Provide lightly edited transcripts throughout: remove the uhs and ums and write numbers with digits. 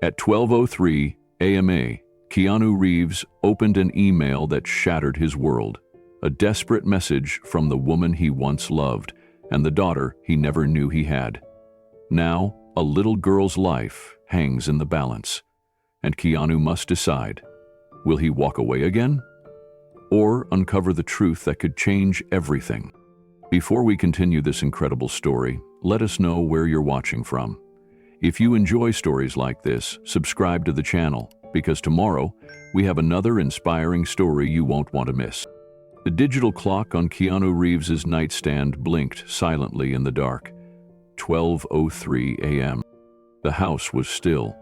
At 12:03 AMA, Keanu Reeves opened an email that shattered his world. A desperate message from the woman he once loved and the daughter he never knew he had. Now, a little girl's life hangs in the balance, and Keanu must decide. Will he walk away again? Or uncover the truth that could change everything? Before we continue this incredible story, let us know where you're watching from. If you enjoy stories like this, subscribe to the channel, because tomorrow we have another inspiring story you won't want to miss. The digital clock on Keanu Reeves's nightstand blinked silently in the dark. 12:03 a.m. The house was still.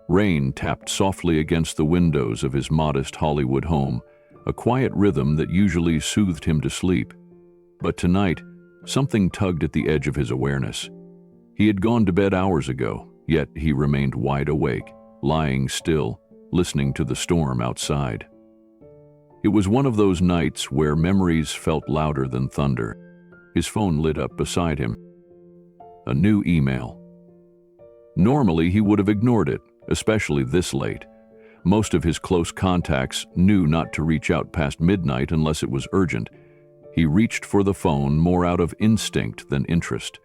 Rain tapped softly against the windows of his modest Hollywood home, a quiet rhythm that usually soothed him to sleep. But tonight, something tugged at the edge of his awareness. He had gone to bed hours ago, yet he remained wide awake, lying still, listening to the storm outside. It was one of those nights where memories felt louder than thunder. His phone lit up beside him. A new email. Normally, he would have ignored it, especially this late. Most of his close contacts knew not to reach out past midnight unless it was urgent. He reached for the phone more out of instinct than interest.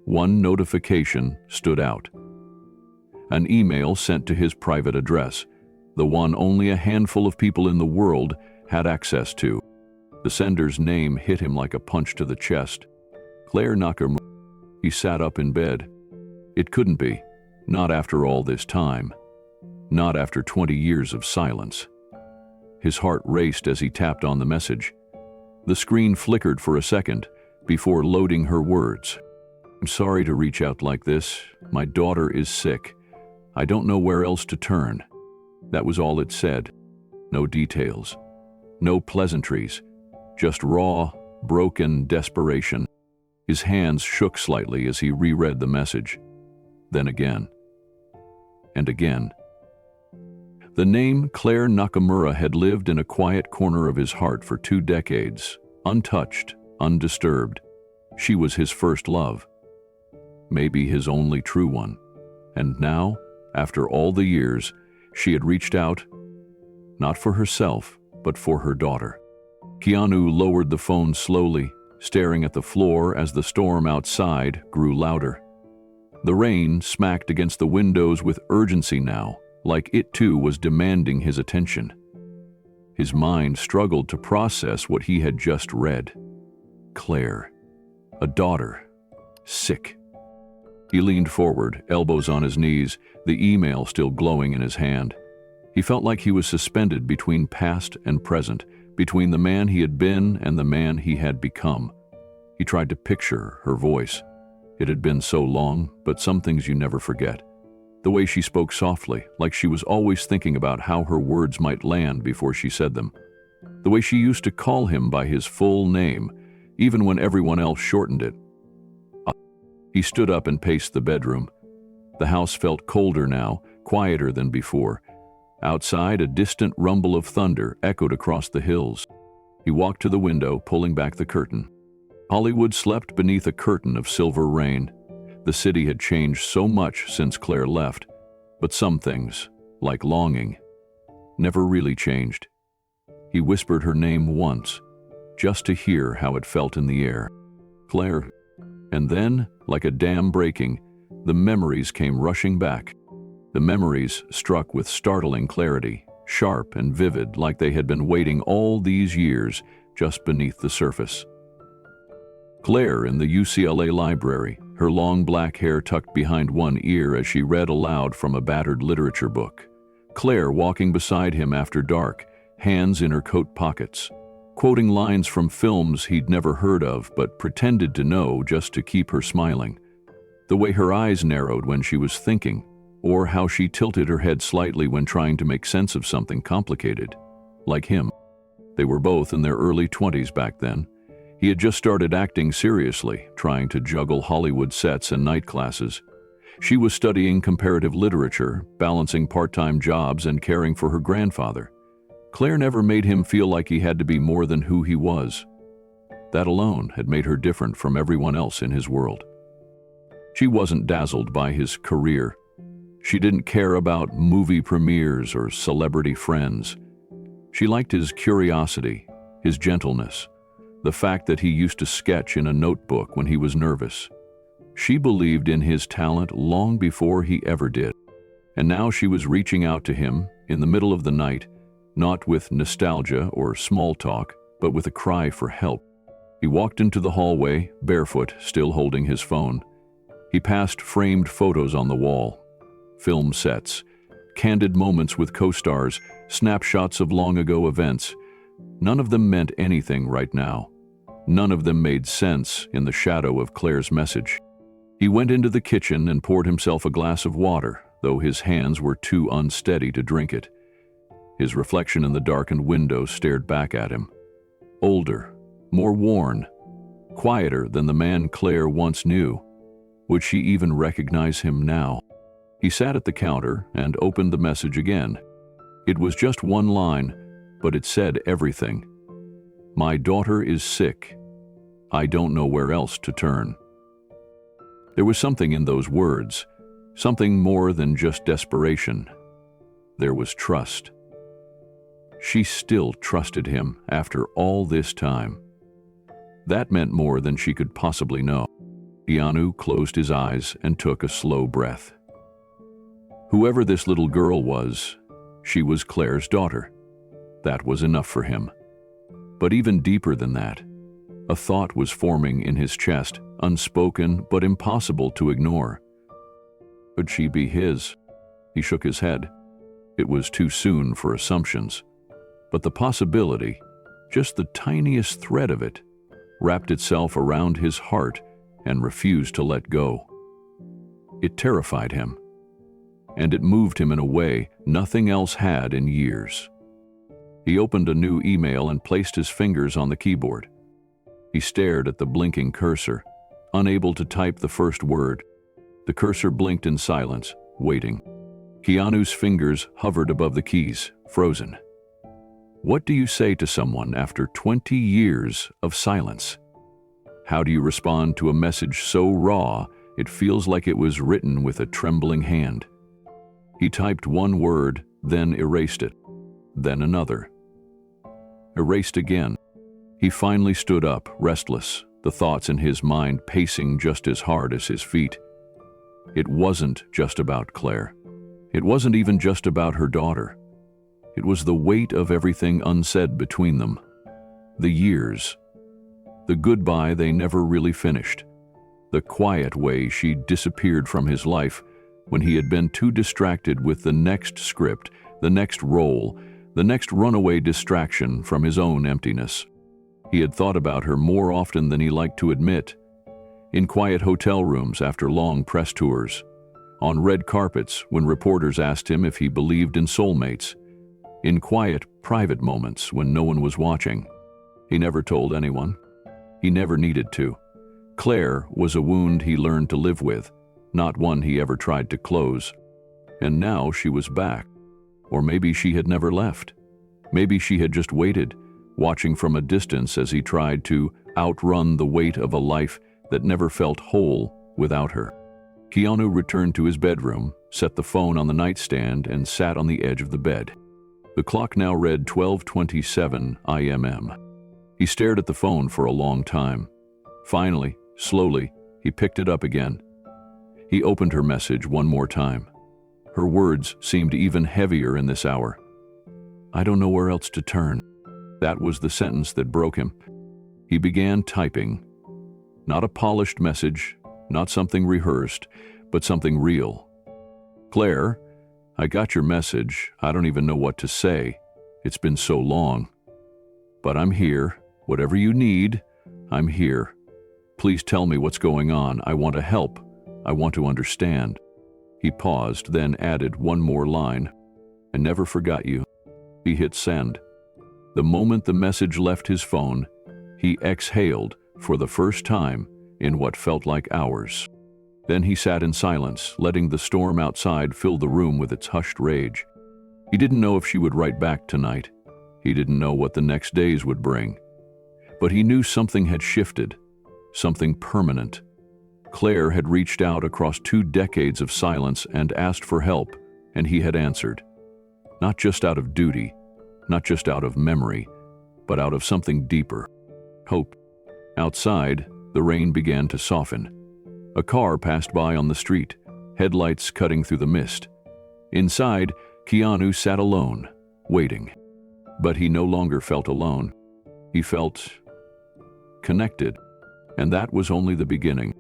One notification stood out. An email sent to his private address, the one only a handful of people in the world had access to. The sender's name hit him like a punch to the chest. Claire Nakamura. He sat up in bed. It couldn't be. Not after all this time. Not after 20 years of silence. His heart raced as he tapped on the message. The screen flickered for a second before loading her words. "I'm sorry to reach out like this. My daughter is sick. I don't know where else to turn." That was all it said. No details. No pleasantries. Just raw, broken desperation. His hands shook slightly as he reread the message. Then again. And again. The name Claire Nakamura had lived in a quiet corner of his heart for 2 decades, untouched, undisturbed. She was his first love. Maybe his only true one. And now, after all the years, she had reached out, not for herself, but for her daughter. Keanu lowered the phone slowly, staring at the floor as the storm outside grew louder. The rain smacked against the windows with urgency now, like it too was demanding his attention. His mind struggled to process what he had just read. Claire. A daughter. Sick. He leaned forward, elbows on his knees, the email still glowing in his hand. He felt like he was suspended between past and present, between the man he had been and the man he had become. He tried to picture her voice. It had been so long, but some things you never forget. The way she spoke softly, like she was always thinking about how her words might land before she said them. The way she used to call him by his full name, even when everyone else shortened it. He stood up and paced the bedroom. The house felt colder now, quieter than before. Outside, a distant rumble of thunder echoed across the hills. He walked to the window, pulling back the curtain. Hollywood slept beneath a curtain of silver rain. The city had changed so much since Claire left, but some things, like longing, never really changed. He whispered her name once, just to hear how it felt in the air. Claire. And then, like a dam breaking, the memories came rushing back. The memories struck with startling clarity, sharp and vivid, like they had been waiting all these years just beneath the surface. Claire in the UCLA library, her long black hair tucked behind one ear as she read aloud from a battered literature book. Claire walking beside him after dark, hands in her coat pockets, quoting lines from films he'd never heard of but pretended to know just to keep her smiling. The way her eyes narrowed when she was thinking, or how she tilted her head slightly when trying to make sense of something complicated. Like him. They were both in their early 20s back then. He had just started acting seriously, trying to juggle Hollywood sets and night classes. She was studying comparative literature, balancing part-time jobs and caring for her grandfather. Claire never made him feel like he had to be more than who he was. That alone had made her different from everyone else in his world. She wasn't dazzled by his career. She didn't care about movie premieres or celebrity friends. She liked his curiosity, his gentleness, the fact that he used to sketch in a notebook when he was nervous. She believed in his talent long before he ever did. And now she was reaching out to him in the middle of the night, not with nostalgia or small talk, but with a cry for help. He walked into the hallway, barefoot, still holding his phone. He passed framed photos on the wall, film sets, candid moments with co-stars, snapshots of long-ago events. None of them meant anything right now. None of them made sense in the shadow of Claire's message. He went into the kitchen and poured himself a glass of water, though his hands were too unsteady to drink it. His reflection in the darkened window stared back at him. Older, more worn, quieter than the man Claire once knew. Would she even recognize him now? He sat at the counter and opened the message again. It was just one line, but it said everything. "My daughter is sick. I don't know where else to turn." There was something in those words, something more than just desperation. There was trust. She still trusted him after all this time. That meant more than she could possibly know. Keanu closed his eyes and took a slow breath. Whoever this little girl was, she was Claire's daughter. That was enough for him. But even deeper than that, a thought was forming in his chest, unspoken but impossible to ignore. Could she be his? He shook his head. It was too soon for assumptions. But the possibility, just the tiniest thread of it, wrapped itself around his heart and refused to let go. It terrified him, and it moved him in a way nothing else had in years. He opened a new email and placed his fingers on the keyboard. He stared at the blinking cursor, unable to type the first word. The cursor blinked in silence, waiting. Keanu's fingers hovered above the keys, frozen. What do you say to someone after 20 years of silence? How do you respond to a message so raw it feels like it was written with a trembling hand? He typed one word, then erased it, then another. Erased again. He finally stood up, restless, the thoughts in his mind pacing just as hard as his feet. It wasn't just about Claire. It wasn't even just about her daughter. It was the weight of everything unsaid between them. The years. The goodbye they never really finished. The quiet way she disappeared from his life when he had been too distracted with the next script, the next role, the next runaway distraction from his own emptiness. He had thought about her more often than he liked to admit. In quiet hotel rooms after long press tours. On red carpets when reporters asked him if he believed in soulmates. In quiet, private moments when no one was watching. He never told anyone. He never needed to. Claire was a wound he learned to live with, not one he ever tried to close. And now she was back. Or maybe she had never left. Maybe she had just waited, watching from a distance as he tried to outrun the weight of a life that never felt whole without her. Keanu returned to his bedroom, set the phone on the nightstand, and sat on the edge of the bed. The clock now read 12:27 IMM. He stared at the phone for a long time. Finally, slowly, he picked it up again. He opened her message one more time. Her words seemed even heavier in this hour. "I don't know where else to turn." That was the sentence that broke him. He began typing. Not a polished message, not something rehearsed, but something real. "Claire, I got your message. I don't even know what to say. It's been so long. But I'm here. Whatever you need, I'm here. Please tell me what's going on. I want to help. I want to understand." He paused, then added one more line. "I never forgot you." He hit send. The moment the message left his phone, he exhaled for the first time in what felt like hours. Then he sat in silence, letting the storm outside fill the room with its hushed rage. He didn't know if she would write back tonight. He didn't know what the next days would bring. But he knew something had shifted, something permanent. Claire had reached out across 2 decades of silence and asked for help, and he had answered. Not just out of duty, not just out of memory, but out of something deeper. Hope. Outside, the rain began to soften. A car passed by on the street, headlights cutting through the mist. Inside, Keanu sat alone, waiting. But he no longer felt alone. He felt connected, and that was only the beginning.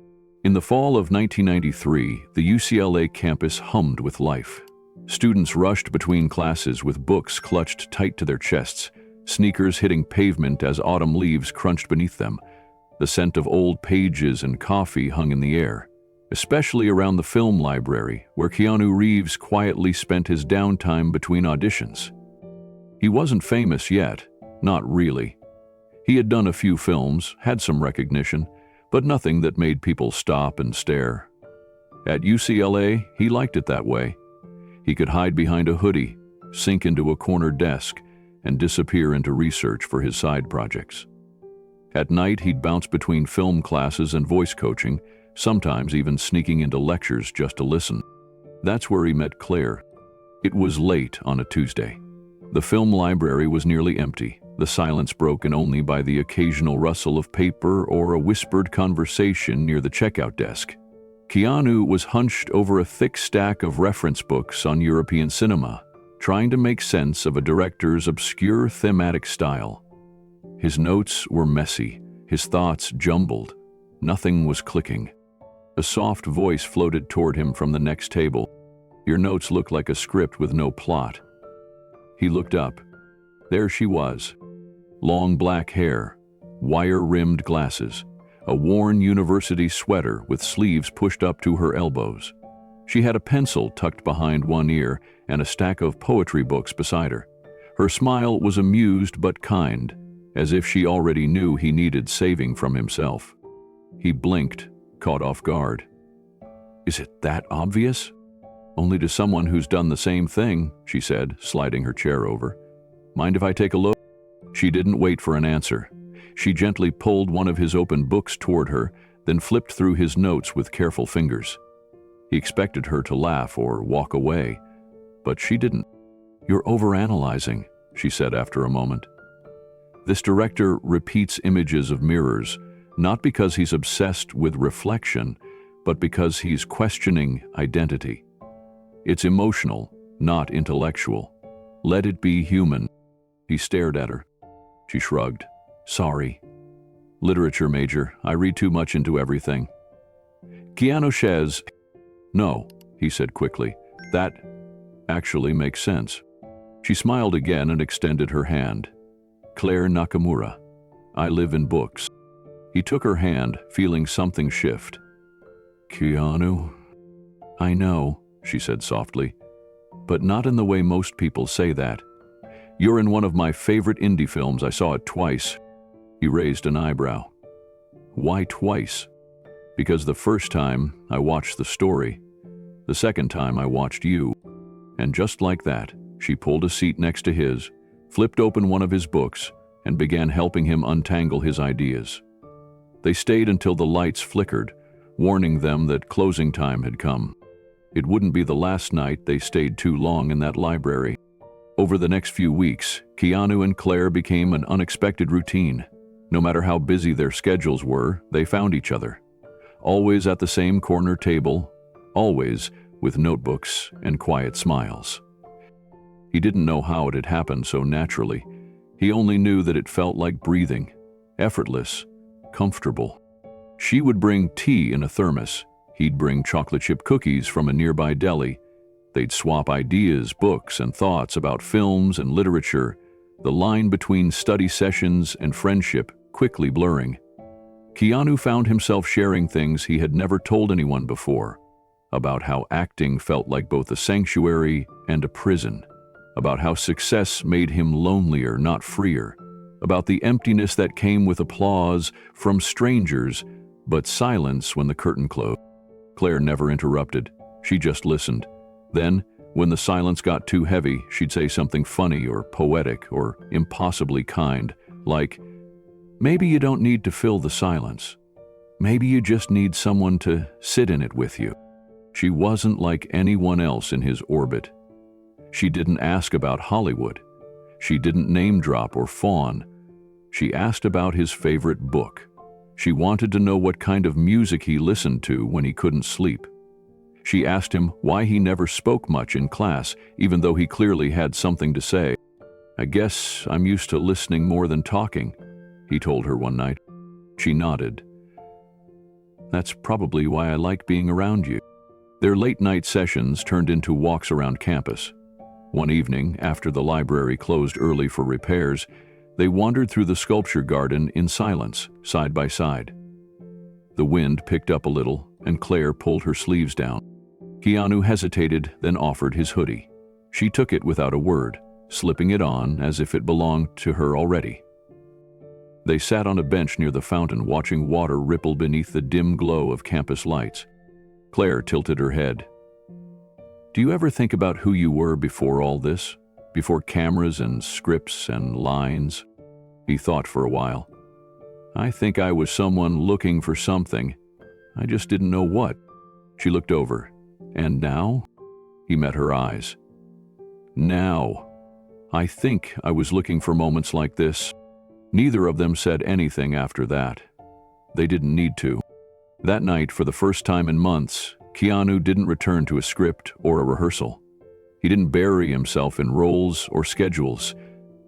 In the fall of 1993, the UCLA campus hummed with life. Students rushed between classes with books clutched tight to their chests, sneakers hitting pavement as autumn leaves crunched beneath them. The scent of old pages and coffee hung in the air, especially around the film library, where Keanu Reeves quietly spent his downtime between auditions. He wasn't famous yet, not really. He had done a few films, had some recognition, but nothing that made people stop and stare. At UCLA, he liked it that way. He could hide behind a hoodie, sink into a corner desk, and disappear into research for his side projects. At night, he'd bounce between film classes and voice coaching, sometimes even sneaking into lectures just to listen. That's where he met Claire. It was late on a Tuesday. The film library was nearly empty, the silence broken only by the occasional rustle of paper or a whispered conversation near the checkout desk. Keanu was hunched over a thick stack of reference books on European cinema, trying to make sense of a director's obscure thematic style. His notes were messy, his thoughts jumbled. Nothing was clicking. A soft voice floated toward him from the next table. "Your notes look like a script with no plot." He looked up. There she was. Long black hair, wire-rimmed glasses, a worn university sweater with sleeves pushed up to her elbows. She had a pencil tucked behind one ear and a stack of poetry books beside her. Her smile was amused but kind, as if she already knew he needed saving from himself. He blinked, caught off guard. "Is it that obvious?" "Only to someone who's done the same thing," she said, sliding her chair over. "Mind if I take a look?" She didn't wait for an answer. She gently pulled one of his open books toward her, then flipped through his notes with careful fingers. He expected her to laugh or walk away, but she didn't. "You're overanalyzing," she said after a moment. This director repeats images of mirrors, not because he's obsessed with reflection, but because he's questioning identity. It's emotional, not intellectual. Let it be human. He stared at her. She shrugged. "Sorry. Literature major, I read too much into everything." Keanu says, "No," he said quickly. "That actually makes sense." She smiled again and extended her hand. "Claire Nakamura. I live in books." He took her hand, feeling something shift. "Keanu?" "I know," she said softly, "but not in the way most people say that. You're in one of my favorite indie films. I saw it twice." He raised an eyebrow. "Why twice?" "Because the first time I watched the story. The second time I watched you." And just like that, she pulled a seat next to his, flipped open one of his books, and began helping him untangle his ideas. They stayed until the lights flickered, warning them that closing time had come. It wouldn't be the last night they stayed too long in that library. Over the next few weeks, Keanu and Claire became an unexpected routine. No matter how busy their schedules were, they found each other. Always at the same corner table, always with notebooks and quiet smiles. He didn't know how it had happened so naturally. He only knew that it felt like breathing, effortless, comfortable. She would bring tea in a thermos. He'd bring chocolate chip cookies from a nearby deli. They'd swap ideas, books, and thoughts about films and literature, the line between study sessions and friendship quickly blurring. Keanu found himself sharing things he had never told anyone before, about how acting felt like both a sanctuary and a prison, about how success made him lonelier, not freer, about the emptiness that came with applause from strangers, but silence when the curtain closed. Claire never interrupted. She just listened. Then, when the silence got too heavy, she'd say something funny or poetic or impossibly kind, like, "Maybe you don't need to fill the silence." Maybe you just need someone to sit in it with you. She wasn't like anyone else in his orbit. She didn't ask about Hollywood. She didn't name drop or fawn. She asked about his favorite book. She wanted to know what kind of music he listened to when he couldn't sleep. She asked him why he never spoke much in class, even though he clearly had something to say. "I guess I'm used to listening more than talking," he told her one night. She nodded. "That's probably why I like being around you." Their late-night sessions turned into walks around campus. One evening, after the library closed early for repairs, they wandered through the sculpture garden in silence, side by side. The wind picked up a little, and Claire pulled her sleeves down. Keanu hesitated, then offered his hoodie. She took it without a word, slipping it on as if it belonged to her already. They sat on a bench near the fountain, watching water ripple beneath the dim glow of campus lights. Claire tilted her head. "Do you ever think about who you were before all this? Before cameras and scripts and lines?" He thought for a while. "I think I was someone looking for something. I just didn't know what." She looked over. "And now?" He met her eyes. "Now. I think I was looking for moments like this." Neither of them said anything after that. They didn't need to. That night, for the first time in months, Keanu didn't return to a script or a rehearsal. He didn't bury himself in roles or schedules.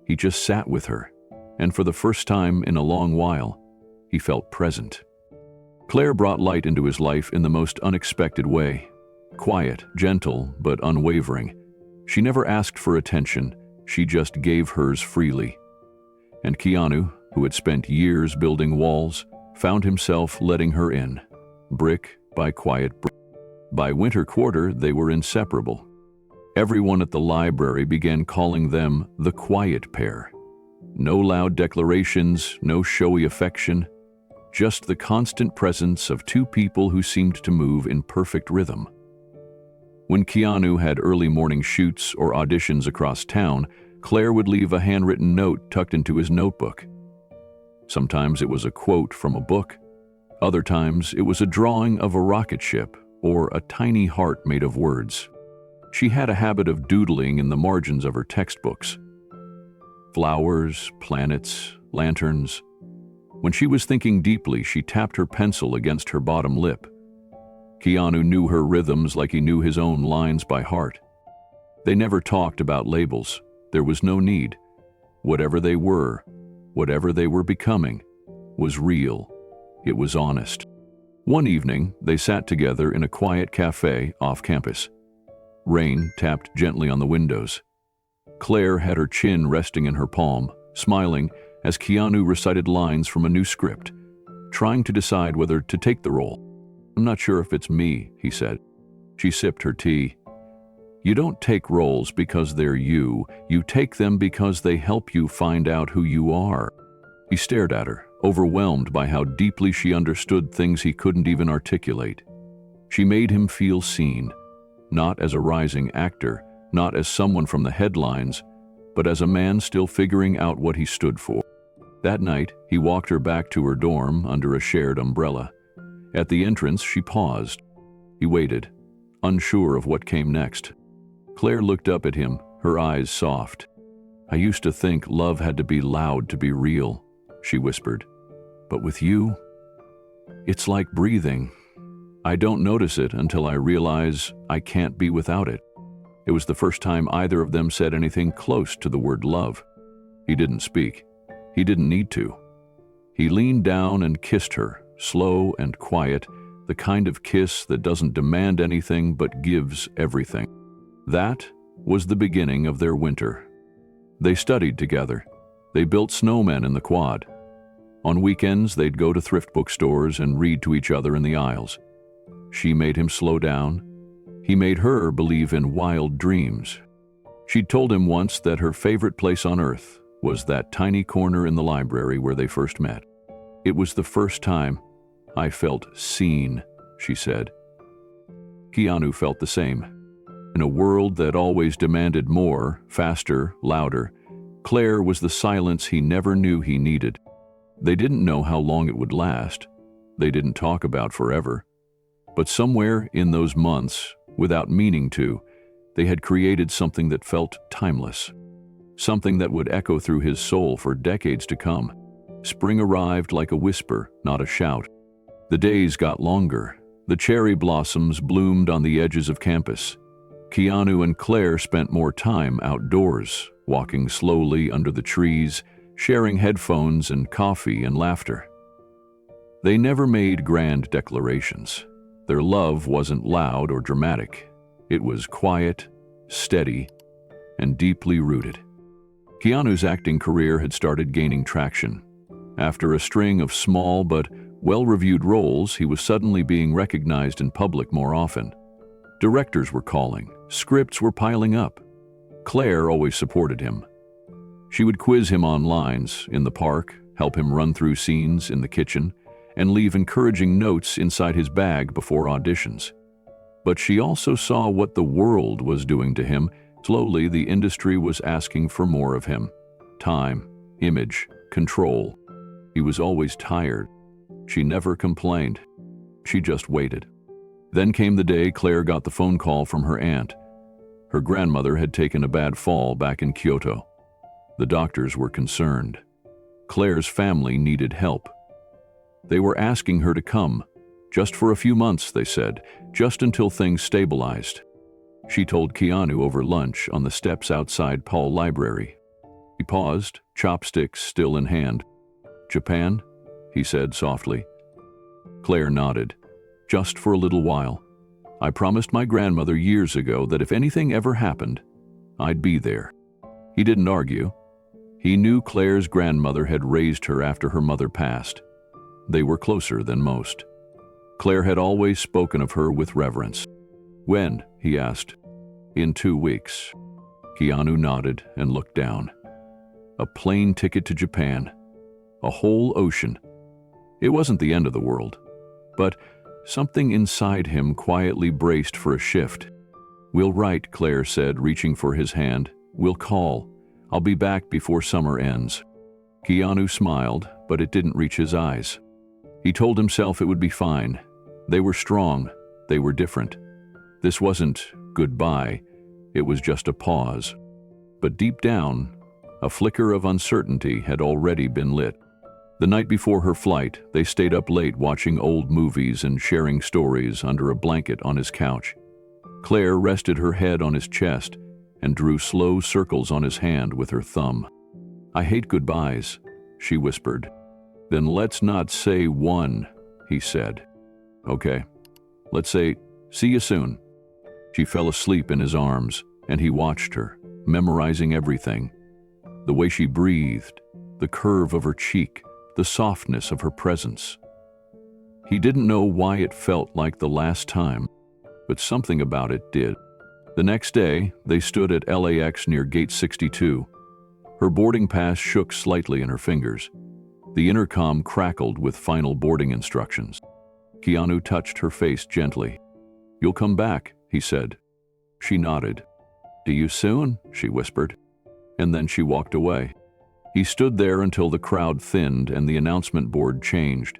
He just sat with her, and for the first time in a long while, he felt present. Claire brought light into his life in the most unexpected way. Quiet, gentle, but unwavering. She never asked for attention, she just gave hers freely. And Keanu, who had spent years building walls, found himself letting her in, brick by quiet brick. By winter quarter, they were inseparable. Everyone at the library began calling them the quiet pair. No loud declarations, no showy affection, just the constant presence of two people who seemed to move in perfect rhythm. When Keanu had early morning shoots or auditions across town, Claire would leave a handwritten note tucked into his notebook. Sometimes it was a quote from a book. Other times it was a drawing of a rocket ship or a tiny heart made of words. She had a habit of doodling in the margins of her textbooks. Flowers, planets, lanterns. When she was thinking deeply, she tapped her pencil against her bottom lip. Keanu knew her rhythms like he knew his own lines by heart. They never talked about labels. There was no need. Whatever they were becoming, was real. It was honest. One evening, they sat together in a quiet cafe off campus. Rain tapped gently on the windows. Claire had her chin resting in her palm, smiling as Keanu recited lines from a new script, trying to decide whether to take the role. "I'm not sure if it's me," he said. She sipped her tea. "You don't take roles because they're you. You take them because they help you find out who you are." He stared at her, overwhelmed by how deeply she understood things he couldn't even articulate. She made him feel seen, not as a rising actor, not as someone from the headlines, but as a man still figuring out what he stood for. That night, he walked her back to her dorm under a shared umbrella. At the entrance, she paused. He waited, unsure of what came next. Claire looked up at him, her eyes soft. "I used to think love had to be loud to be real," she whispered. "But with you, it's like breathing. I don't notice it until I realize I can't be without it." It was the first time either of them said anything close to the word love. He didn't speak. He didn't need to. He leaned down and kissed her, slow and quiet, the kind of kiss that doesn't demand anything but gives everything. That was the beginning of their winter. They studied together. They built snowmen in the quad. On weekends, they'd go to thrift bookstores and read to each other in the aisles. She made him slow down. He made her believe in wild dreams. She'd told him once that her favorite place on earth was that tiny corner in the library where they first met. "It was the first time I felt seen," she said. Keanu felt the same. In a world that always demanded more, faster, louder, Claire was the silence he never knew he needed. They didn't know how long it would last. they didn't talk about forever. But somewhere in those months, without meaning to, they had created something that felt timeless. Something that would echo through his soul for decades to come. Spring arrived like a whisper, not a shout. The days got longer. The cherry blossoms bloomed on the edges of campus. Keanu and Claire spent more time outdoors, walking slowly under the trees, sharing headphones and coffee and laughter. They never made grand declarations. Their love wasn't loud or dramatic. It was quiet, steady, and deeply rooted. Keanu's acting career had started gaining traction. After a string of small but well-reviewed roles, he was suddenly being recognized in public more often. Directors were calling, scripts were piling up. Claire always supported him. She would quiz him on lines in the park, help him run through scenes in the kitchen, and leave encouraging notes inside his bag before auditions. But she also saw what the world was doing to him. Slowly, the industry was asking for more of him. Time, image, control. He was always tired. She never complained. She just waited. Then came the day Claire got the phone call from her aunt. Her grandmother had taken a bad fall back in Kyoto. The doctors were concerned. Claire's family needed help. They were asking her to come, just for a few months, they said, just until things stabilized. She told Keanu over lunch on the steps outside Paul Library. He paused, chopsticks still in hand. "Japan?" he said softly. Claire nodded. "Just for a little while. I promised my grandmother years ago that if anything ever happened, I'd be there." He didn't argue. He knew Claire's grandmother had raised her after her mother passed. They were closer than most. Claire had always spoken of her with reverence. "When?" he asked. "In 2 weeks." Keanu nodded and looked down. A plane ticket to Japan. A whole ocean. It wasn't the end of the world, but something inside him quietly braced for a shift. "We'll write," Claire said, reaching for his hand. "We'll call. I'll be back before summer ends." Keanu smiled, but it didn't reach his eyes. He told himself it would be fine. They were strong. They were different. This wasn't goodbye. It was just a pause. But deep down, a flicker of uncertainty had already been lit. The night before her flight, they stayed up late watching old movies and sharing stories under a blanket on his couch. Claire rested her head on his chest and drew slow circles on his hand with her thumb. "I hate goodbyes," she whispered. "Then let's not say one," he said. "Okay. Let's say, see you soon." She fell asleep in his arms, and he watched her, memorizing everything. The way she breathed, the curve of her cheek, the softness of her presence. He didn't know why it felt like the last time, but something about it did. The next day, they stood at LAX near Gate 62. Her boarding pass shook slightly in her fingers. The intercom crackled with final boarding instructions. Keanu touched her face gently. "You'll come back," he said. She nodded. "Do you soon?" she whispered. And then she walked away. He stood there until the crowd thinned and the announcement board changed.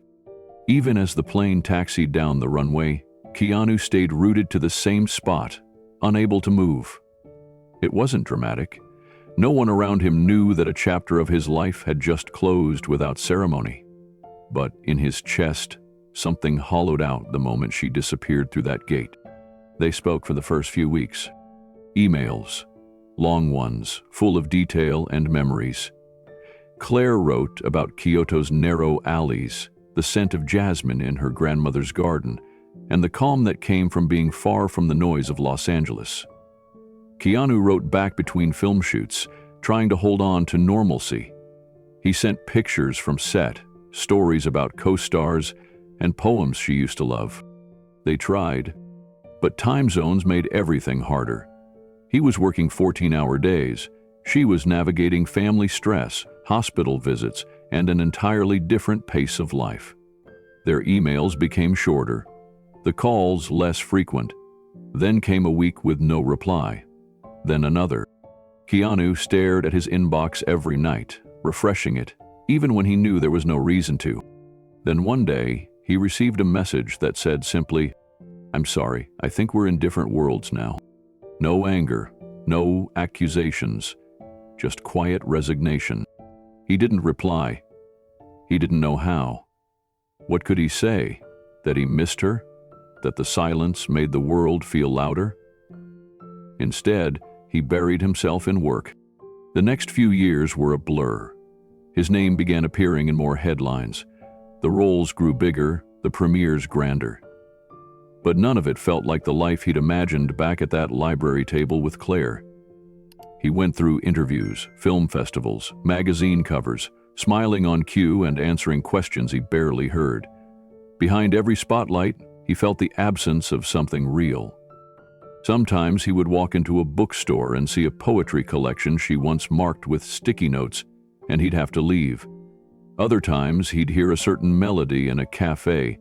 Even as the plane taxied down the runway, Keanu stayed rooted to the same spot, unable to move. It wasn't dramatic. No one around him knew that a chapter of his life had just closed without ceremony. But in his chest, something hollowed out the moment she disappeared through that gate. They spoke for the first few weeks. Emails, long ones, full of detail and memories. Claire wrote about Kyoto's narrow alleys, the scent of jasmine in her grandmother's garden, and the calm that came from being far from the noise of Los Angeles. Keanu wrote back between film shoots, trying to hold on to normalcy. He sent pictures from set, stories about co-stars, and poems she used to love. They tried, but time zones made everything harder. He was working 14-hour days. She was navigating family stress, hospital visits, and an entirely different pace of life. Their emails became shorter, the calls less frequent. Then came a week with no reply. Then another. Keanu stared at his inbox every night, refreshing it, even when he knew there was no reason to. Then one day, He received a message that said simply, "I'm sorry, I think we're in different worlds now." No anger, no accusations, just quiet resignation. He didn't reply. He didn't know how. What could he say? That he missed her? That the silence made the world feel louder? Instead, he buried himself in work. The next few years were a blur. His name began appearing in more headlines. The roles grew bigger, the premieres grander. But none of it felt like the life he'd imagined back at that library table with Claire. He went through interviews, film festivals, magazine covers, smiling on cue and answering questions he barely heard. Behind every spotlight, he felt the absence of something real. Sometimes he would walk into a bookstore and see a poetry collection she once marked with sticky notes, and he'd have to leave. Other times, he'd hear a certain melody in a cafe,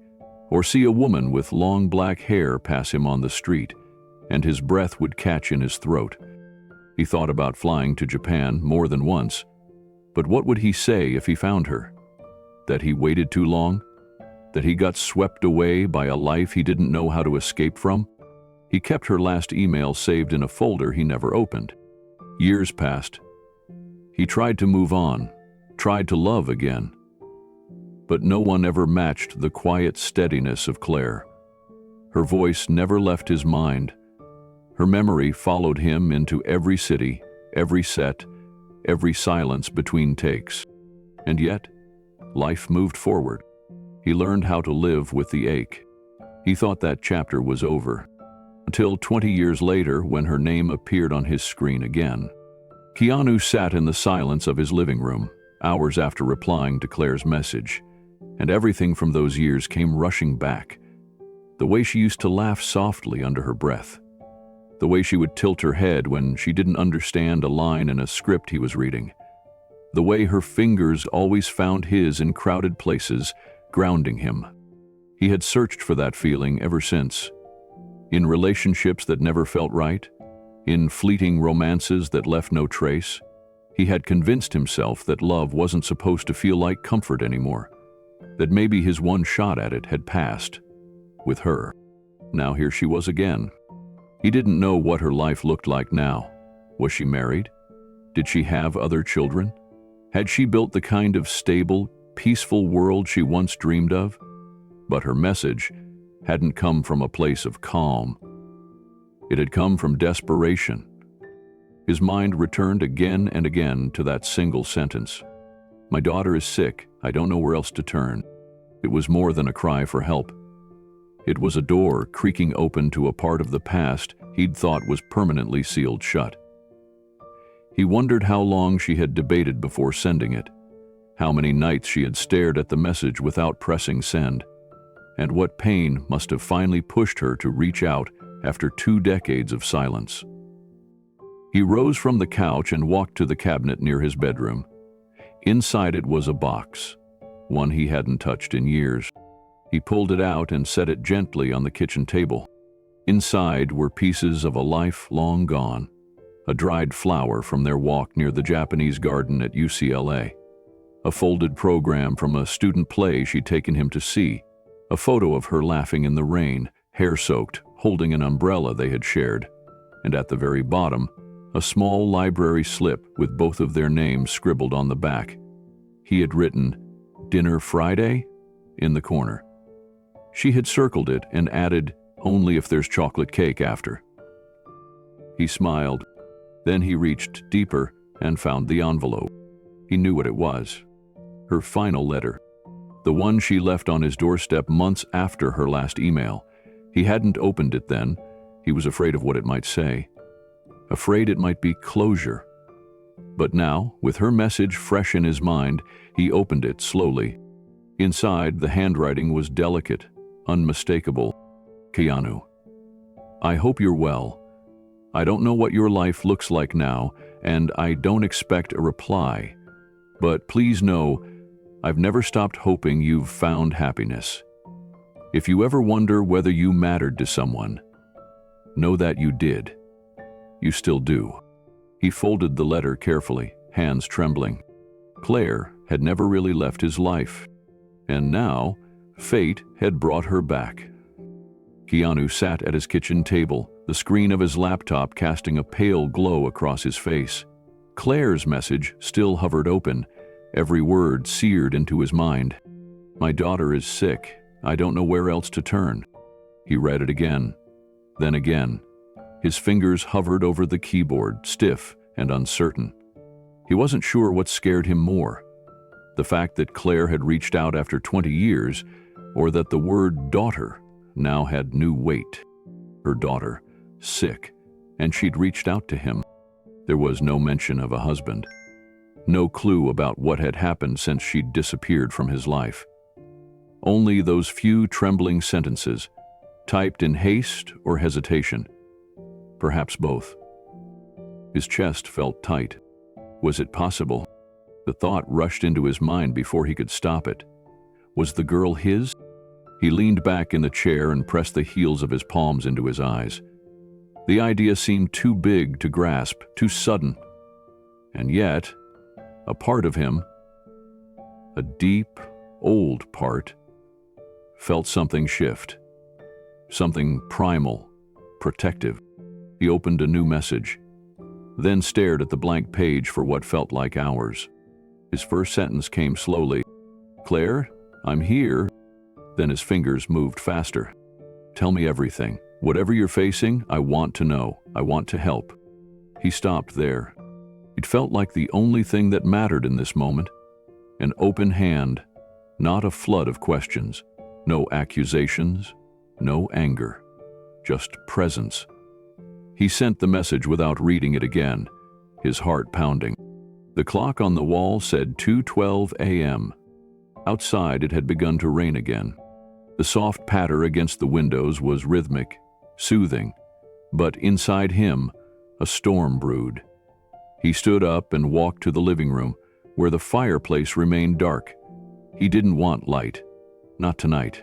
or see a woman with long black hair pass him on the street, and his breath would catch in his throat. He thought about flying to Japan more than once, but what would he say if he found her? That he waited too long? That he got swept away by a life he didn't know how to escape from? He kept her last email saved in a folder he never opened. Years passed. He tried to move on, tried to love again. But no one ever matched the quiet steadiness of Claire. Her voice never left his mind. Her memory followed him into every city, every set, every silence between takes. And yet, life moved forward. He learned how to live with the ache. He thought that chapter was over, until 20 years later when her name appeared on his screen again. Keanu sat in the silence of his living room, hours after replying to Claire's message, and everything from those years came rushing back. The way she used to laugh softly under her breath. The way she would tilt her head when she didn't understand a line in a script he was reading. The way her fingers always found his in crowded places, grounding him. He had searched for that feeling ever since. In relationships that never felt right, in fleeting romances that left no trace, he had convinced himself that love wasn't supposed to feel like comfort anymore, that maybe his one shot at it had passed. With her. Now here she was again. He didn't know what her life looked like now. Was she married? Did she have other children? Had she built the kind of stable, peaceful world she once dreamed of? But her message hadn't come from a place of calm. It had come from desperation. His mind returned again and again to that single sentence. "My daughter is sick. I don't know where else to turn." It was more than a cry for help. It was a door creaking open to a part of the past he'd thought was permanently sealed shut. He wondered how long she had debated before sending it, how many nights she had stared at the message without pressing send, and what pain must have finally pushed her to reach out after 2 decades of silence. He rose from the couch and walked to the cabinet near his bedroom. Inside it was a box, one he hadn't touched in years. He pulled it out and set it gently on the kitchen table. Inside were pieces of a life long gone, a dried flower from their walk near the Japanese garden at UCLA, a folded program from a student play she'd taken him to see, a photo of her laughing in the rain, hair-soaked, holding an umbrella they had shared, and at the very bottom, a small library slip with both of their names scribbled on the back. He had written, "Dinner Friday?" in the corner. She had circled it and added, "Only if there's chocolate cake after." He smiled. Then he reached deeper and found the envelope. He knew what it was. Her final letter. The one she left on his doorstep months after her last email. He hadn't opened it then. He was afraid of what it might say. Afraid it might be closure. But now, with her message fresh in his mind, he opened it slowly. Inside, the handwriting was delicate, unmistakable. "Keanu, I hope you're well. I don't know what your life looks like now, and I don't expect a reply. But please know, I've never stopped hoping you've found happiness. If you ever wonder whether you mattered to someone, know that you did. You still do." He folded the letter carefully, hands trembling. Claire had never really left his life. And now, Fate had brought her back. Keanu sat at his kitchen table, the screen of his laptop casting a pale glow across his face. Claire's message still hovered open, every word seared into his mind. "My daughter is sick. I don't know where else to turn." He read it again, then again. His fingers hovered over the keyboard, stiff and uncertain. He wasn't sure what scared him more, the fact that Claire had reached out after 20 years, or that the word daughter now had new weight. Her daughter, sick, and she'd reached out to him. There was no mention of a husband, no clue about what had happened since she'd disappeared from his life. Only those few trembling sentences, typed in haste or hesitation, perhaps both. His chest felt tight. Was it possible? The thought rushed into his mind before he could stop it. Was the girl his? He leaned back in the chair and pressed the heels of his palms into his eyes. The idea seemed too big to grasp, too sudden. And yet, a part of him, a deep, old part, felt something shift. Something primal, protective. He opened a new message, then stared at the blank page for what felt like hours. His first sentence came slowly. "Claire, I'm here." Then his fingers moved faster. "Tell me everything. Whatever you're facing, I want to know. I want to help." He stopped there. It felt like the only thing that mattered in this moment. An open hand, not a flood of questions. No accusations, no anger, just presence. He sent the message without reading it again, his heart pounding. The clock on the wall said 2:12 a.m. Outside, it had begun to rain again. The soft patter against the windows was rhythmic, soothing, but inside him, a storm brewed. He stood up and walked to the living room, where the fireplace remained dark. He didn't want light, not tonight.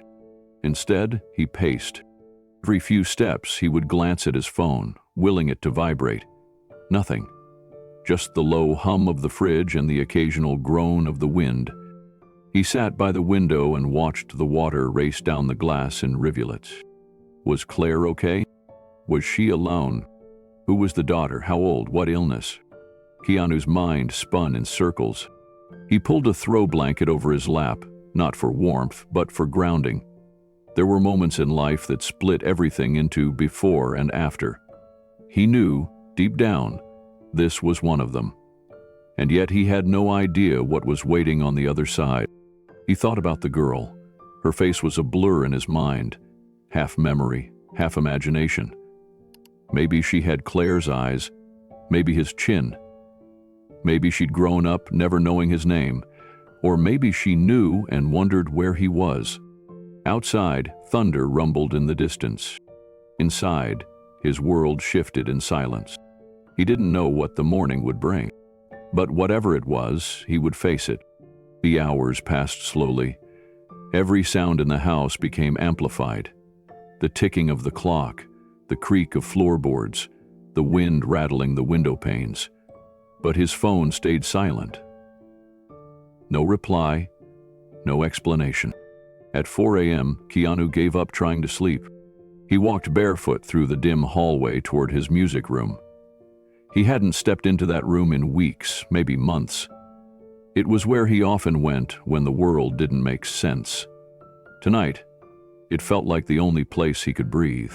Instead, he paced. Every few steps, he would glance at his phone, willing it to vibrate. Nothing. Just the low hum of the fridge and the occasional groan of the wind. He sat by the window and watched the water race down the glass in rivulets. Was Claire okay? Was she alone? Who was the daughter? How old? What illness? Keanu's mind spun in circles. He pulled a throw blanket over his lap, not for warmth, but for grounding. There were moments in life that split everything into before and after. He knew, deep down, this was one of them. And yet he had no idea what was waiting on the other side. He thought about the girl. Her face was a blur in his mind, half memory, half imagination. Maybe she had Claire's eyes, maybe his chin. Maybe she'd grown up never knowing his name, or maybe she knew and wondered where he was. Outside, thunder rumbled in the distance. Inside, his world shifted in silence. He didn't know what the morning would bring. But whatever it was, he would face it. The hours passed slowly. Every sound in the house became amplified. The ticking of the clock, the creak of floorboards, the wind rattling the window panes. But his phone stayed silent. No reply, no explanation. At 4 a.m., Keanu gave up trying to sleep. He walked barefoot through the dim hallway toward his music room. He hadn't stepped into that room in weeks, maybe months. It was where he often went when the world didn't make sense. Tonight, it felt like the only place he could breathe.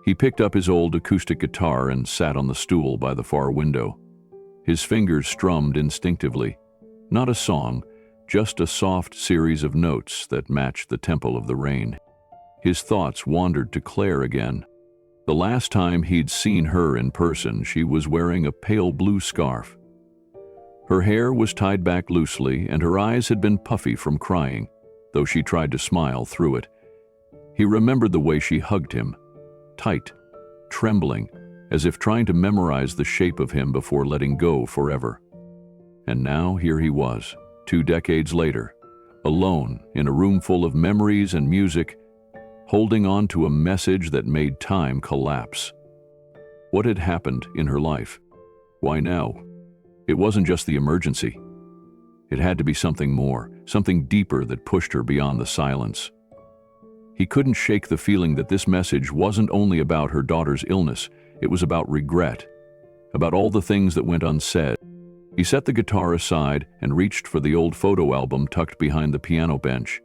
He picked up his old acoustic guitar and sat on the stool by the far window. His fingers strummed instinctively. Not a song, just a soft series of notes that matched the tempo of the rain. His thoughts wandered to Claire again. The last time he'd seen her in person, she was wearing a pale blue scarf. Her hair was tied back loosely, and her eyes had been puffy from crying, though she tried to smile through it. He remembered the way she hugged him, tight, trembling, as if trying to memorize the shape of him before letting go forever. And now here he was, 2 decades later, alone in a room full of memories and music, holding on to a message that made time collapse. What had happened in her life? Why now? It wasn't just the emergency. It had to be something more, something deeper that pushed her beyond the silence. He couldn't shake the feeling that this message wasn't only about her daughter's illness, it was about regret, about all the things that went unsaid. He set the guitar aside and reached for the old photo album tucked behind the piano bench.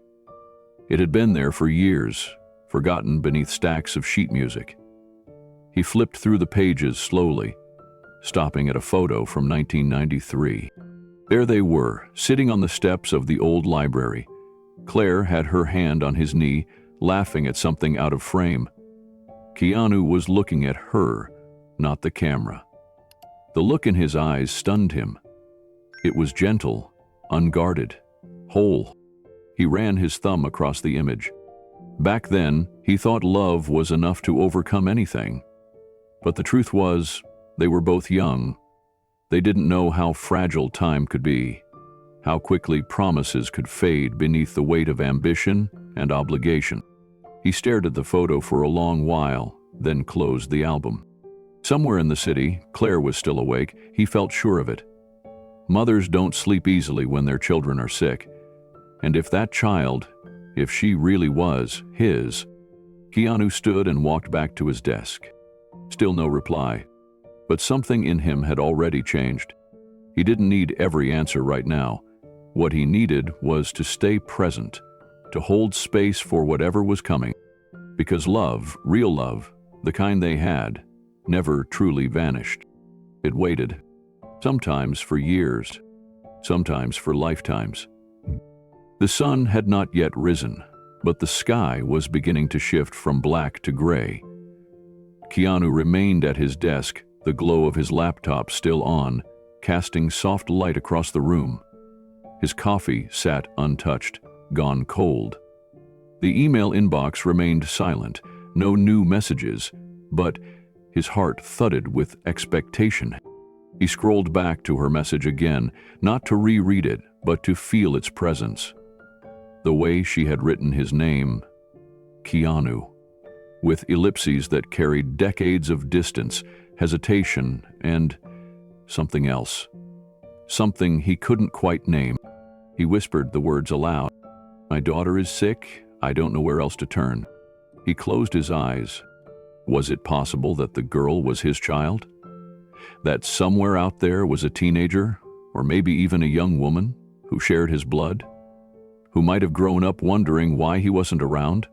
It had been there for years, forgotten beneath stacks of sheet music. He flipped through the pages slowly, stopping at a photo from 1993. There they were, sitting on the steps of the old library. Claire had her hand on his knee, laughing at something out of frame. Keanu was looking at her, not the camera. The look in his eyes stunned him. It was gentle, unguarded, whole. He ran his thumb across the image. Back then, he thought love was enough to overcome anything. But the truth was, they were both young. They didn't know how fragile time could be, how quickly promises could fade beneath the weight of ambition and obligation. He stared at the photo for a long while, then closed the album. Somewhere in the city, Claire was still awake. He felt sure of it. Mothers don't sleep easily when their children are sick. And if that child, if she really was his, Keanu stood and walked back to his desk. Still no reply. But something in him had already changed. He didn't need every answer right now. What he needed was to stay present, to hold space for whatever was coming. Because love, real love, the kind they had, never truly vanished. It waited, sometimes for years, sometimes for lifetimes. The sun had not yet risen, but the sky was beginning to shift from black to gray. Keanu remained at his desk, the glow of his laptop still on, casting soft light across the room. His coffee sat untouched, gone cold. The email inbox remained silent, no new messages, but his heart thudded with expectation. He scrolled back to her message again, not to reread it, but to feel its presence. The way she had written his name, Keanu, with ellipses that carried decades of distance, hesitation, and something else. Something he couldn't quite name. He whispered the words aloud. "My daughter is sick. I don't know where else to turn." He closed his eyes. Was it possible that the girl was his child? That somewhere out there was a teenager, or maybe even a young woman, who shared his blood? Who might have grown up wondering why he wasn't around?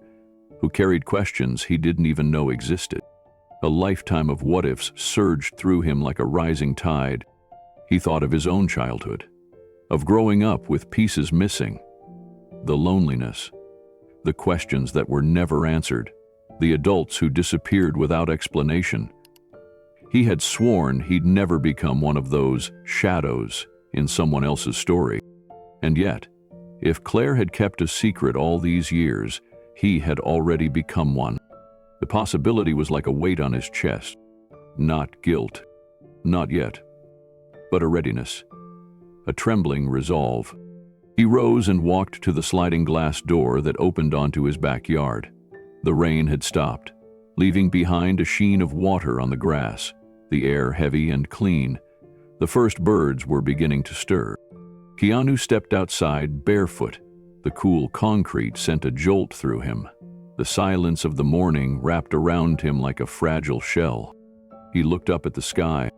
Who carried questions he didn't even know existed? A lifetime of what-ifs surged through him like a rising tide. He thought of his own childhood, of growing up with pieces missing, the loneliness, the questions that were never answered, the adults who disappeared without explanation. He had sworn he'd never become one of those shadows in someone else's story. And yet, if Claire had kept a secret all these years, he had already become one. The possibility was like a weight on his chest. Not guilt, not yet, but a readiness, a trembling resolve. He rose and walked to the sliding glass door that opened onto his backyard. The rain had stopped, leaving behind a sheen of water on the grass, the air heavy and clean. The first birds were beginning to stir. Keanu stepped outside barefoot. The cool concrete sent a jolt through him. The silence of the morning wrapped around him like a fragile shell. He looked up at the sky.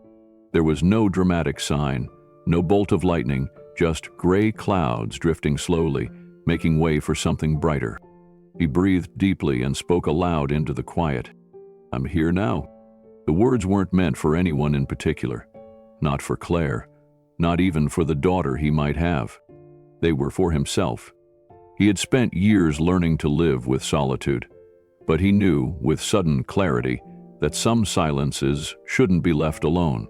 There was no dramatic sign, no bolt of lightning, just gray clouds drifting slowly, making way for something brighter. He breathed deeply and spoke aloud into the quiet. "I'm here now." The words weren't meant for anyone in particular. Not for Claire. Not even for the daughter he might have. They were for himself. He had spent years learning to live with solitude, but he knew, with sudden clarity, that some silences shouldn't be left alone.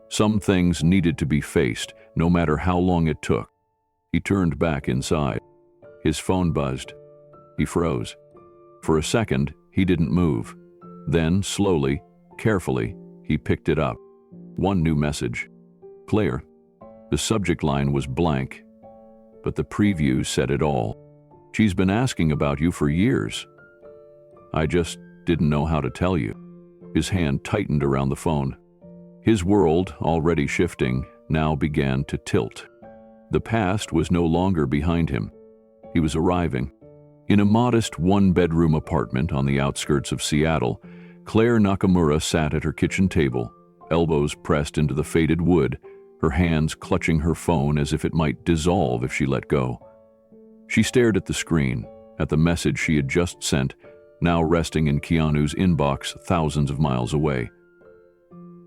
Some things needed to be faced, no matter how long it took. He turned back inside. His phone buzzed. He froze. For a second, he didn't move. Then, slowly, carefully, he picked it up. One new message. Claire. The subject line was blank, but the preview said it all. "She's been asking about you for years. I just didn't know how to tell you." His hand tightened around the phone. His world, already shifting, now began to tilt. The past was no longer behind him. He was arriving. In a modest one-bedroom apartment on the outskirts of Seattle, Claire Nakamura sat at her kitchen table, elbows pressed into the faded wood, her hands clutching her phone as if it might dissolve if she let go. She stared at the screen, at the message she had just sent, now resting in Keanu's inbox thousands of miles away.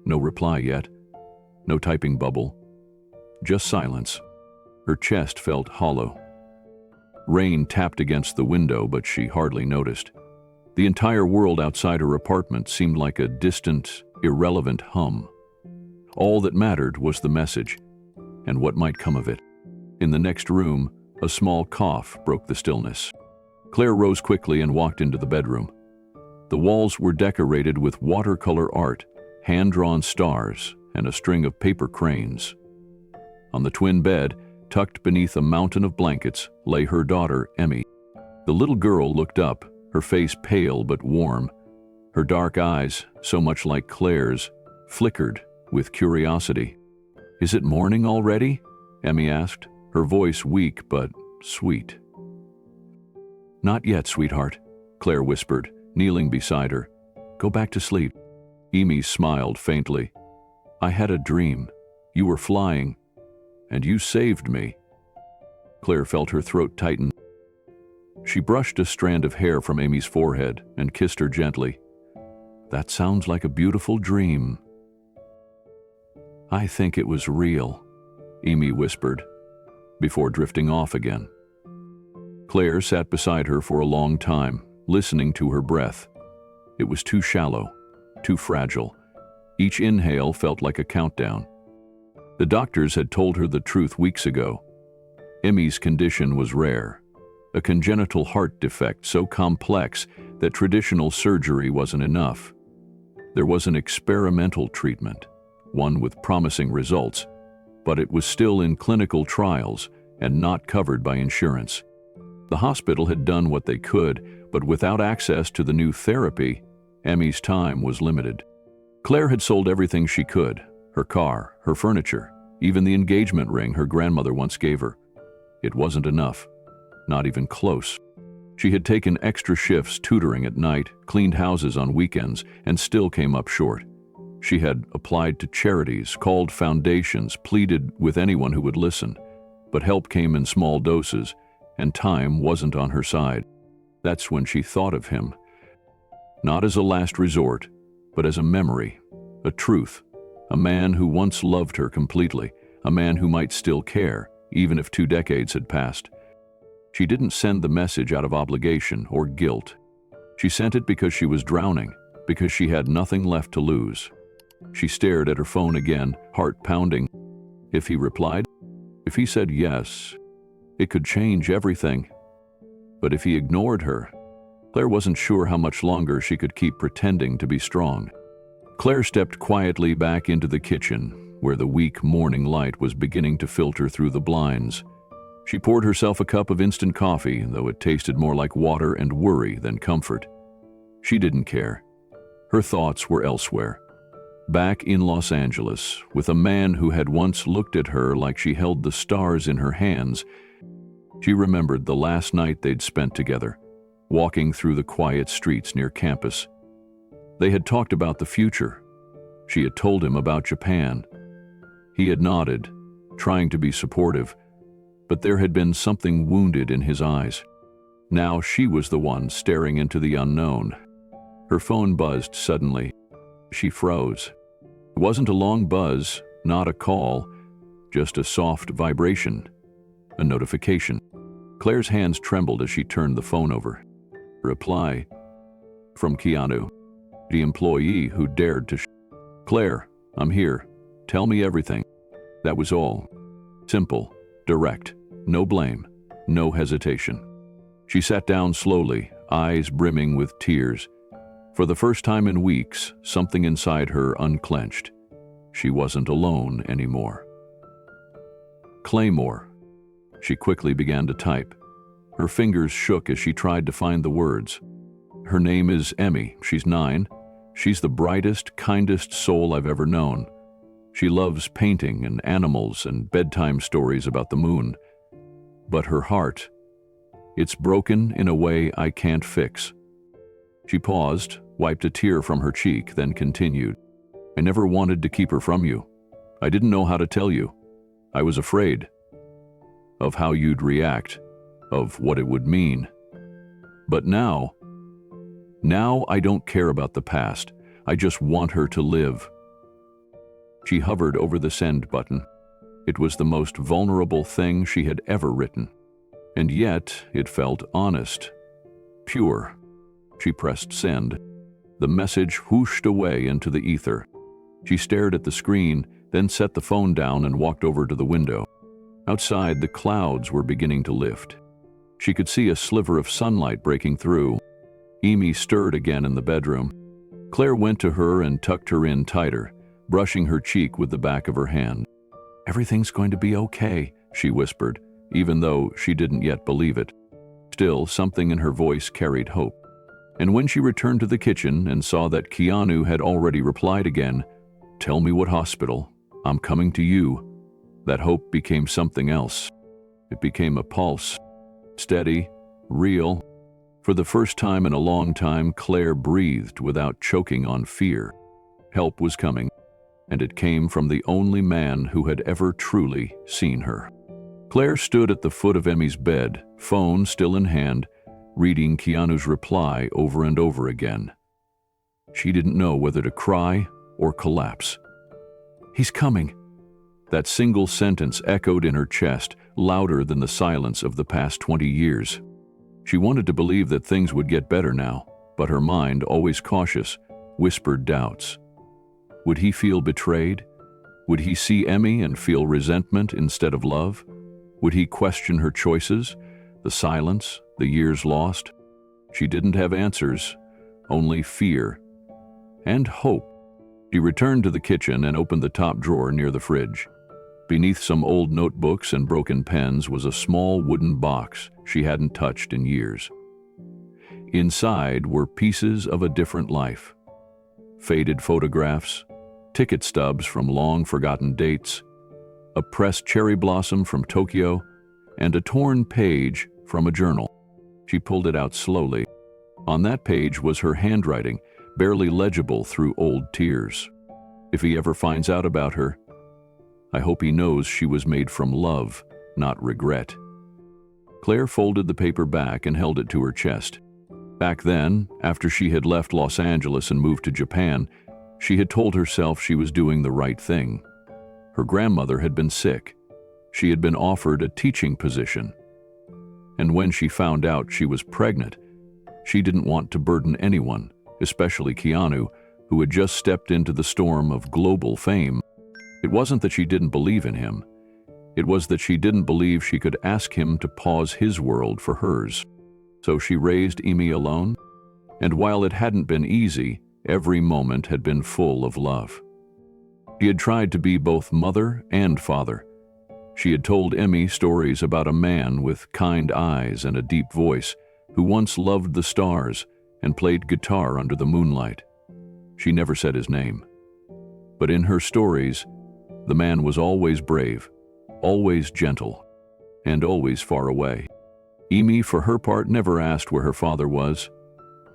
No reply yet. No typing bubble. Just silence. Her chest felt hollow. Rain tapped against the window, but she hardly noticed. The entire world outside her apartment seemed like a distant, irrelevant hum. All that mattered was the message, and what might come of it. In the next room, a small cough broke the stillness. Claire rose quickly and walked into the bedroom. The walls were decorated with watercolor art, hand-drawn stars, and a string of paper cranes. On the twin bed, tucked beneath a mountain of blankets, lay her daughter, Emmy. The little girl looked up, her face pale but warm. Her dark eyes, so much like Claire's, flickered with curiosity. "Is it morning already?" Emmy asked, her voice weak but sweet. "Not yet, sweetheart," Claire whispered, kneeling beside her. "Go back to sleep." Emmy smiled faintly. "I had a dream. You were flying, and you saved me." Claire felt her throat tighten. She brushed a strand of hair from Amy's forehead and kissed her gently. "That sounds like a beautiful dream." "I think it was real," Amy whispered, before drifting off again. Claire sat beside her for a long time, listening to her breath. It was too shallow, too fragile. Each inhale felt like a countdown. The doctors had told her the truth weeks ago. Emmy's condition was rare, a congenital heart defect so complex that traditional surgery wasn't enough. There was an experimental treatment, one with promising results, but it was still in clinical trials and not covered by insurance. The hospital had done what they could, but without access to the new therapy, Emmy's time was limited. Claire had sold everything she could, her car, her furniture, even the engagement ring her grandmother once gave her. It wasn't enough, not even close. She had taken extra shifts tutoring at night, cleaned houses on weekends, and still came up short. She had applied to charities, called foundations, pleaded with anyone who would listen, but help came in small doses, and time wasn't on her side. That's when she thought of him, not as a last resort, but as a memory, a truth, a man who once loved her completely, a man who might still care, even if 2 decades had passed. She didn't send the message out of obligation or guilt. She sent it because she was drowning, because she had nothing left to lose. She stared at her phone again, heart pounding. If he replied, if he said yes, it could change everything. But if he ignored her, Claire wasn't sure how much longer she could keep pretending to be strong. Claire stepped quietly back into the kitchen, where the weak morning light was beginning to filter through the blinds. She poured herself a cup of instant coffee, though it tasted more like water and worry than comfort. She didn't care. Her thoughts were elsewhere. Back in Los Angeles, with a man who had once looked at her like she held the stars in her hands, she remembered the last night they'd spent together, walking through the quiet streets near campus. They had talked about the future. She had told him about Japan. He had nodded, trying to be supportive, but there had been something wounded in his eyes. Now she was the one staring into the unknown. Her phone buzzed suddenly. She froze. It wasn't a long buzz, not a call, just a soft vibration, a notification. Claire's hands trembled as she turned the phone over. Reply from Keanu, the employee who dared to "Claire, I'm here. Tell me everything." That was all. Simple, direct, no blame, no hesitation. She sat down slowly, eyes brimming with tears. For the first time in weeks, something inside her unclenched. She wasn't alone anymore. Claymore. She quickly began to type. Her fingers shook as she tried to find the words. Her name is Emmy. She's 9. She's the brightest, kindest soul I've ever known. She loves painting and animals and bedtime stories about the moon. But her heart, It's broken in a way I can't fix." She paused, wiped a tear from her cheek, then continued. "I never wanted to keep her from you. I didn't know how to tell you. I was afraid of how you'd react, of what it would mean. But now I don't care about the past. I just want her to live." She hovered over the send button. It was the most vulnerable thing she had ever written. And yet it felt honest, pure. She pressed send. The message whooshed away into the ether. She stared at the screen, then set the phone down and walked over to the window. Outside, the clouds were beginning to lift. She could see a sliver of sunlight breaking through. Amy stirred again in the bedroom. Claire went to her and tucked her in tighter, brushing her cheek with the back of her hand. "Everything's going to be okay," she whispered, even though she didn't yet believe it. Still, something in her voice carried hope. And when she returned to the kitchen and saw that Keanu had already replied again, "Tell me what hospital. I'm coming to you," that hope became something else. It became a pulse. Steady, real. For the first time in a long time, Claire breathed without choking on fear. Help was coming, and it came from the only man who had ever truly seen her. Claire stood at the foot of Emmy's bed, phone still in hand, reading Keanu's reply over and over again. She didn't know whether to cry or collapse. "He's coming." That single sentence echoed in her chest, louder than the silence of the past 20 years. She wanted to believe that things would get better now, but her mind, always cautious, whispered doubts. Would he feel betrayed? Would he see Emmy and feel resentment instead of love? Would he question her choices, the silence, the years lost? She didn't have answers, only fear and hope. She returned to the kitchen and opened the top drawer near the fridge. Beneath some old notebooks and broken pens was a small wooden box she hadn't touched in years. Inside were pieces of a different life. Faded photographs, ticket stubs from long-forgotten dates, a pressed cherry blossom from Tokyo, and a torn page from a journal. She pulled it out slowly. On that page was her handwriting, barely legible through old tears. "If he ever finds out about her, I hope he knows she was made from love, not regret." Claire folded the paper back and held it to her chest. Back then, after she had left Los Angeles and moved to Japan, she had told herself she was doing the right thing. Her grandmother had been sick. She had been offered a teaching position. And when she found out she was pregnant, she didn't want to burden anyone, especially Keanu, who had just stepped into the storm of global fame. It wasn't that she didn't believe in him. It was that she didn't believe she could ask him to pause his world for hers. So she raised Amy alone, and while it hadn't been easy, every moment had been full of love. She had tried to be both mother and father. She had told Emmy stories about a man with kind eyes and a deep voice who once loved the stars and played guitar under the moonlight. She never said his name. But in her stories, the man was always brave, always gentle, and always far away. Amy, for her part, never asked where her father was.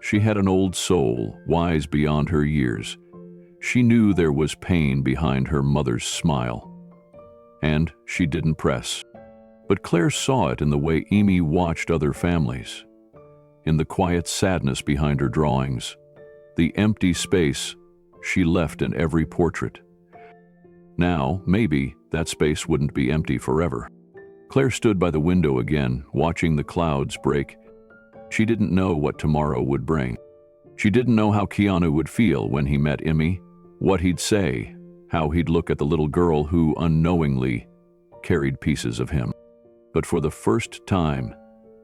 She had an old soul, wise beyond her years. She knew there was pain behind her mother's smile. And she didn't press. But Claire saw it in the way Amy watched other families, in the quiet sadness behind her drawings, the empty space she left in every portrait. Now, maybe, that space wouldn't be empty forever. Claire stood by the window again, watching the clouds break. She didn't know what tomorrow would bring. She didn't know how Keanu would feel when he met Emmy, what he'd say, how he'd look at the little girl who unknowingly carried pieces of him. But for the first time,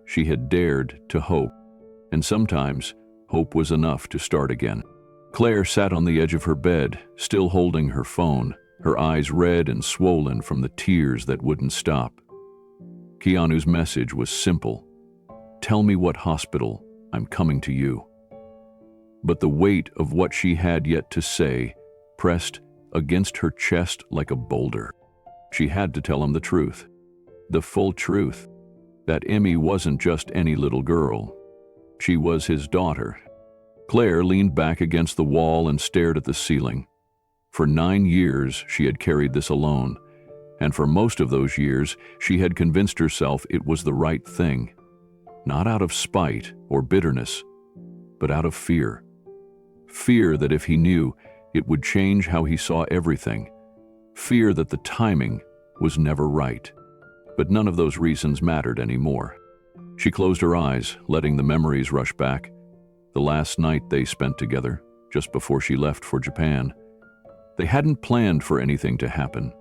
she had dared to hope, and sometimes hope was enough to start again. Claire sat on the edge of her bed, still holding her phone, her eyes red and swollen from the tears that wouldn't stop. Keanu's message was simple. "Tell me what hospital. I'm coming to you." But the weight of what she had yet to say pressed against her chest like a boulder. She had to tell him the truth, the full truth. That Emmy wasn't just any little girl. She was his daughter. Claire leaned back against the wall and stared at the ceiling. For 9 years, she had carried this alone, and for most of those years, she had convinced herself it was the right thing. Not out of spite or bitterness, but out of fear. Fear that if he knew, it would change how he saw everything. Fear that the timing was never right. But none of those reasons mattered anymore. She closed her eyes, letting the memories rush back. The last night they spent together, just before she left for Japan. They hadn't planned for anything to happen.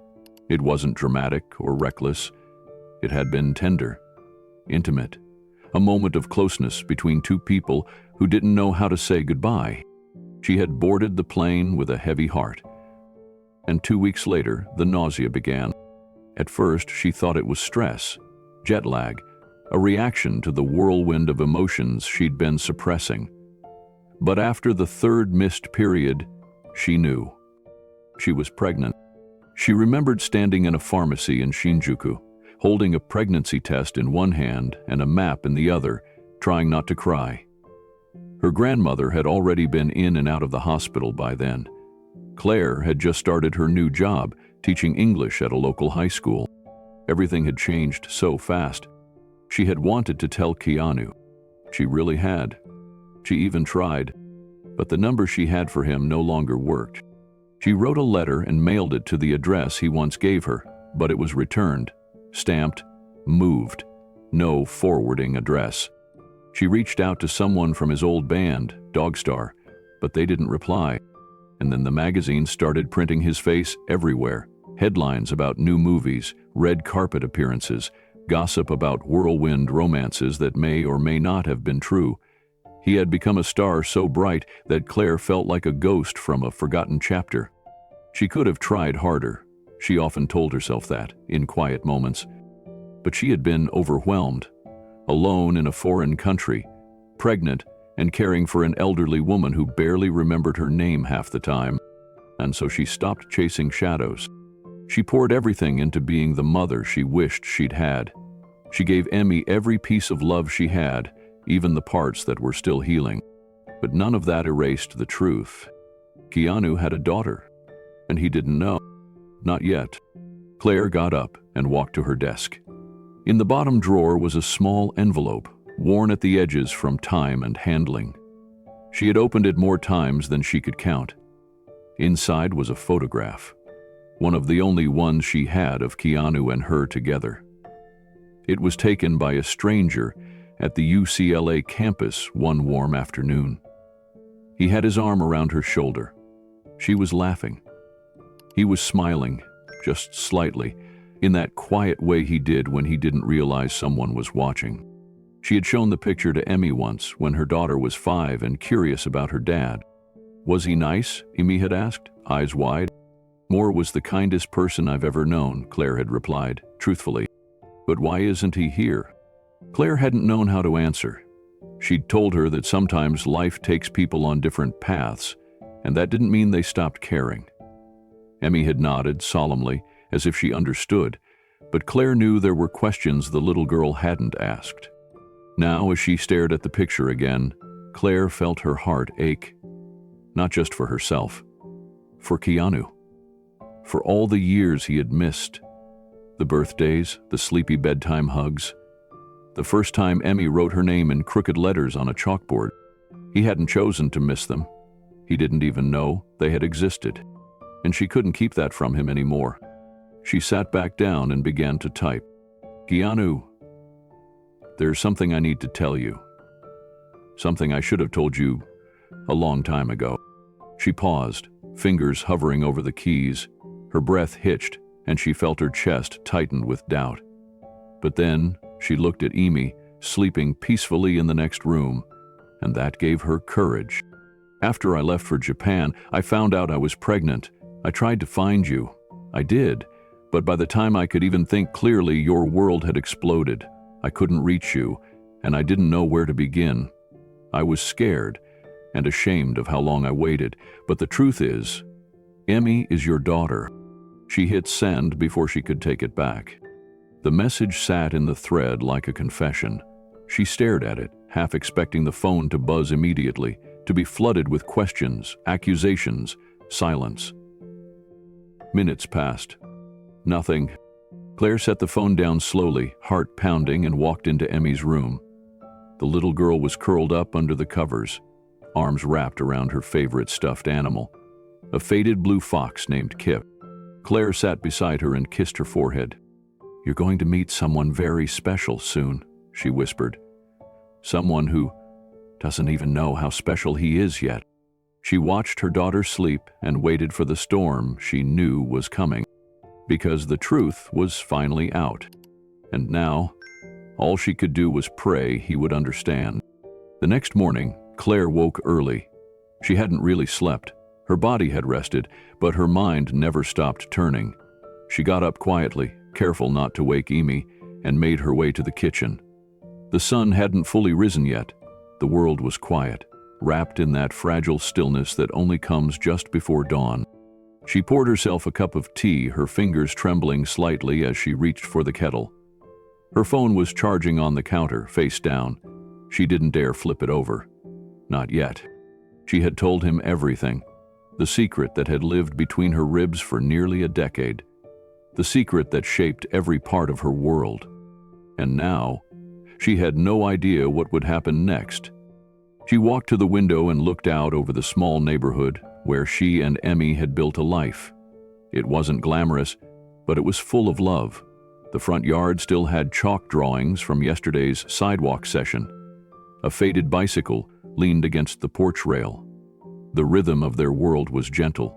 It wasn't dramatic or reckless. It had been tender, intimate, a moment of closeness between two people who didn't know how to say goodbye. She had boarded the plane with a heavy heart. And 2 weeks later, the nausea began. At first, she thought it was stress, jet lag, a reaction to the whirlwind of emotions she'd been suppressing. But after the third missed period, she knew. She was pregnant. She remembered standing in a pharmacy in Shinjuku, holding a pregnancy test in one hand and a map in the other, trying not to cry. Her grandmother had already been in and out of the hospital by then. Claire had just started her new job, teaching English at a local high school. Everything had changed so fast. She had wanted to tell Keanu. She really had. She even tried, but the number she had for him no longer worked. She wrote a letter and mailed it to the address he once gave her, but it was returned, stamped, moved, no forwarding address. She reached out to someone from his old band, Dogstar, but they didn't reply. And then the magazine started printing his face everywhere. Headlines about new movies, red carpet appearances, gossip about whirlwind romances that may or may not have been true. He had become a star so bright that Claire felt like a ghost from a forgotten chapter. She could have tried harder. She often told herself that, in quiet moments. But she had been overwhelmed, alone in a foreign country, pregnant, and caring for an elderly woman who barely remembered her name half the time. And so she stopped chasing shadows. She poured everything into being the mother she wished she'd had. She gave Emmy every piece of love she had, even the parts that were still healing. But none of that erased the truth. Keanu had a daughter, and he didn't know. Not yet. Claire got up and walked to her desk. In the bottom drawer was a small envelope, worn at the edges from time and handling. She had opened it more times than she could count. Inside was a photograph, one of the only ones she had of Keanu and her together. It was taken by a stranger at the UCLA campus one warm afternoon. He had his arm around her shoulder. She was laughing. He was smiling, just slightly, in that quiet way he did when he didn't realize someone was watching. She had shown the picture to Emmy once when her daughter was 5 and curious about her dad. Was he nice? Emmy had asked, eyes wide. Moore was the kindest person I've ever known, Claire had replied, truthfully. But why isn't he here? Claire hadn't known how to answer. She'd told her that sometimes life takes people on different paths, and that didn't mean they stopped caring. Emmy had nodded solemnly, as if she understood, but Claire knew there were questions the little girl hadn't asked. Now, as she stared at the picture again, Claire felt her heart ache. Not just for herself, for Keanu. For all the years he had missed. The birthdays, the sleepy bedtime hugs. The first time Emmy wrote her name in crooked letters on a chalkboard. He hadn't chosen to miss them. He didn't even know they had existed. And she couldn't keep that from him anymore. She sat back down and began to type. Keanu, there's something I need to tell you. Something I should have told you a long time ago. She paused, fingers hovering over the keys. Her breath hitched, and she felt her chest tightened with doubt. But then she looked at Emmy, sleeping peacefully in the next room, and that gave her courage. After I left for Japan, I found out I was pregnant. I tried to find you. I did. But by the time I could even think clearly, your world had exploded. I couldn't reach you, and I didn't know where to begin. I was scared and ashamed of how long I waited, but the truth is, Emmy is your daughter. She hit send before she could take it back. The message sat in the thread like a confession. She stared at it, half expecting the phone to buzz immediately, to be flooded with questions, accusations, silence. Minutes passed. Nothing. Claire set the phone down slowly, heart pounding, and walked into Emmy's room. The little girl was curled up under the covers, arms wrapped around her favorite stuffed animal, a faded blue fox named Kip. Claire sat beside her and kissed her forehead. "You're going to meet someone very special soon," she whispered. "Someone who doesn't even know how special he is yet." She watched her daughter sleep and waited for the storm she knew was coming, because the truth was finally out. And now, all she could do was pray he would understand. The next morning, Claire woke early. She hadn't really slept. Her body had rested, but her mind never stopped turning. She got up quietly, careful not to wake Amy, and made her way to the kitchen. The sun hadn't fully risen yet. The world was quiet, wrapped in that fragile stillness that only comes just before dawn. She poured herself a cup of tea, her fingers trembling slightly as she reached for the kettle. Her phone was charging on the counter, face down. She didn't dare flip it over. Not yet. She had told him everything. The secret that had lived between her ribs for nearly a decade. The secret that shaped every part of her world. And now, she had no idea what would happen next. She walked to the window and looked out over the small neighborhood where she and Emmy had built a life. It wasn't glamorous, but it was full of love. The front yard still had chalk drawings from yesterday's sidewalk session. A faded bicycle leaned against the porch rail. The rhythm of their world was gentle,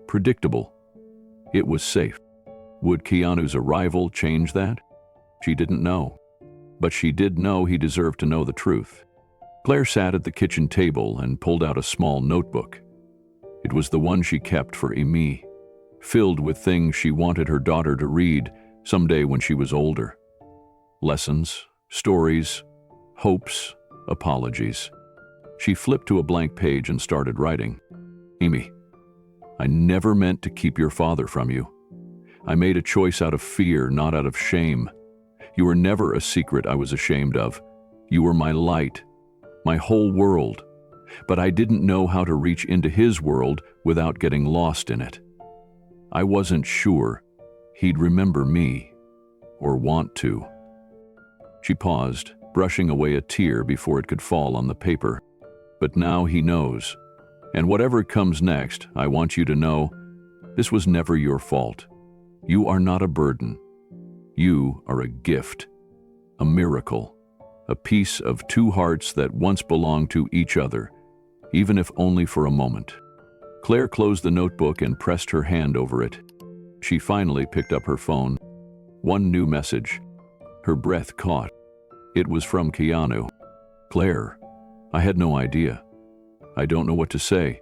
predictable. It was safe. Would Keanu's arrival change that? She didn't know. But she did know he deserved to know the truth. Claire sat at the kitchen table and pulled out a small notebook. It was the one she kept for Amy, filled with things she wanted her daughter to read someday when she was older. Lessons, stories, hopes, apologies. She flipped to a blank page and started writing. "Amy, I never meant to keep your father from you. I made a choice out of fear, not out of shame. You were never a secret I was ashamed of. You were my light, my whole world. But I didn't know how to reach into his world without getting lost in it. I wasn't sure he'd remember me, or want to." She paused, brushing away a tear before it could fall on the paper. "But now he knows. And whatever comes next, I want you to know, this was never your fault. You are not a burden. You are a gift, a miracle, a piece of two hearts that once belonged to each other, even if only for a moment." Claire closed the notebook and pressed her hand over it. She finally picked up her phone. One new message. Her breath caught. It was from Keanu. "Claire, I had no idea. I don't know what to say.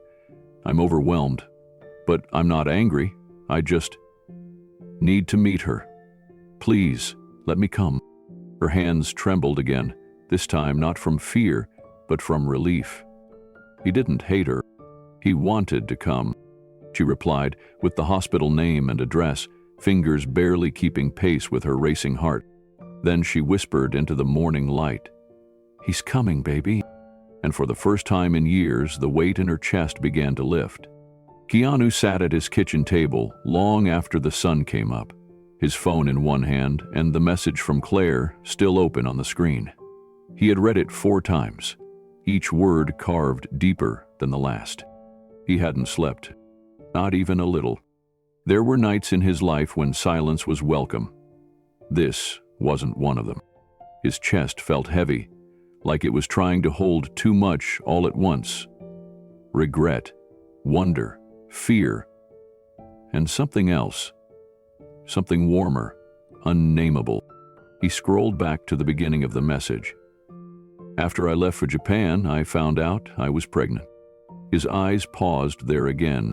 I'm overwhelmed. But I'm not angry. I just need to meet her. Please, let me come." Her hands trembled again, this time not from fear, but from relief. He didn't hate her. He wanted to come. She replied, with the hospital name and address, fingers barely keeping pace with her racing heart. Then she whispered into the morning light, "He's coming, baby." And for the first time in years, the weight in her chest began to lift. Keanu sat at his kitchen table long after the sun came up, his phone in one hand and the message from Claire still open on the screen. He had read it 4 times, each word carved deeper than the last. He hadn't slept, not even a little. There were nights in his life when silence was welcome. This wasn't one of them. His chest felt heavy, like it was trying to hold too much all at once. Regret, wonder, fear, and something else. Something warmer, unnameable. He scrolled back to the beginning of the message. "After I left for Japan, I found out I was pregnant." His eyes paused there again.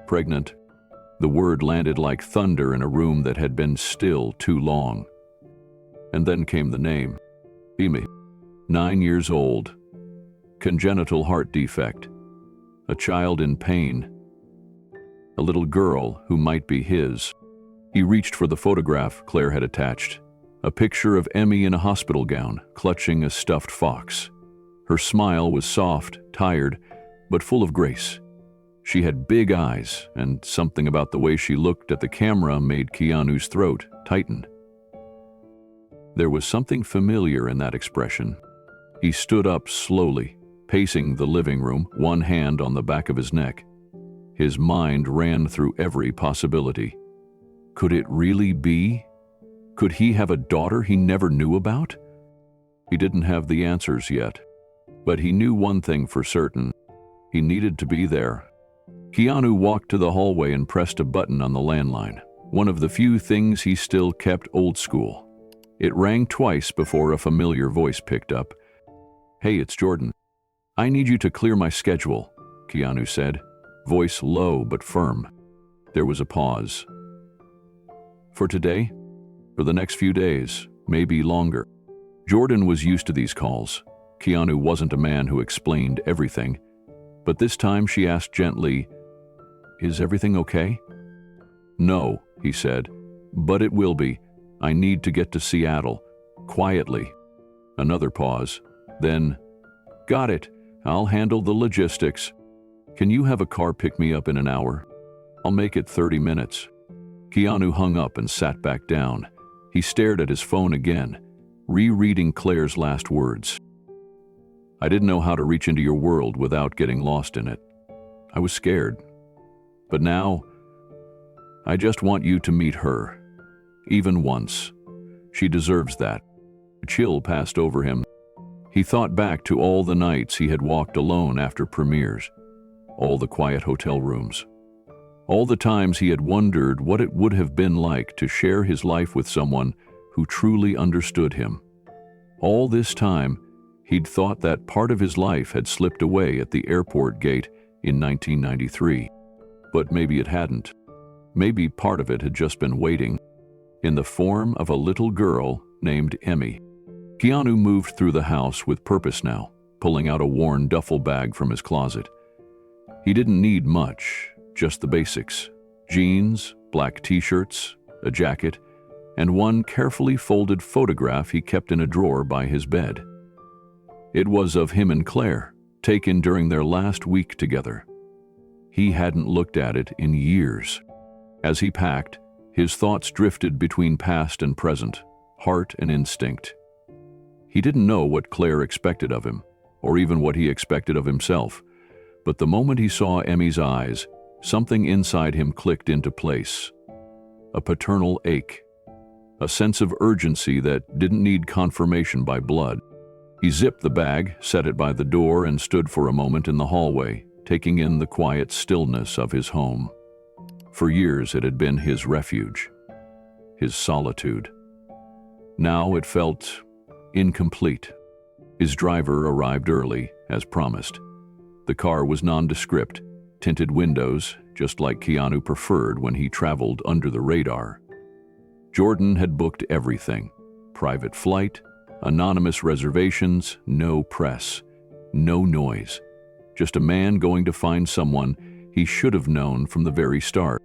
Pregnant. The word landed like thunder in a room that had been still too long. And then came the name. Amy. 9 years old. Congenital heart defect. A child in pain. A little girl who might be his. He reached for the photograph Claire had attached. A picture of Emmy in a hospital gown, clutching a stuffed fox. Her smile was soft, tired, but full of grace. She had big eyes, and something about the way she looked at the camera made Keanu's throat tighten. There was something familiar in that expression. He stood up slowly, pacing the living room, one hand on the back of his neck. His mind ran through every possibility. Could it really be? Could he have a daughter he never knew about? He didn't have the answers yet, but he knew one thing for certain. He needed to be there. Keanu walked to the hallway and pressed a button on the landline, one of the few things he still kept old school. It rang twice before a familiar voice picked up. "Hey, it's Jordan. I need you to clear my schedule," Keanu said, voice low but firm. There was a pause. "For today? For the next few days, maybe longer." Jordan was used to these calls. Keanu wasn't a man who explained everything. But this time she asked gently, "Is everything okay?" "No," he said, "but it will be. I need to get to Seattle. Quietly." Another pause. Then, "Got it. I'll handle the logistics. Can you have a car pick me up in an hour? I'll make it 30 minutes. Keanu hung up and sat back down. He stared at his phone again, rereading Claire's last words. "I didn't know how to reach into your world without getting lost in it. I was scared. But now, I just want you to meet her. Even once. She deserves that." A chill passed over him. He thought back to all the nights he had walked alone after premieres, all the quiet hotel rooms, all the times he had wondered what it would have been like to share his life with someone who truly understood him. All this time, he'd thought that part of his life had slipped away at the airport gate in 1993. But maybe it hadn't. Maybe part of it had just been waiting, in the form of a little girl named Emmy. Keanu moved through the house with purpose now, pulling out a worn duffel bag from his closet. He didn't need much, just the basics: jeans, black t-shirts, a jacket, and one carefully folded photograph he kept in a drawer by his bed. It was of him and Claire, taken during their last week together. He hadn't looked at it in years. As he packed, his thoughts drifted between past and present, heart and instinct. He didn't know what Claire expected of him, or even what he expected of himself, but the moment he saw Emmy's eyes, something inside him clicked into place. A paternal ache, a sense of urgency that didn't need confirmation by blood. He zipped the bag, set it by the door, and stood for a moment in the hallway, taking in the quiet stillness of his home. For years it had been his refuge, his solitude. Now it felt incomplete. His driver arrived early, as promised. The car was nondescript, tinted windows, just like Keanu preferred when he traveled under the radar. Jordan had booked everything: private flight, anonymous reservations, no press, no noise. Just a man going to find someone he should have known from the very start.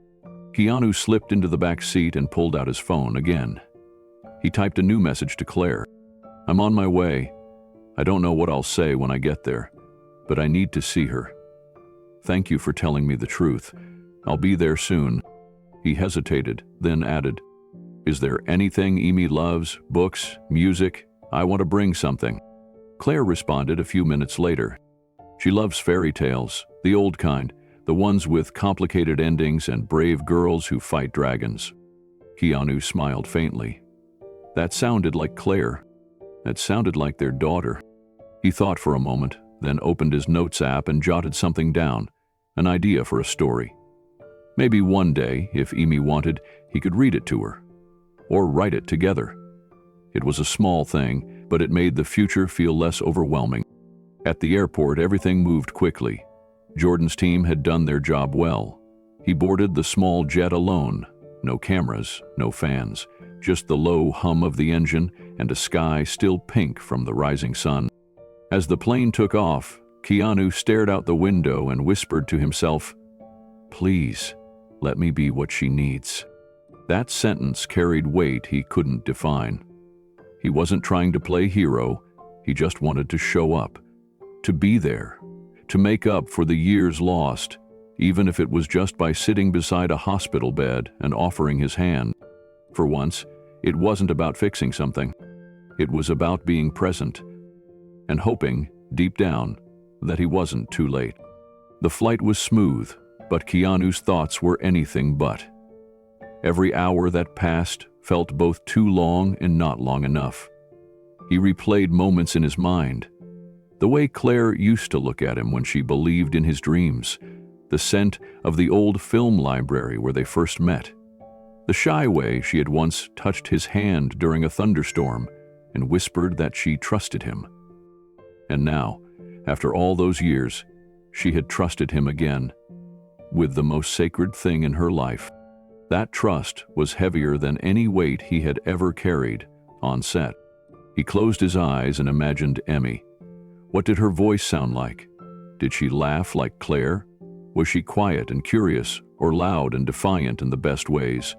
Keanu slipped into the back seat and pulled out his phone again. He typed a new message to Claire. "I'm on my way. I don't know what I'll say when I get there, but I need to see her. Thank you for telling me the truth. I'll be there soon." He hesitated, then added, "Is there anything Amy loves? Books? Music? I want to bring something." Claire responded a few minutes later. She loves fairy tales, the old kind, the ones with complicated endings and brave girls who fight dragons. Keanu smiled faintly. That sounded like Claire. That sounded like their daughter. He thought for a moment, then opened his notes app and jotted something down, an idea for a story. Maybe one day, if Amy wanted, he could read it to her, or write it together. It was a small thing, but it made the future feel less overwhelming. At the airport, everything moved quickly. Jordan's team had done their job well. He boarded the small jet alone. No cameras, no fans, just the low hum of the engine and a sky still pink from the rising sun. As the plane took off, Keanu stared out the window and whispered to himself, "Please, let me be what she needs." That sentence carried weight he couldn't define. He wasn't trying to play hero, he just wanted to show up, to be there, to make up for the years lost, even if it was just by sitting beside a hospital bed and offering his hand. For once, it wasn't about fixing something. It was about being present and hoping, deep down, that he wasn't too late. The flight was smooth, but Keanu's thoughts were anything but. Every hour that passed felt both too long and not long enough. He replayed moments in his mind. The way Claire used to look at him when she believed in his dreams, the scent of the old film library where they first met, the shy way she had once touched his hand during a thunderstorm and whispered that she trusted him. And now, after all those years, she had trusted him again, with the most sacred thing in her life. That trust was heavier than any weight he had ever carried on set. He closed his eyes and imagined Emmy. What did her voice sound like? Did she laugh like Claire? Was she quiet and curious, or loud and defiant in the best ways?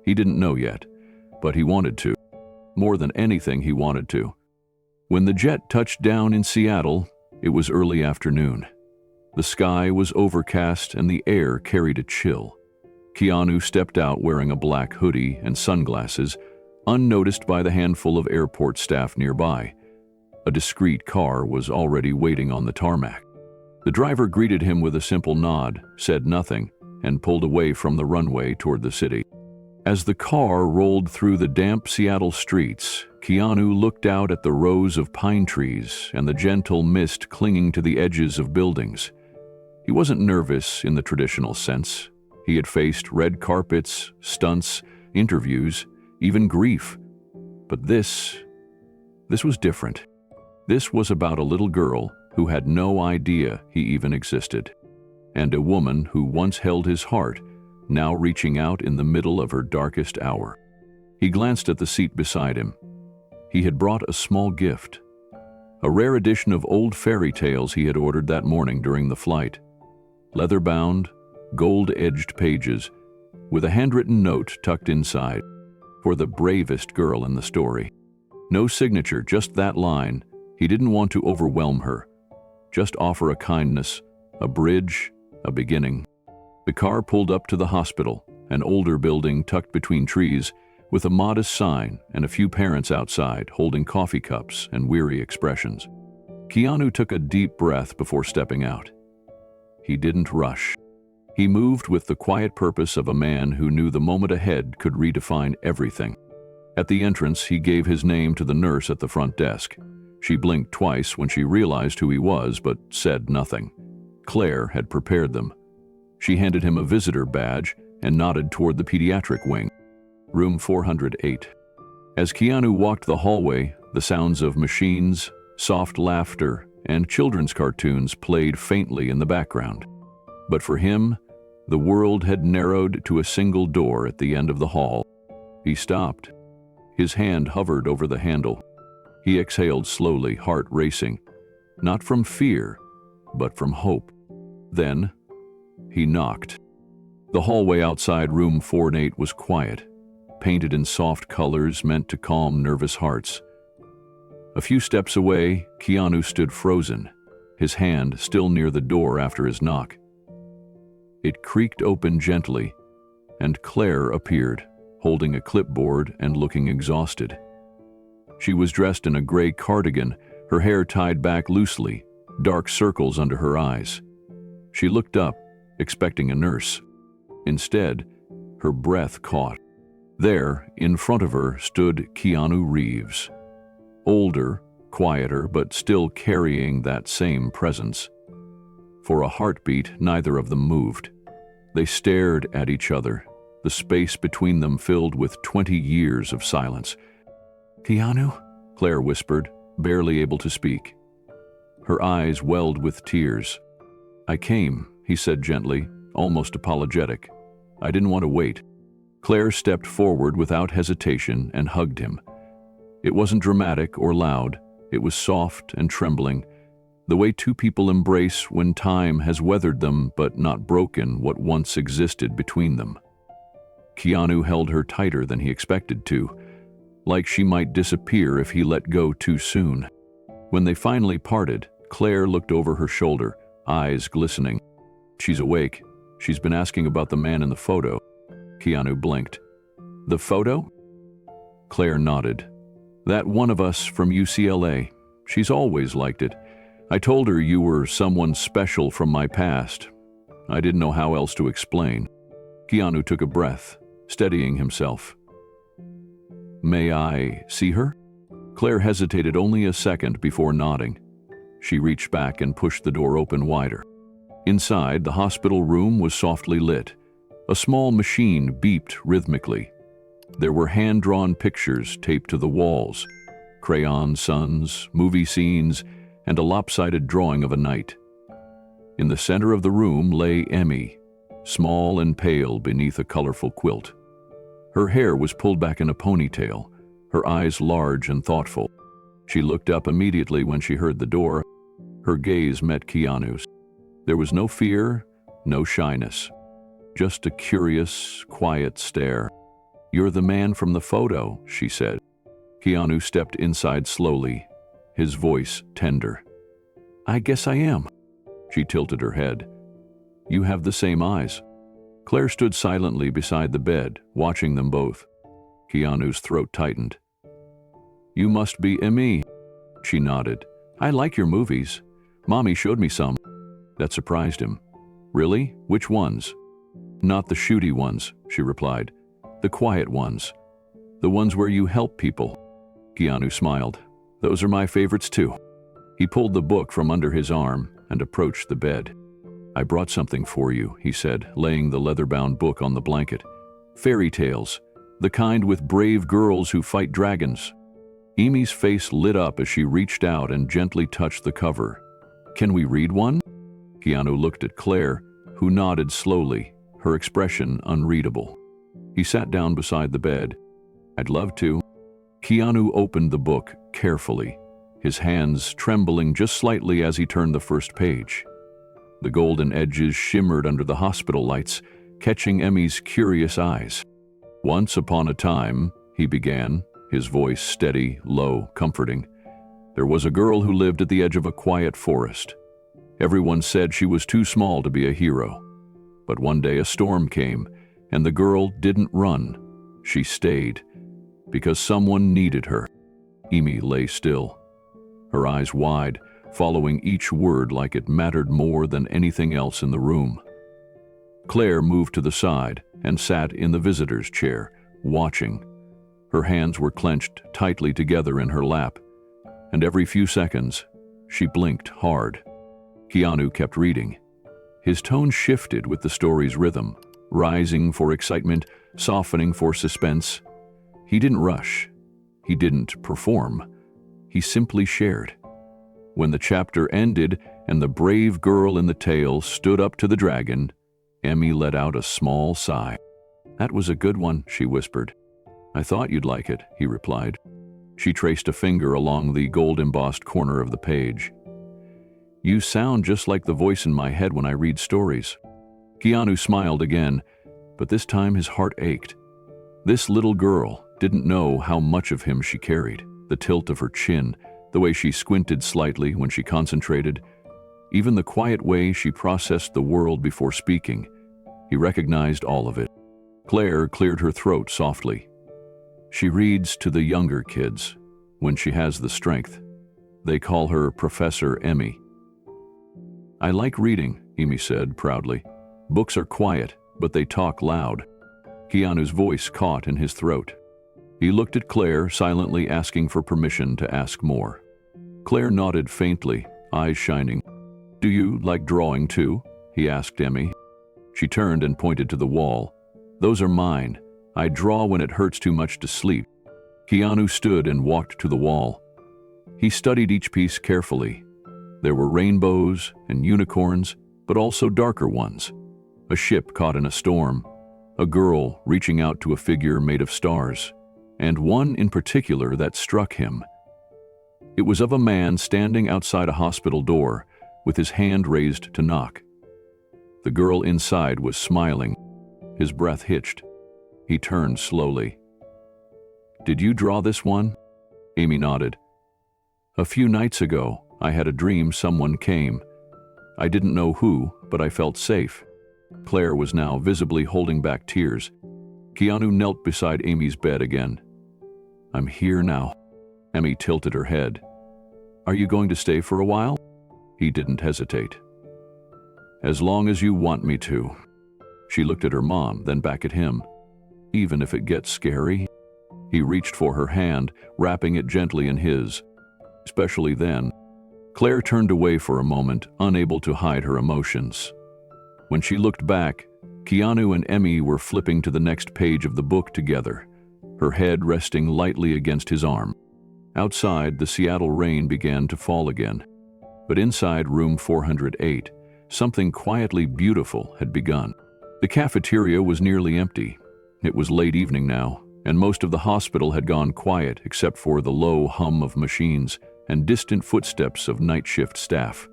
He didn't know yet, but he wanted to. More than anything, he wanted to. When the jet touched down in Seattle, it was early afternoon. The sky was overcast and the air carried a chill. Keanu stepped out wearing a black hoodie and sunglasses, unnoticed by the handful of airport staff nearby. A discreet car was already waiting on the tarmac. The driver greeted him with a simple nod, said nothing, and pulled away from the runway toward the city. As the car rolled through the damp Seattle streets, Keanu looked out at the rows of pine trees and the gentle mist clinging to the edges of buildings. He wasn't nervous in the traditional sense. He had faced red carpets, stunts, interviews, even grief. But this was different. This was about a little girl who had no idea he even existed, and a woman who once held his heart, now reaching out in the middle of her darkest hour. He glanced at the seat beside him. He had brought a small gift, a rare edition of old fairy tales he had ordered that morning during the flight. Leather-bound, gold-edged pages, with a handwritten note tucked inside, for the bravest girl in the story. No signature, just that line. He didn't want to overwhelm her. Just offer a kindness, a bridge, a beginning. The car pulled up to the hospital, an older building tucked between trees, with a modest sign and a few parents outside holding coffee cups and weary expressions. Keanu took a deep breath before stepping out. He didn't rush. He moved with the quiet purpose of a man who knew the moment ahead could redefine everything. At the entrance, he gave his name to the nurse at the front desk. She blinked twice when she realized who he was, but said nothing. Claire had prepared them. She handed him a visitor badge and nodded toward the pediatric wing. Room 408. As Keanu walked the hallway, the sounds of machines, soft laughter, and children's cartoons played faintly in the background. But for him, the world had narrowed to a single door at the end of the hall. He stopped. His hand hovered over the handle. He exhaled slowly, heart racing, not from fear, but from hope. Then, he knocked. The hallway outside room 408 was quiet, painted in soft colors meant to calm nervous hearts. A few steps away, Keanu stood frozen, his hand still near the door after his knock. It creaked open gently, and Claire appeared, holding a clipboard and looking exhausted. She was dressed in a gray cardigan, her hair tied back loosely, dark circles under her eyes. She looked up, expecting a nurse. Instead, her breath caught. There, in front of her, stood Keanu Reeves. Older, quieter, but still carrying that same presence. For a heartbeat, neither of them moved. They stared at each other, the space between them filled with 20 years of silence. "Keanu?" Claire whispered, barely able to speak. Her eyes welled with tears. "I came," he said gently, almost apologetic. "I didn't want to wait." Claire stepped forward without hesitation and hugged him. It wasn't dramatic or loud. It was soft and trembling, the way two people embrace when time has weathered them but not broken what once existed between them. Keanu held her tighter than he expected to. like she might disappear if he let go too soon. When they finally parted, Claire looked over her shoulder, eyes glistening. "She's awake. She's been asking about the man in the photo." Keanu blinked. "The photo?" Claire nodded. "That one of us from UCLA. She's always liked it. I told her you were someone special from my past. I didn't know how else to explain." Keanu took a breath, steadying himself. "May I see her?" Claire hesitated only a second before nodding. She reached back and pushed the door open wider. Inside, the hospital room was softly lit. A small machine beeped rhythmically. There were hand-drawn pictures taped to the walls, crayon suns, movie scenes, and a lopsided drawing of a knight. In the center of the room lay Emmy, small and pale beneath a colorful quilt. Her hair was pulled back in a ponytail, her eyes large and thoughtful. She looked up immediately when she heard the door. Her gaze met Keanu's. There was no fear, no shyness, just a curious, quiet stare. "You're the man from the photo," she said. Keanu stepped inside slowly, his voice tender. "I guess I am." She tilted her head. "You have the same eyes." Claire stood silently beside the bed, watching them both. Keanu's throat tightened. "You must be Emmy." She nodded. "I like your movies. Mommy showed me some." That surprised him. "Really? Which ones?" "Not the shooty ones," she replied. "The quiet ones. The ones where you help people." Keanu smiled. "Those are my favorites too." He pulled the book from under his arm and approached the bed. "I brought something for you," he said, laying the leather-bound book on the blanket. "Fairy tales, the kind with brave girls who fight dragons." Amy's face lit up as she reached out and gently touched the cover. "Can we read one?" Keanu looked at Claire, who nodded slowly, her expression unreadable. He sat down beside the bed. "I'd love to." Keanu opened the book carefully, his hands trembling just slightly as he turned the first page. The golden edges shimmered under the hospital lights, catching Emmy's curious eyes. "Once upon a time," he began, his voice steady, low, comforting, "there was a girl who lived at the edge of a quiet forest. Everyone said she was too small to be a hero. But one day a storm came, and the girl didn't run. She stayed, because someone needed her." Amy lay still, her eyes wide, following each word like it mattered more than anything else in the room. Claire moved to the side and sat in the visitor's chair, watching. Her hands were clenched tightly together in her lap, and every few seconds, she blinked hard. Keanu kept reading. His tone shifted with the story's rhythm, rising for excitement, softening for suspense. He didn't rush. He didn't perform. He simply shared. When the chapter ended and the brave girl in the tale stood up to the dragon, Emmy let out a small sigh. "That was a good one," she whispered. "I thought you'd like it," he replied. She traced a finger along the gold-embossed corner of the page. "You sound just like the voice in my head when I read stories." Keanu smiled again, but this time his heart ached. This little girl didn't know how much of him she carried, the tilt of her chin, the way she squinted slightly when she concentrated, even the quiet way she processed the world before speaking. He recognized all of it. Claire cleared her throat softly. "She reads to the younger kids, when she has the strength. They call her Professor Emmy." "I like reading," Amy said proudly. "Books are quiet, but they talk loud." Keanu's voice caught in his throat. He looked at Claire, silently asking for permission to ask more. Claire nodded faintly, eyes shining. "Do you like drawing too?" he asked Emmy. She turned and pointed to the wall. "Those are mine. I draw when it hurts too much to sleep." Keanu stood and walked to the wall. He studied each piece carefully. There were rainbows and unicorns, but also darker ones. A ship caught in a storm, a girl reaching out to a figure made of stars, and one in particular that struck him. It was of a man standing outside a hospital door, with his hand raised to knock. The girl inside was smiling. His breath hitched. He turned slowly. Did you draw this one? Amy nodded. A few nights ago, I had a dream someone came. I didn't know who, but I felt safe. Claire was now visibly holding back tears. Keanu knelt beside Amy's bed again. I'm here now. Amy tilted her head. Are you going to stay for a while? He didn't hesitate. As long as you want me to. She looked at her mom, then back at him. Even if it gets scary? He reached for her hand, wrapping it gently in his. Especially then. Claire turned away for a moment, unable to hide her emotions. When she looked back, Keanu and Emmy were flipping to the next page of the book together, her head resting lightly against his arm. Outside, the Seattle rain began to fall again. But inside room 408, something quietly beautiful had begun. The cafeteria was nearly empty. It was late evening now, and most of the hospital had gone quiet except for the low hum of machines and distant footsteps of night shift staff.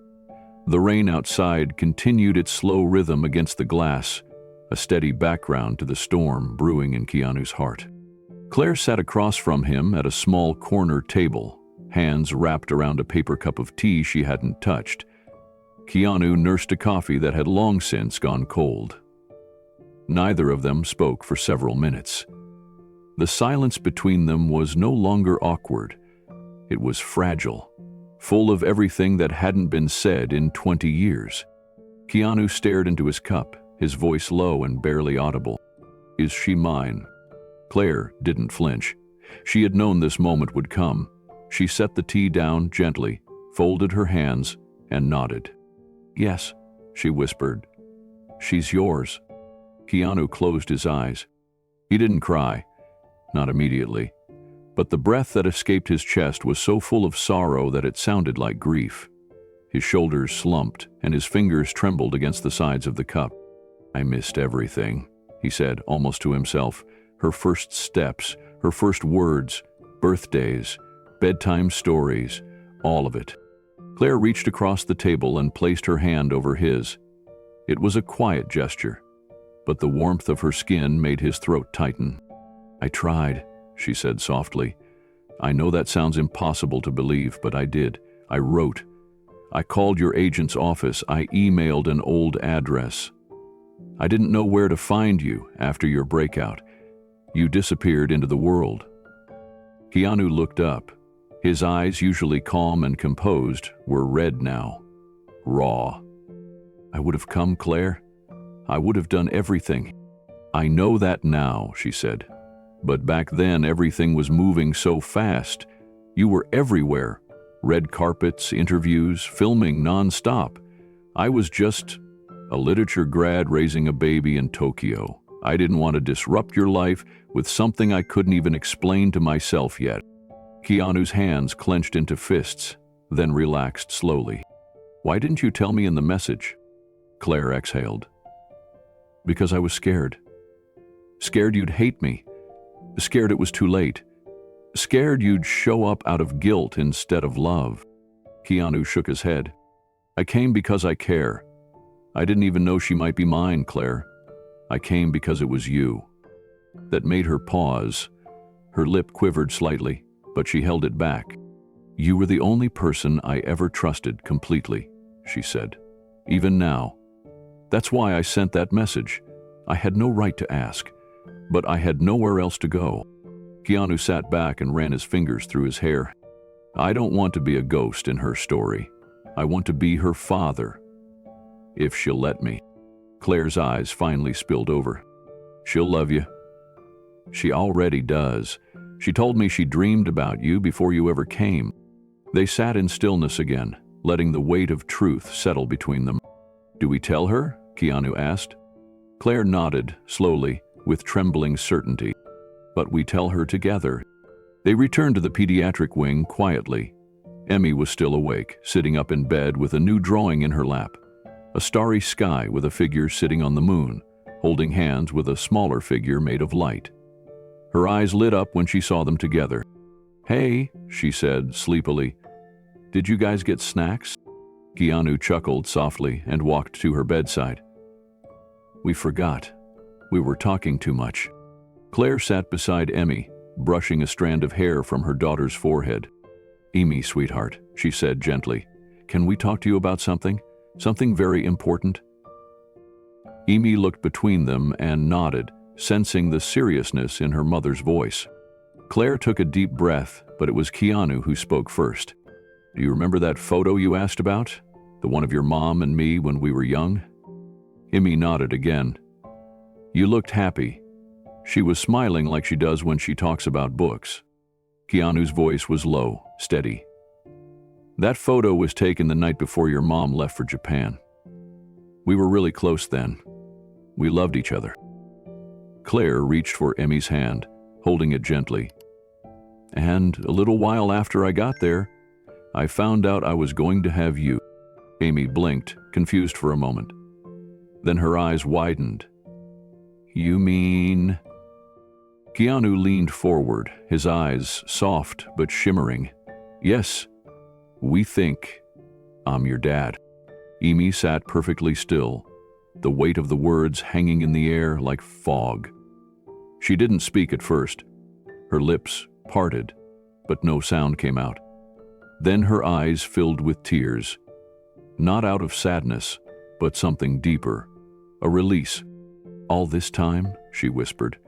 The rain outside continued its slow rhythm against the glass, a steady background to the storm brewing in Keanu's heart. Claire sat across from him at a small corner table, hands wrapped around a paper cup of tea she hadn't touched. Keanu nursed a coffee that had long since gone cold. Neither of them spoke for several minutes. The silence between them was no longer awkward. It was fragile, full of everything that hadn't been said in 20 years. Keanu stared into his cup, his voice low and barely audible. Is she mine? Claire didn't flinch. She had known this moment would come. She set the tea down gently, folded her hands, and nodded. Yes, she whispered. She's yours. Keanu closed his eyes. He didn't cry, not immediately, but the breath that escaped his chest was so full of sorrow that it sounded like grief. His shoulders slumped, and his fingers trembled against the sides of the cup. I missed everything, he said, almost to himself. Her first steps, her first words, birthdays, bedtime stories, all of it. Claire reached across the table and placed her hand over his. It was a quiet gesture, but the warmth of her skin made his throat tighten. I tried, she said softly. I know that sounds impossible to believe, but I did. I wrote. I called your agent's office. I emailed an old address. I didn't know where to find you after your breakout. You disappeared into the world. Keanu looked up. His eyes, usually calm and composed, were red now. Raw. I would have come, Claire. I would have done everything. I know that now, she said. But back then everything was moving so fast. You were everywhere. Red carpets, interviews, filming non-stop. I was just a literature grad raising a baby in Tokyo. I didn't want to disrupt your life with something I couldn't even explain to myself yet. Keanu's hands clenched into fists, then relaxed slowly. Why didn't you tell me in the message? Claire exhaled. Because I was scared. Scared you'd hate me. Scared it was too late. Scared you'd show up out of guilt instead of love. Keanu shook his head. I came because I care. I didn't even know she might be mine, Claire. I came because it was you. That made her pause. Her lip quivered slightly, but she held it back. You were the only person I ever trusted completely, she said. Even now. That's why I sent that message. I had no right to ask, but I had nowhere else to go. Keanu sat back and ran his fingers through his hair. I don't want to be a ghost in her story. I want to be her father. If she'll let me. Claire's eyes finally spilled over. She'll love you. She already does. She told me she dreamed about you before you ever came. They sat in stillness again, letting the weight of truth settle between them. Do we tell her? Keanu asked. Claire nodded, slowly, with trembling certainty. But we tell her together. They returned to the pediatric wing quietly. Emmy was still awake, sitting up in bed with a new drawing in her lap. A starry sky with a figure sitting on the moon, holding hands with a smaller figure made of light. Her eyes lit up when she saw them together. Hey, she said sleepily. Did you guys get snacks? Keanu chuckled softly and walked to her bedside. We forgot. We were talking too much. Claire sat beside Emmy, brushing a strand of hair from her daughter's forehead. "Amy, sweetheart," she said gently, "can we talk to you about something? Something very important?" Amy looked between them and nodded, sensing the seriousness in her mother's voice. Claire took a deep breath, but it was Keanu who spoke first. "Do you remember that photo you asked about? The one of your mom and me when we were young?" Amy nodded again. "You looked happy." She was smiling like she does when she talks about books. Keanu's voice was low, steady. "That photo was taken the night before your mom left for Japan. We were really close then. We loved each other." Claire reached for Emmy's hand, holding it gently. "And a little while after I got there, I found out I was going to have you." Amy blinked, confused for a moment. Then her eyes widened. "You mean?" Keanu leaned forward, his eyes soft but shimmering. "Yes, we think I'm your dad." Amy sat perfectly still, the weight of the words hanging in the air like fog. She didn't speak at first. Her lips parted, but no sound came out. Then her eyes filled with tears, not out of sadness, but something deeper, a release. "All this time," she whispered,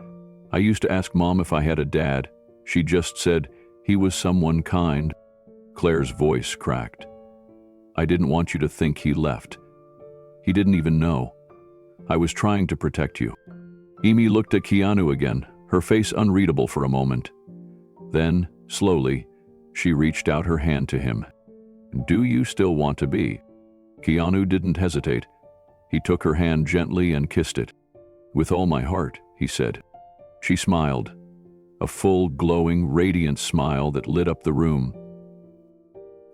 "I used to ask Mom if I had a dad. She just said he was someone kind." Claire's voice cracked. "I didn't want you to think he left. He didn't even know. I was trying to protect you." Amy looked at Keanu again, her face unreadable for a moment. Then, slowly, she reached out her hand to him. "Do you still want to be?" Keanu didn't hesitate. He took her hand gently and kissed it. "With all my heart," he said. She smiled, a full, glowing, radiant smile that lit up the room.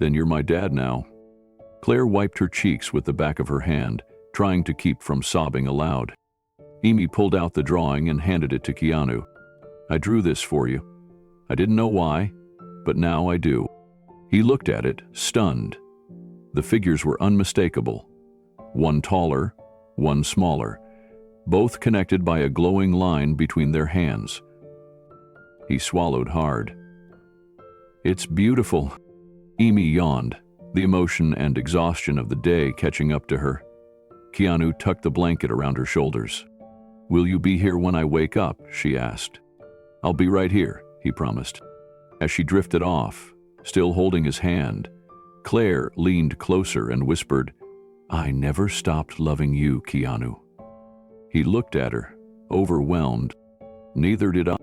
"Then you're my dad now." Claire wiped her cheeks with the back of her hand, trying to keep from sobbing aloud. Amy pulled out the drawing and handed it to Keanu. "I drew this for you. I didn't know why, but now I do." He looked at it, stunned. The figures were unmistakable. One taller, one smaller, both connected by a glowing line between their hands. He swallowed hard. "It's beautiful." Amy yawned, the emotion and exhaustion of the day catching up to her. Keanu tucked the blanket around her shoulders. "Will you be here when I wake up?" she asked. "I'll be right here," he promised. As she drifted off, still holding his hand, Claire leaned closer and whispered, "I never stopped loving you, Keanu." He looked at her, overwhelmed. "Neither did I."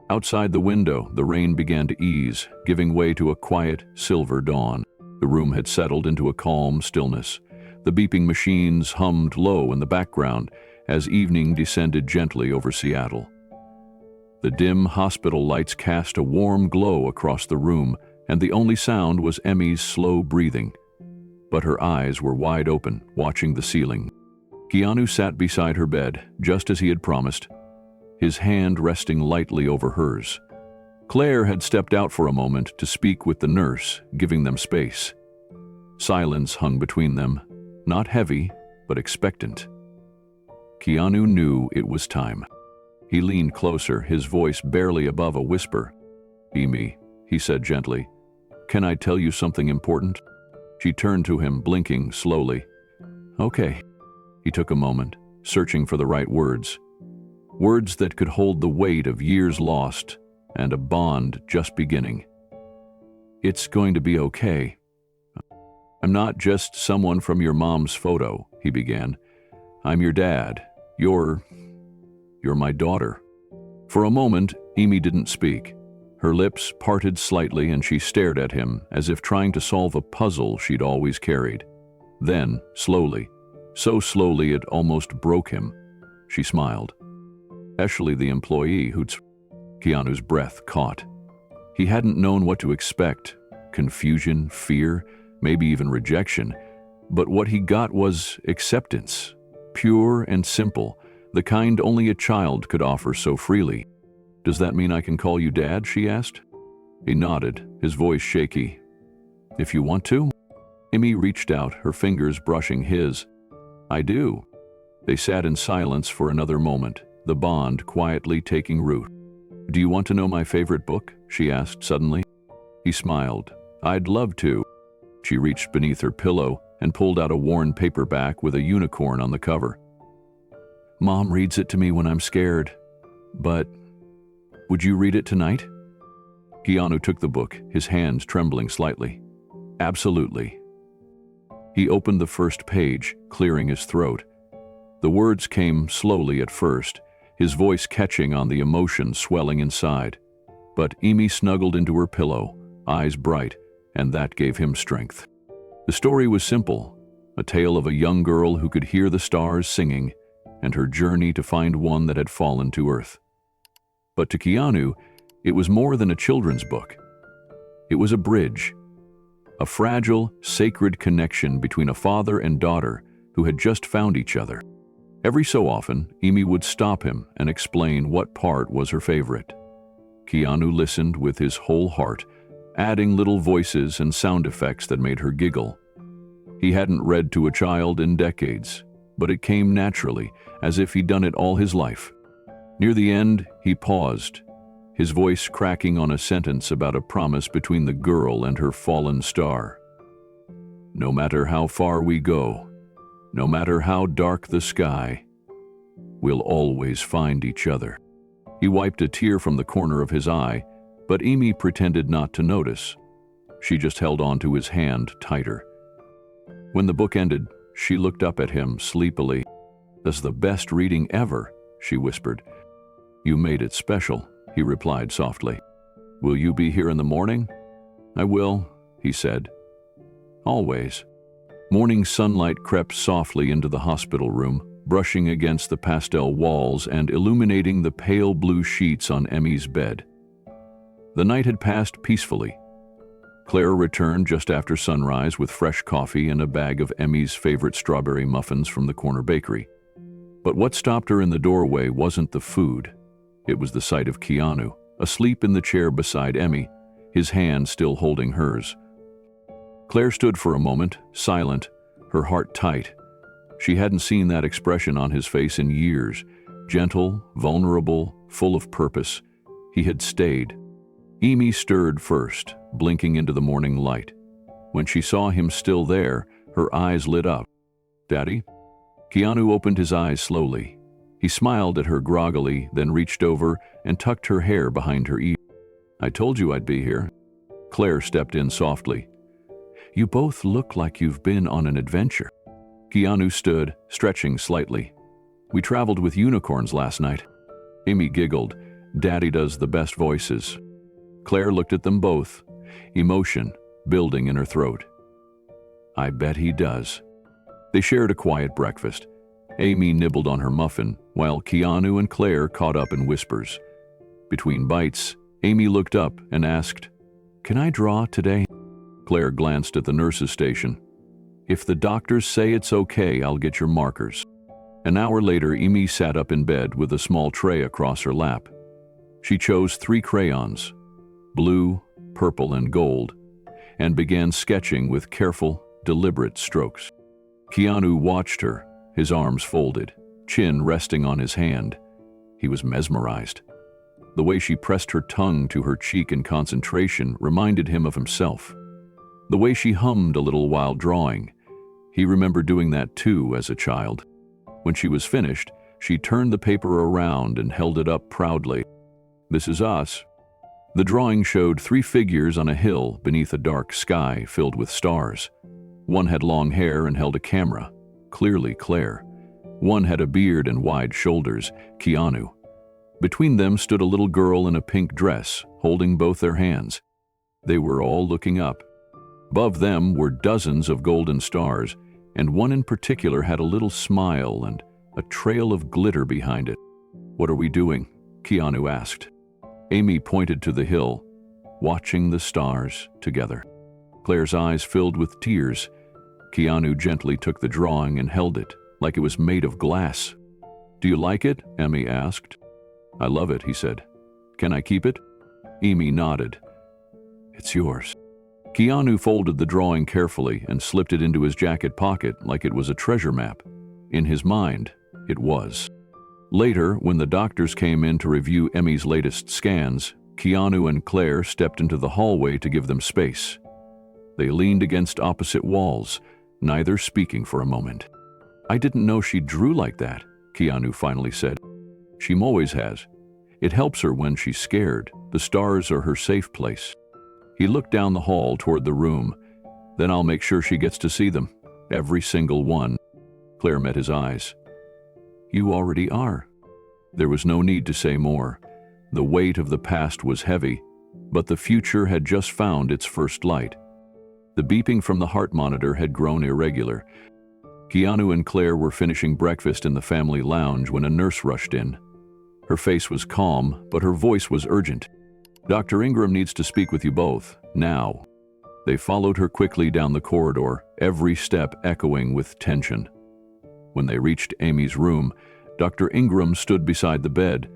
Outside the window, the rain began to ease, giving way to a quiet, silver dawn. The room had settled into a calm stillness. The beeping machines hummed low in the background as evening descended gently over Seattle. The dim hospital lights cast a warm glow across the room, and the only sound was Emmy's slow breathing. But her eyes were wide open, watching the ceiling. Keanu sat beside her bed, just as he had promised, his hand resting lightly over hers. Claire had stepped out for a moment to speak with the nurse, giving them space. Silence hung between them, not heavy, but expectant. Keanu knew it was time. He leaned closer, his voice barely above a whisper. "Amy," he said gently, "can I tell you something important?" She turned to him, blinking slowly. "Okay." He took a moment, searching for the right words. Words that could hold the weight of years lost and a bond just beginning. "It's going to be okay. I'm not just someone from your mom's photo," he began. "I'm your dad. You're my daughter." For a moment, Amy didn't speak. Her lips parted slightly and she stared at him as if trying to solve a puzzle she'd always carried. Then, slowly, so slowly it almost broke him, she smiled. Especially the employee who'd... Keanu's breath caught. He hadn't known what to expect. Confusion, fear, maybe even rejection. But what he got was acceptance. Pure and simple, the kind only a child could offer so freely. "Does that mean I can call you Dad?" she asked. He nodded, his voice shaky. "If you want to?" Amy reached out, her fingers brushing his. "I do." They sat in silence for another moment, the bond quietly taking root. "Do you want to know my favorite book?" she asked suddenly. He smiled. "I'd love to." She reached beneath her pillow and pulled out a worn paperback with a unicorn on the cover. "Mom reads it to me when I'm scared. But would you read it tonight?" Keanu took the book, his hands trembling slightly. "Absolutely." He opened the first page, clearing his throat. The words came slowly at first, his voice catching on the emotion swelling inside. But Amy snuggled into her pillow, eyes bright, and that gave him strength. The story was simple, a tale of a young girl who could hear the stars singing, and her journey to find one that had fallen to earth. But to Keanu, it was more than a children's book. It was a bridge, a fragile, sacred connection between a father and daughter who had just found each other. Every so often, Amy would stop him and explain what part was her favorite. Keanu listened with his whole heart, adding little voices and sound effects that made her giggle. He hadn't read to a child in decades, but it came naturally, as if he'd done it all his life. Near the end, he paused, his voice cracking on a sentence about a promise between the girl and her fallen star. "No matter how far we go, no matter how dark the sky, we'll always find each other." He wiped a tear from the corner of his eye, but Amy pretended not to notice. She just held on to his hand tighter. When the book ended, she looked up at him sleepily. "That's the best reading ever," she whispered. "You made it special," he replied softly. "Will you be here in the morning?" "I will," he said. "Always." Morning sunlight crept softly into the hospital room, brushing against the pastel walls and illuminating the pale blue sheets on Emmy's bed. The night had passed peacefully. Claire returned just after sunrise with fresh coffee and a bag of Emmy's favorite strawberry muffins from the corner bakery. But what stopped her in the doorway wasn't the food. It was the sight of Keanu, asleep in the chair beside Emmy, his hand still holding hers. Claire stood for a moment, silent, her heart tight. She hadn't seen that expression on his face in years. Gentle, vulnerable, full of purpose. He had stayed. Amy stirred first, blinking into the morning light. When she saw him still there, her eyes lit up. "Daddy?" Keanu opened his eyes slowly. He smiled at her groggily, then reached over and tucked her hair behind her ear. "I told you I'd be here." Claire stepped in softly. "You both look like you've been on an adventure." Keanu stood, stretching slightly. "We traveled with unicorns last night." Amy giggled. "Daddy does the best voices." Claire looked at them both, emotion building in her throat. "I bet he does." They shared a quiet breakfast. Amy nibbled on her muffin, while Keanu and Claire caught up in whispers. Between bites, Amy looked up and asked, "Can I draw today?" Claire glanced at the nurse's station. "If the doctors say it's okay, I'll get your markers." An hour later, Amy sat up in bed with a small tray across her lap. She chose 3 crayons, blue, purple, and gold, and began sketching with careful, deliberate strokes. Keanu watched her, his arms folded, chin resting on his hand. He was mesmerized. The way she pressed her tongue to her cheek in concentration reminded him of himself. The way she hummed a little while drawing. He remembered doing that too as a child. When she was finished, she turned the paper around and held it up proudly. "This is us." The drawing showed 3 figures on a hill beneath a dark sky filled with stars. One had long hair and held a camera, clearly Claire. One had a beard and wide shoulders, Keanu. Between them stood a little girl in a pink dress, holding both their hands. They were all looking up. Above them were dozens of golden stars, and one in particular had a little smile and a trail of glitter behind it. "What are we doing?" Keanu asked. Amy pointed to the hill, watching the stars together. Claire's eyes filled with tears. Keanu gently took the drawing and held it, like it was made of glass. "Do you like it?" Amy asked. "I love it," he said. "Can I keep it?" Amy nodded. "It's yours." Keanu folded the drawing carefully and slipped it into his jacket pocket like it was a treasure map. In his mind, it was. Later, when the doctors came in to review Emmy's latest scans, Keanu and Claire stepped into the hallway to give them space. They leaned against opposite walls, neither speaking for a moment. "I didn't know she drew like that," Keanu finally said. "She always has. It helps her when she's scared. The stars are her safe place." He looked down the hall toward the room. "Then I'll make sure she gets to see them. Every single one." Claire met his eyes. "You already are." There was no need to say more. The weight of the past was heavy, but the future had just found its first light. The beeping from the heart monitor had grown irregular. Keanu and Claire were finishing breakfast in the family lounge when a nurse rushed in. Her face was calm, but her voice was urgent. "Dr. Ingram needs to speak with you both, now." They followed her quickly down the corridor, every step echoing with tension. When they reached Amy's room, Dr. Ingram stood beside the bed,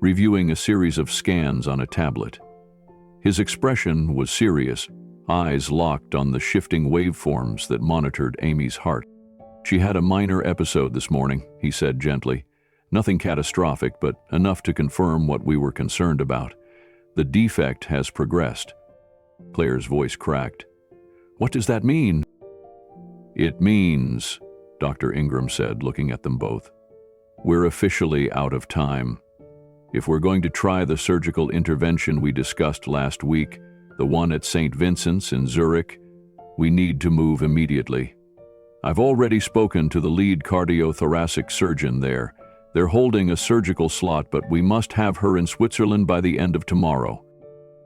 reviewing a series of scans on a tablet. His expression was serious, eyes locked on the shifting waveforms that monitored Amy's heart. "She had a minor episode this morning," he said gently. "Nothing catastrophic, but enough to confirm what we were concerned about. The defect has progressed." Claire's voice cracked. "What does that mean?" "It means," Dr. Ingram said, looking at them both, "we're officially out of time. If we're going to try the surgical intervention we discussed last week, the one at St. Vincent's in Zurich, we need to move immediately. I've already spoken to the lead cardiothoracic surgeon there. They're holding a surgical slot, but we must have her in Switzerland by the end of tomorrow."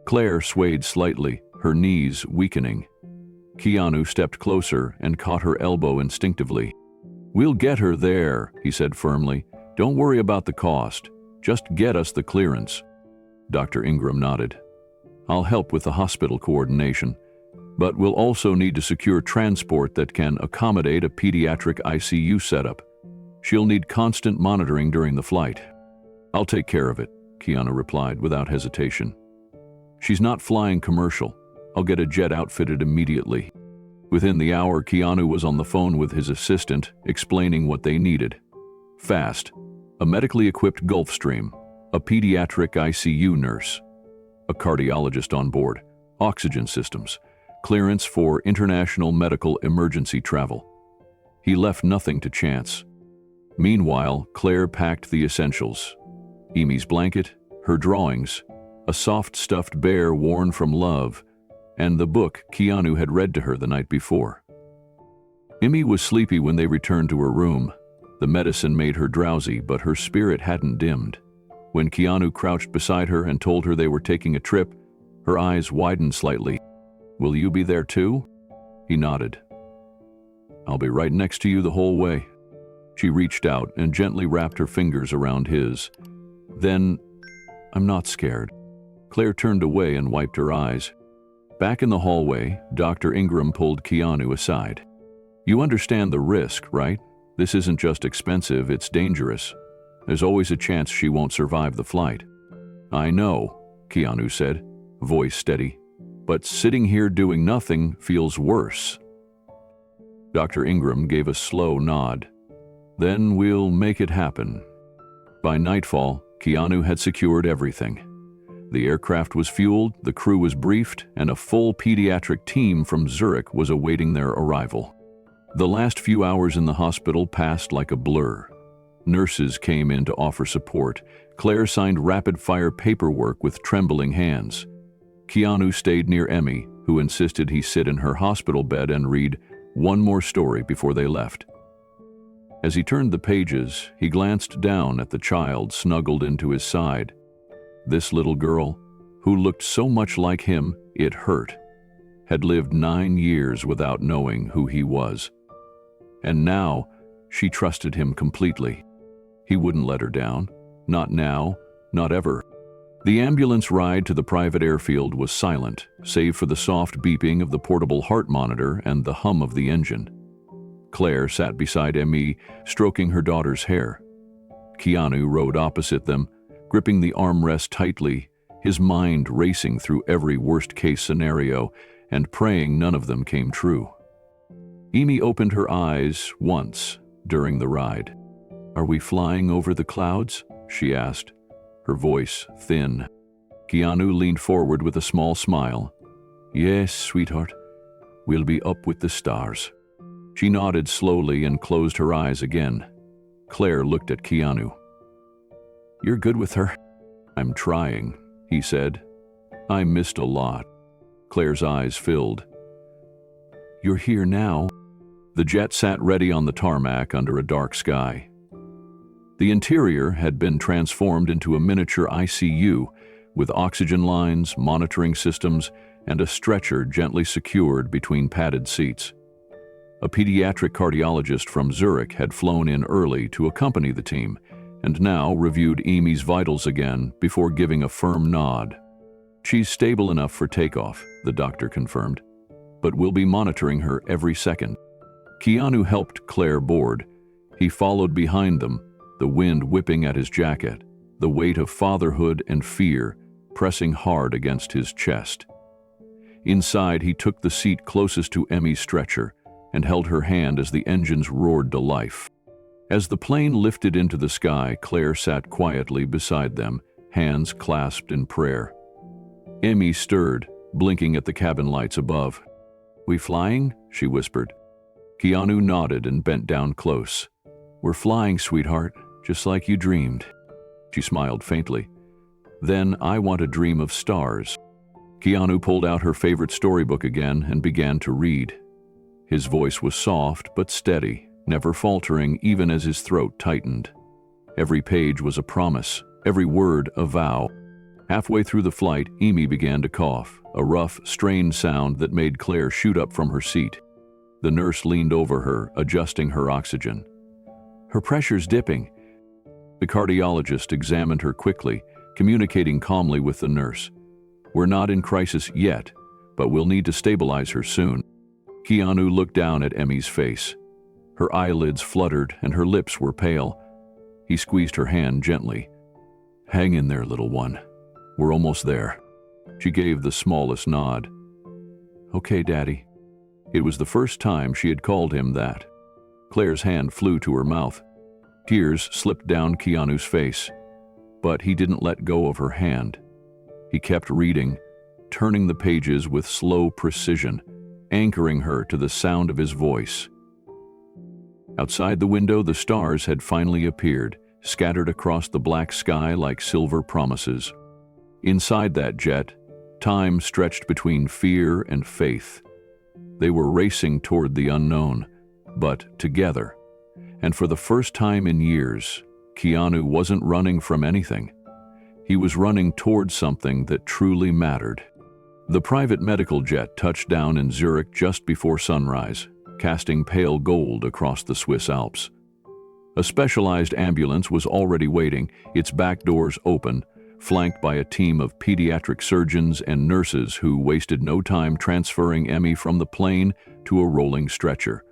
Claire swayed slightly, her knees weakening. Keanu stepped closer and caught her elbow instinctively. "We'll get her there," he said firmly. "Don't worry about the cost. Just get us the clearance." Dr. Ingram nodded. "I'll help with the hospital coordination, but we'll also need to secure transport that can accommodate a pediatric ICU setup. She'll need constant monitoring during the flight." "I'll take care of it," Keanu replied without hesitation. "She's not flying commercial. I'll get a jet outfitted immediately." Within the hour, Keanu was on the phone with his assistant, explaining what they needed. Fast: a medically equipped Gulfstream, a pediatric ICU nurse, a cardiologist on board, oxygen systems, clearance for international medical emergency travel. He left nothing to chance. Meanwhile, Claire packed the essentials: Amy's blanket, her drawings, a soft stuffed bear worn from love, and the book Keanu had read to her the night before. Amy was sleepy when they returned to her room. The medicine made her drowsy, but her spirit hadn't dimmed. When Keanu crouched beside her and told her they were taking a trip, her eyes widened slightly. "Will you be there too?" He nodded. "I'll be right next to you the whole way." She reached out and gently wrapped her fingers around his. "Then, I'm not scared." Claire turned away and wiped her eyes. Back in the hallway, Dr. Ingram pulled Keanu aside. "You understand the risk, right? This isn't just expensive, it's dangerous. There's always a chance she won't survive the flight." "I know," Keanu said, voice steady. "But sitting here doing nothing feels worse." Dr. Ingram gave a slow nod. "Then we'll make it happen." By nightfall, Keanu had secured everything. The aircraft was fueled, the crew was briefed, and a full pediatric team from Zurich was awaiting their arrival. The last few hours in the hospital passed like a blur. Nurses came in to offer support. Claire signed rapid-fire paperwork with trembling hands. Keanu stayed near Emmy, who insisted he sit in her hospital bed and read one more story before they left. As he turned the pages, he glanced down at the child snuggled into his side. This little girl, who looked so much like him, it hurt, had lived 9 years without knowing who he was. And now, she trusted him completely. He wouldn't let her down. Not now, not ever. The ambulance ride to the private airfield was silent, save for the soft beeping of the portable heart monitor and the hum of the engine. Claire sat beside Emmy, stroking her daughter's hair. Keanu rode opposite them, gripping the armrest tightly, his mind racing through every worst-case scenario and praying none of them came true. Amy opened her eyes once during the ride. "Are we flying over the clouds?" she asked, her voice thin. Keanu leaned forward with a small smile. "Yes, sweetheart. We'll be up with the stars." She nodded slowly and closed her eyes again. Claire looked at Keanu. "You're good with her?" "I'm trying," he said. "I missed a lot." Claire's eyes filled. "You're here now." The jet sat ready on the tarmac under a dark sky. The interior had been transformed into a miniature ICU with oxygen lines, monitoring systems, and a stretcher gently secured between padded seats. A pediatric cardiologist from Zurich had flown in early to accompany the team, and now reviewed Amy's vitals again before giving a firm nod. "She's stable enough for takeoff," the doctor confirmed, "but we'll be monitoring her every second." Keanu helped Claire board. He followed behind them, the wind whipping at his jacket, the weight of fatherhood and fear pressing hard against his chest. Inside, he took the seat closest to Emmy's stretcher and held her hand as the engines roared to life. As the plane lifted into the sky, Claire sat quietly beside them, hands clasped in prayer. Emmy stirred, blinking at the cabin lights above. "We flying?" she whispered. Keanu nodded and bent down close. "We're flying, sweetheart, just like you dreamed." She smiled faintly. "Then I want a dream of stars." Keanu pulled out her favorite storybook again and began to read. His voice was soft but steady, never faltering even as his throat tightened. Every page was a promise, every word a vow. Halfway through the flight, Amy began to cough, a rough, strained sound that made Claire shoot up from her seat. The nurse leaned over her, adjusting her oxygen. "Her pressure's dipping." The cardiologist examined her quickly, communicating calmly with the nurse. "We're not in crisis yet, but we'll need to stabilize her soon." Keanu looked down at Emmy's face. Her eyelids fluttered and her lips were pale. He squeezed her hand gently. "Hang in there, little one. We're almost there." She gave the smallest nod. "Okay, Daddy." It was the first time she had called him that. Claire's hand flew to her mouth. Tears slipped down Keanu's face, but he didn't let go of her hand. He kept reading, turning the pages with slow precision, anchoring her to the sound of his voice. Outside the window, the stars had finally appeared, scattered across the black sky like silver promises. Inside that jet, time stretched between fear and faith. They were racing toward the unknown, but together. And for the first time in years, Keanu wasn't running from anything. He was running toward something that truly mattered. The private medical jet touched down in Zurich just before sunrise, casting pale gold across the Swiss Alps. A specialized ambulance was already waiting, its back doors open, flanked by a team of pediatric surgeons and nurses who wasted no time transferring Emmy from the plane to a rolling stretcher.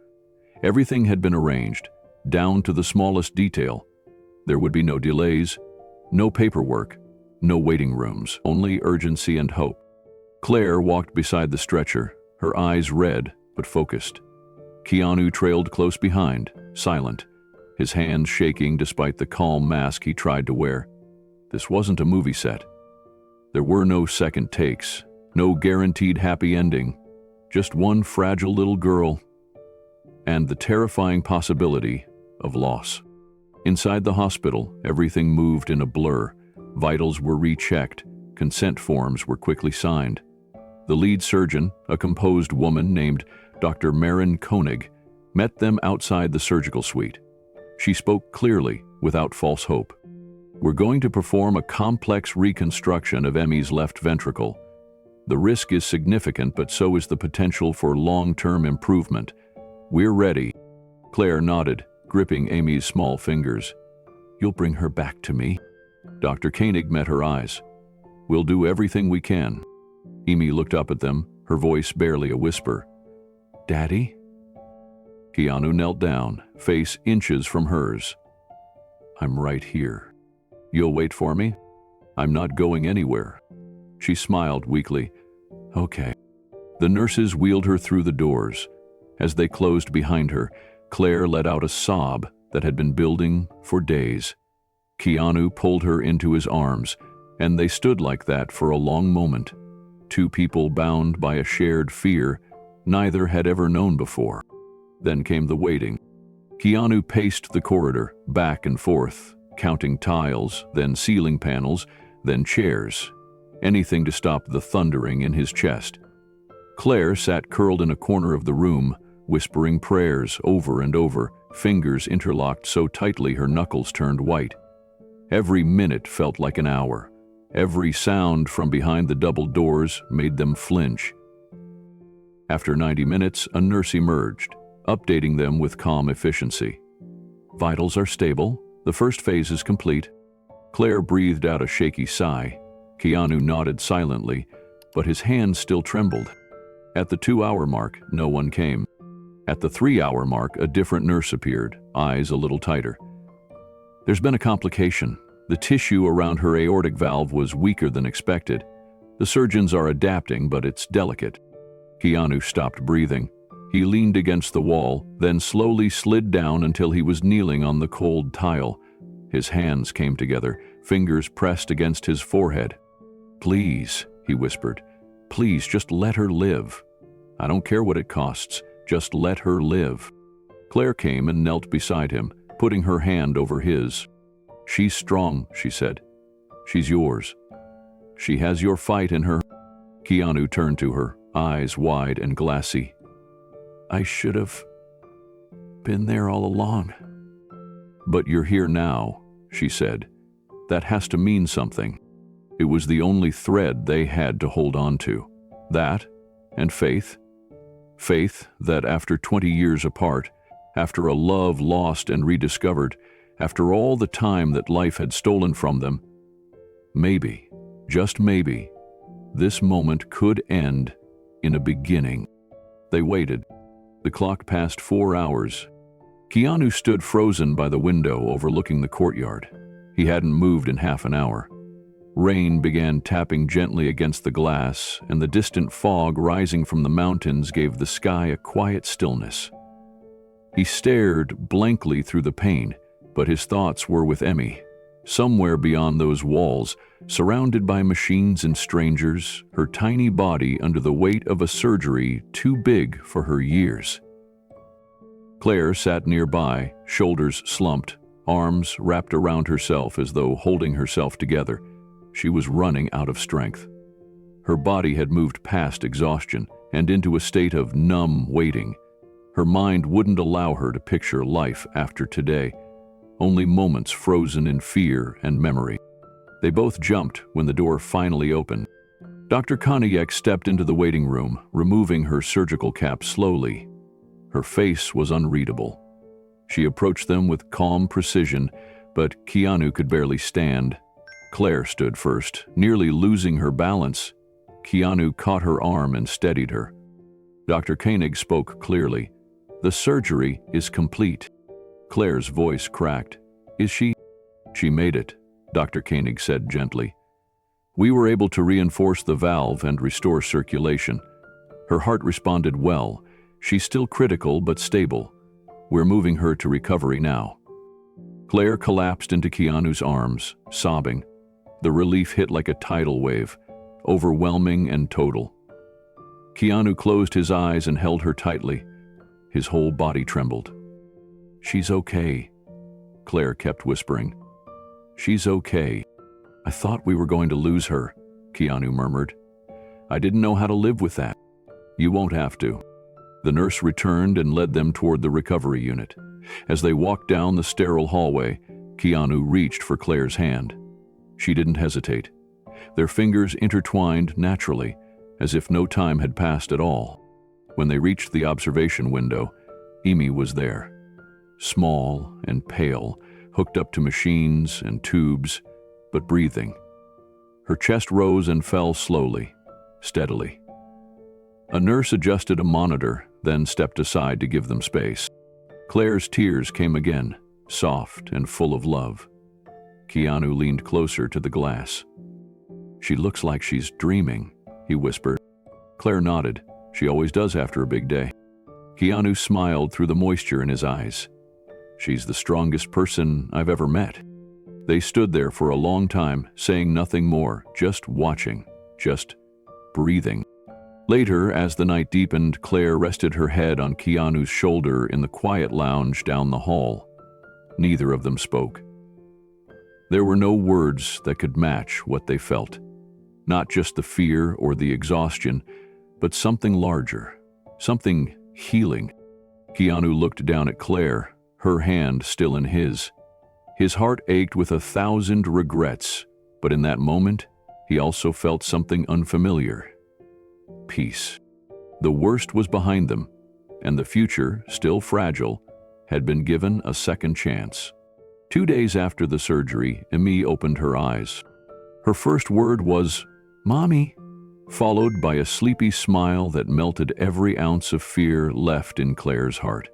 Everything had been arranged, down to the smallest detail. There would be no delays, no paperwork, no waiting rooms, only urgency and hope. Claire walked beside the stretcher, her eyes red but focused. Keanu trailed close behind, silent, his hands shaking despite the calm mask he tried to wear. This wasn't a movie set. There were no second takes, no guaranteed happy ending, just one fragile little girl and the terrifying possibility of loss. Inside the hospital, everything moved in a blur. Vitals were rechecked, consent forms were quickly signed. The lead surgeon, a composed woman named Dr. Maren Koenig, met them outside the surgical suite. She spoke clearly, without false hope. "We're going to perform a complex reconstruction of Emmy's left ventricle. The risk is significant, but so is the potential for long-term improvement. We're ready." Claire nodded, gripping Amy's small fingers. "You'll bring her back to me?" Dr. Koenig met her eyes. "We'll do everything we can." Amy looked up at them, her voice barely a whisper. "Daddy?" Keanu knelt down, face inches from hers. "I'm right here. You'll wait for me? I'm not going anywhere." She smiled weakly. "Okay." The nurses wheeled her through the doors. As they closed behind her, Claire let out a sob, that had been building for days. Keanu pulled her into his arms, and they stood like that for a long moment. Two people bound by a shared fear neither had ever known before. Then came the waiting. Keanu paced the corridor, back and forth, counting tiles, then ceiling panels, then chairs. Anything to stop the thundering in his chest. Claire sat curled in a corner of the room, whispering prayers over and over, fingers interlocked so tightly her knuckles turned white. Every minute felt like an hour. Every sound from behind the double doors made them flinch. After 90 minutes, a nurse emerged, updating them with calm efficiency. Vitals are stable. The first phase is complete. Claire breathed out a shaky sigh. Keanu nodded silently, but his hands still trembled. At the 2-hour mark, no one came. At the 3-hour mark, a different nurse appeared, eyes a little tighter. There's been a complication. The tissue around her aortic valve was weaker than expected. The surgeons are adapting, but it's delicate. Keanu stopped breathing. He leaned against the wall, then slowly slid down until he was kneeling on the cold tile. His hands came together, fingers pressed against his forehead. "Please," he whispered. "Please, just let her live. I don't care what it costs. Just let her live." Claire came and knelt beside him, putting her hand over his. "She's strong," she said. "She's yours. She has your fight in her." Keanu turned to her, eyes wide and glassy. "I should have been there all along." "But you're here now," she said. "That has to mean something." It was the only thread they had to hold on to. That and faith. Faith that after 20 years apart, after a love lost and rediscovered, after all the time that life had stolen from them, maybe, just maybe, this moment could end in a beginning. They waited. The clock passed 4 hours. Keanu stood frozen by the window overlooking the courtyard. He hadn't moved in half an hour. Rain began tapping gently against the glass, and the distant fog rising from the mountains gave the sky a quiet stillness. He stared blankly through the pane, but his thoughts were with Emmy. Somewhere beyond those walls, surrounded by machines and strangers, her tiny body under the weight of a surgery too big for her years. Claire sat nearby, shoulders slumped, arms wrapped around herself as though holding herself together. She was running out of strength. Her body had moved past exhaustion and into a state of numb waiting. Her mind wouldn't allow her to picture life after today, only moments frozen in fear and memory. They both jumped when the door finally opened. Dr. Konayek stepped into the waiting room, removing her surgical cap slowly. Her face was unreadable. She approached them with calm precision, but Keanu could barely stand. Claire stood first, nearly losing her balance. Keanu caught her arm and steadied her. Dr. Koenig spoke clearly. "The surgery is complete." Claire's voice cracked. "Is she?" "She made it," Dr. Koenig said gently. "We were able to reinforce the valve and restore circulation. Her heart responded well. She's still critical but stable. We're moving her to recovery now." Claire collapsed into Keanu's arms, sobbing. The relief hit like a tidal wave, overwhelming and total. Keanu closed his eyes and held her tightly. His whole body trembled. "She's okay," Claire kept whispering. "She's okay." "I thought we were going to lose her," Keanu murmured. "I didn't know how to live with that." "You won't have to." The nurse returned and led them toward the recovery unit. As they walked down the sterile hallway, Keanu reached for Claire's hand. She didn't hesitate. Their fingers intertwined naturally, as if no time had passed at all. When they reached the observation window, Amy was there. Small and pale, hooked up to machines and tubes, but breathing. Her chest rose and fell slowly, steadily. A nurse adjusted a monitor, then stepped aside to give them space. Claire's tears came again, soft and full of love. Keanu leaned closer to the glass. "She looks like she's dreaming," he whispered. Claire nodded. She always does after a big day. Keanu smiled through the moisture in his eyes. She's the strongest person I've ever met." They stood there for a long time, saying nothing more, just watching, just breathing. Later, as the night deepened, Claire rested her head on Keanu's shoulder in the quiet lounge down the hall. Neither of them spoke. There were no words that could match what they felt. Not just the fear or the exhaustion, but something larger, something healing. Keanu looked down at Claire, her hand still in his. His heart ached with 1,000 regrets, but in that moment, he also felt something unfamiliar. Peace. The worst was behind them, and the future, still fragile, had been given a second chance. 2 days after the surgery, Emi opened her eyes. Her first word was, "Mommy," followed by a sleepy smile that melted every ounce of fear left in Claire's heart.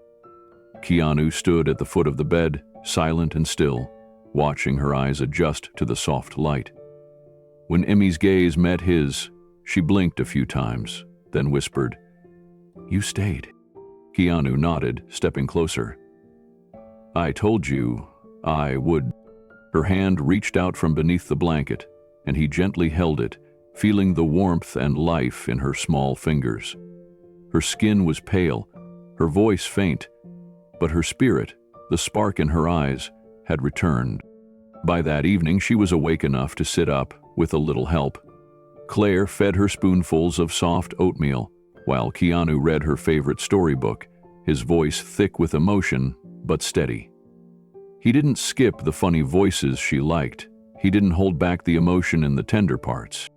Keanu stood at the foot of the bed, silent and still, watching her eyes adjust to the soft light. When Emi's gaze met his, she blinked a few times, then whispered, "You stayed." Keanu nodded, stepping closer. "I told you I would." Her hand reached out from beneath the blanket, and he gently held it, feeling the warmth and life in her small fingers. Her skin was pale, her voice faint, but her spirit, the spark in her eyes, had returned. By that evening, she was awake enough to sit up with a little help. Claire fed her spoonfuls of soft oatmeal, while Keanu read her favorite storybook, his voice thick with emotion, but steady. He didn't skip the funny voices she liked. He didn't hold back the emotion in the tender parts.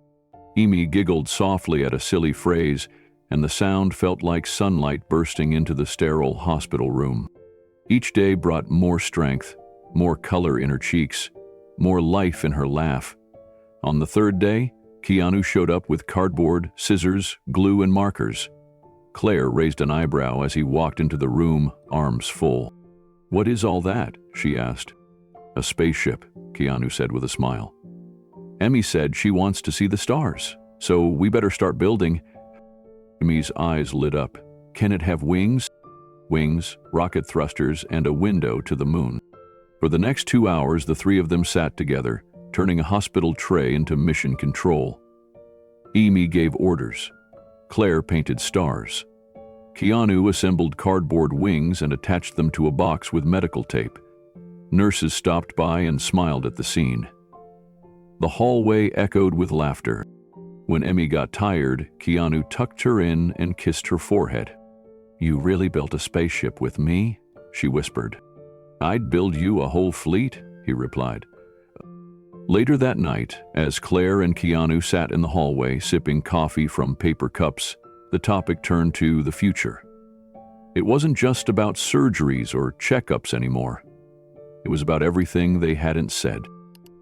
Emi giggled softly at a silly phrase, and the sound felt like sunlight bursting into the sterile hospital room. Each day brought more strength, more color in her cheeks, more life in her laugh. On the third day, Keanu showed up with cardboard, scissors, glue, and markers. Claire raised an eyebrow as he walked into the room, arms full. "What is all that?" she asked. "A spaceship," Keanu said with a smile. "Emi said she wants to see the stars, so we better start building." Emi's eyes lit up. "Can it have wings?" "Wings, rocket thrusters, and a window to the moon." For the next 2 hours, the three of them sat together, turning a hospital tray into mission control. Emi gave orders. Claire painted stars. Keanu assembled cardboard wings and attached them to a box with medical tape. Nurses stopped by and smiled at the scene. The hallway echoed with laughter. When Emi got tired, Keanu tucked her in and kissed her forehead. "You really built a spaceship with me?" she whispered. "I'd build you a whole fleet," he replied. Later that night, as Claire and Keanu sat in the hallway sipping coffee from paper cups, the topic turned to the future. It wasn't just about surgeries or checkups anymore. It was about everything they hadn't said.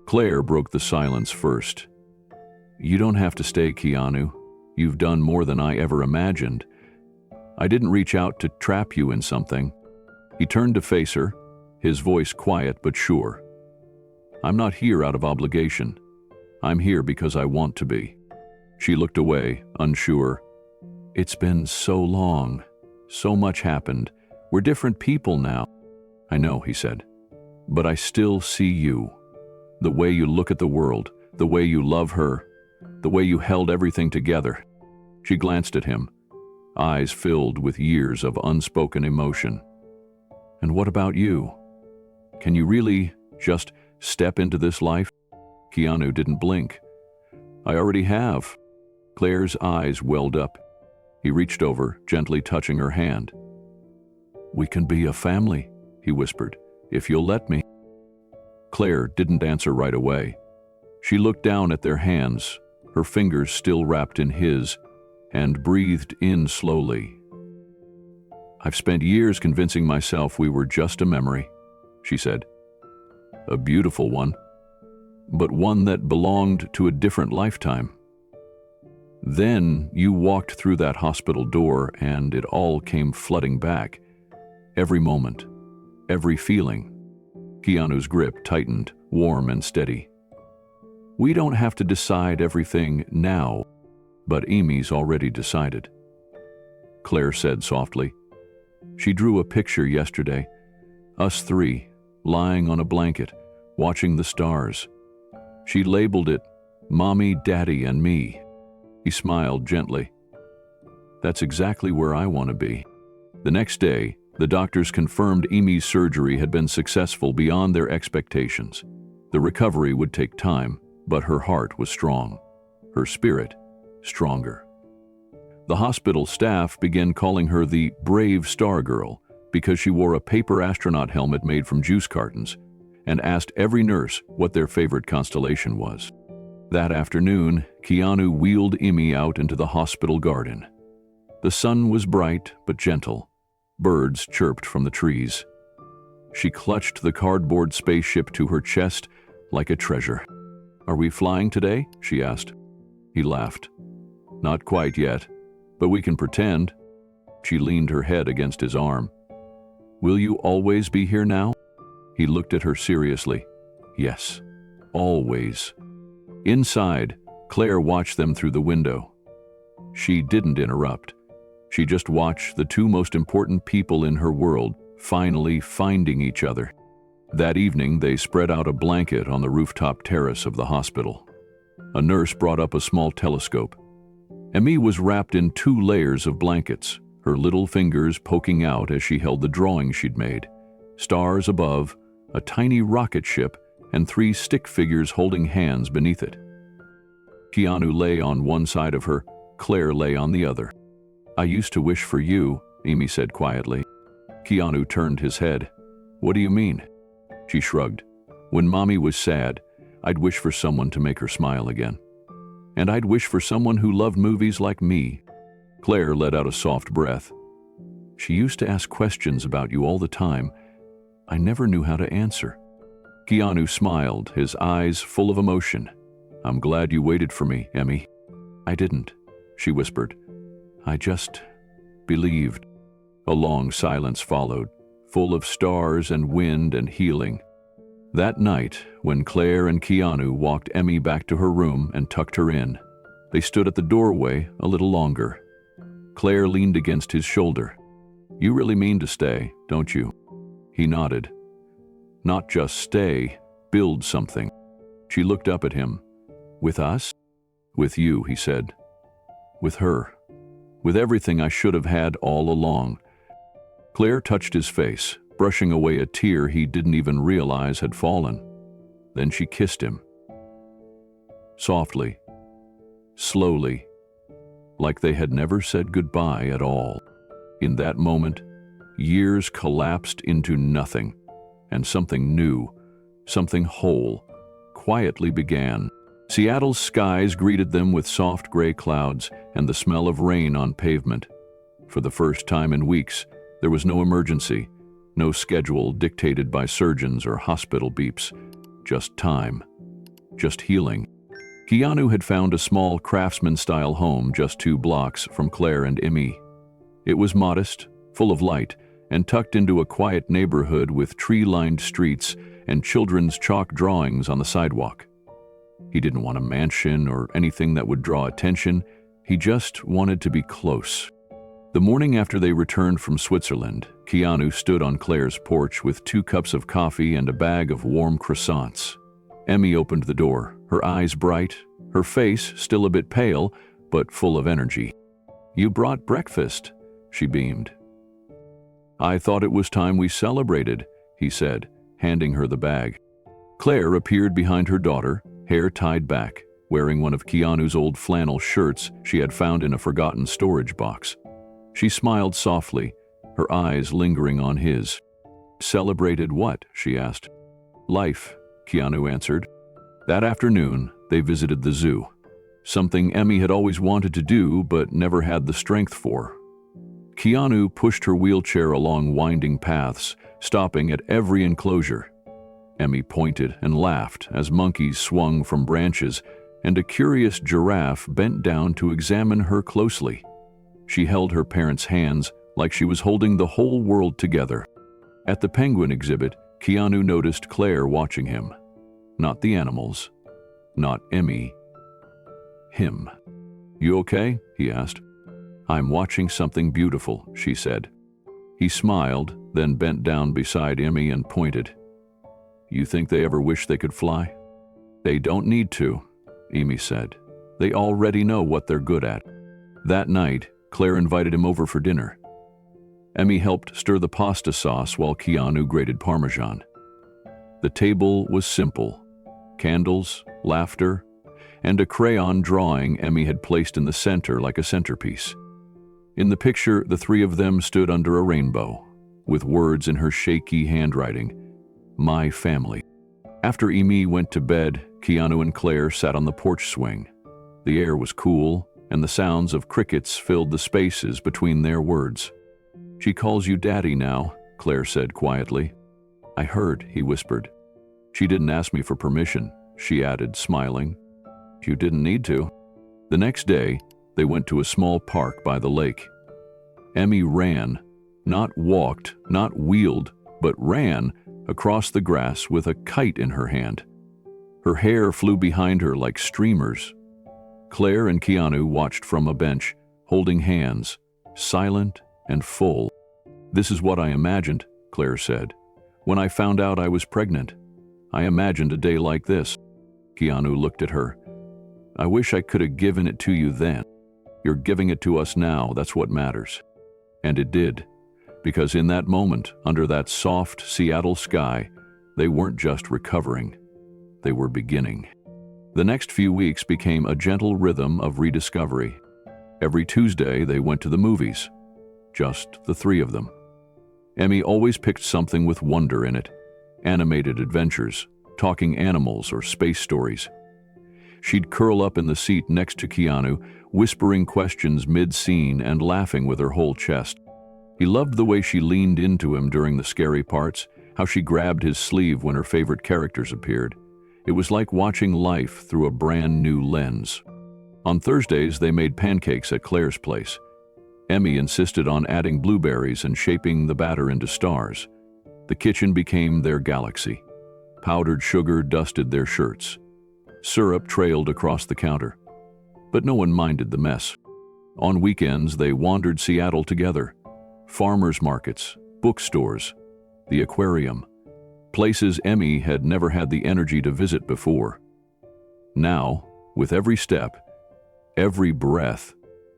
Claire broke the silence first. "You don't have to stay, Keanu. You've done more than I ever imagined. I didn't reach out to trap you in something." He turned to face her, his voice quiet but sure. "I'm not here out of obligation. I'm here because I want to be." She looked away, unsure. "It's been so long. So much happened. We're different people now." "I know," he said. "But I still see you. The way you look at the world, the way you love her, the way you held everything together." She glanced at him, eyes filled with years of unspoken emotion. "And what about you? Can you really just step into this life?" Keanu didn't blink. "I already have." Claire's eyes welled up. He reached over, gently touching her hand. "We can be a family," he whispered, "if you'll let me." Claire didn't answer right away. She looked down at their hands, her fingers still wrapped in his, and breathed in slowly. "I've spent years convincing myself we were just a memory," she said. "A beautiful one, but one that belonged to a different lifetime. Then you walked through that hospital door and it all came flooding back. Every moment, every feeling." Keanu's grip tightened, warm and steady. "We don't have to decide everything now, but Emi's already decided," Claire said softly. "She drew a picture yesterday. Us three, lying on a blanket, watching the stars. She labeled it Mommy, Daddy, and Me. He smiled gently. That's exactly where I want to be. The next day, the doctors confirmed Amy's surgery had been successful beyond their expectations. The recovery would take time, but her heart was strong. Her spirit, stronger. The hospital staff began calling her the Brave Star Girl because she wore a paper astronaut helmet made from juice cartons and asked every nurse what their favorite constellation was. That afternoon, Keanu wheeled Amy out into the hospital garden. The sun was bright but gentle. Birds chirped from the trees. She clutched the cardboard spaceship to her chest like a treasure. "Are we flying today?" she asked. He laughed. "Not quite yet, but we can pretend." She leaned her head against his arm. "Will you always be here now?" He looked at her seriously. "Yes, always." Inside, Claire watched them through the window. She didn't interrupt. She just watched the two most important people in her world finally finding each other. That evening, they spread out a blanket on the rooftop terrace of the hospital. A nurse brought up a small telescope. Amy was wrapped in 2 layers of blankets, her little fingers poking out as she held the drawing she'd made. Stars above, a tiny rocket ship, and 3 stick figures holding hands beneath it. Keanu lay on one side of her, Claire lay on the other. "I used to wish for you," Amy said quietly. Keanu turned his head. "What do you mean?" She shrugged. "When Mommy was sad, I'd wish for someone to make her smile again. And I'd wish for someone who loved movies like me." Claire let out a soft breath. "She used to ask questions about you all the time. I never knew how to answer." Keanu smiled, his eyes full of emotion. "I'm glad you waited for me, Emmy." "I didn't," she whispered. "I just believed." A long silence followed, full of stars and wind and healing. That night, when Claire and Keanu walked Emmy back to her room and tucked her in, they stood at the doorway a little longer. Claire leaned against his shoulder. "You really mean to stay, don't you?" He nodded. "Not just stay, build something." She looked up at him. "With us?" "With you," he said. "With her. With everything I should have had all along." Claire touched his face, brushing away a tear he didn't even realize had fallen. Then she kissed him. Softly, slowly, like they had never said goodbye at all. In that moment, years collapsed into nothing, and something new, something whole, quietly began. Seattle's skies greeted them with soft gray clouds and the smell of rain on pavement. For the first time in weeks, there was no emergency, no schedule dictated by surgeons or hospital beeps. Just time. Just healing. Keanu had found a small craftsman-style home just 2 blocks from Claire and Emmy. It was modest, full of light, and tucked into a quiet neighborhood with tree-lined streets and children's chalk drawings on the sidewalk. He didn't want a mansion or anything that would draw attention. He just wanted to be close. The morning after they returned from Switzerland, Keanu stood on Claire's porch with 2 cups of coffee and a bag of warm croissants. Emmy opened the door, her eyes bright, her face still a bit pale, but full of energy. "You brought breakfast," she beamed. "I thought it was time we celebrated," he said, handing her the bag. Claire appeared behind her daughter, hair tied back, wearing one of Keanu's old flannel shirts she had found in a forgotten storage box. She smiled softly, her eyes lingering on his. "Celebrated what?" she asked. "Life," Keanu answered. That afternoon, they visited the zoo, something Emmy had always wanted to do but never had the strength for. Keanu pushed her wheelchair along winding paths, stopping at every enclosure. Emmy pointed and laughed as monkeys swung from branches, and a curious giraffe bent down to examine her closely. She held her parents' hands like she was holding the whole world together. At the penguin exhibit, Keanu noticed Claire watching him. Not the animals, not Emmy. Him. "You okay?" he asked. "I'm watching something beautiful," she said. He smiled, then bent down beside Emmy and pointed. "You think they ever wish they could fly?" "They don't need to," Emmy said. "They already know what they're good at." That night, Claire invited him over for dinner. Emmy helped stir the pasta sauce while Keanu grated Parmesan. The table was simple: candles, laughter, and a crayon drawing Emmy had placed in the center like a centerpiece. In the picture, the three of them stood under a rainbow, with words in her shaky handwriting, "My family." After Emmy went to bed, Keanu and Claire sat on the porch swing. The air was cool, and the sounds of crickets filled the spaces between their words. "She calls you Daddy now," Claire said quietly. "I heard," he whispered. "She didn't ask me for permission," she added, smiling. "You didn't need to." The next day, they went to a small park by the lake. Emmy ran, not walked, not wheeled, but ran across the grass with a kite in her hand. Her hair flew behind her like streamers. Claire and Keanu watched from a bench, holding hands, silent and full. "This is what I imagined," Claire said. "When I found out I was pregnant, I imagined a day like this." Keanu looked at her. "I wish I could have given it to you then. You're giving it to us now, that's what matters." And it did, because in that moment, under that soft Seattle sky, they weren't just recovering, they were beginning. The next few weeks became a gentle rhythm of rediscovery. Every Tuesday, they went to the movies, just the three of them. Emmy always picked something with wonder in it: animated adventures, talking animals, or space stories. She'd curl up in the seat next to Keanu, whispering questions mid-scene and laughing with her whole chest. He loved the way she leaned into him during the scary parts, how she grabbed his sleeve when her favorite characters appeared. It was like watching life through a brand new lens. On Thursdays, they made pancakes at Claire's place. Emmy insisted on adding blueberries and shaping the batter into stars. The kitchen became their galaxy. Powdered sugar dusted their shirts. Syrup trailed across the counter. But no one minded the mess. On weekends, they wandered Seattle together. Farmers markets, bookstores, the aquarium. Places Emmy had never had the energy to visit before. Now, with every step, every breath,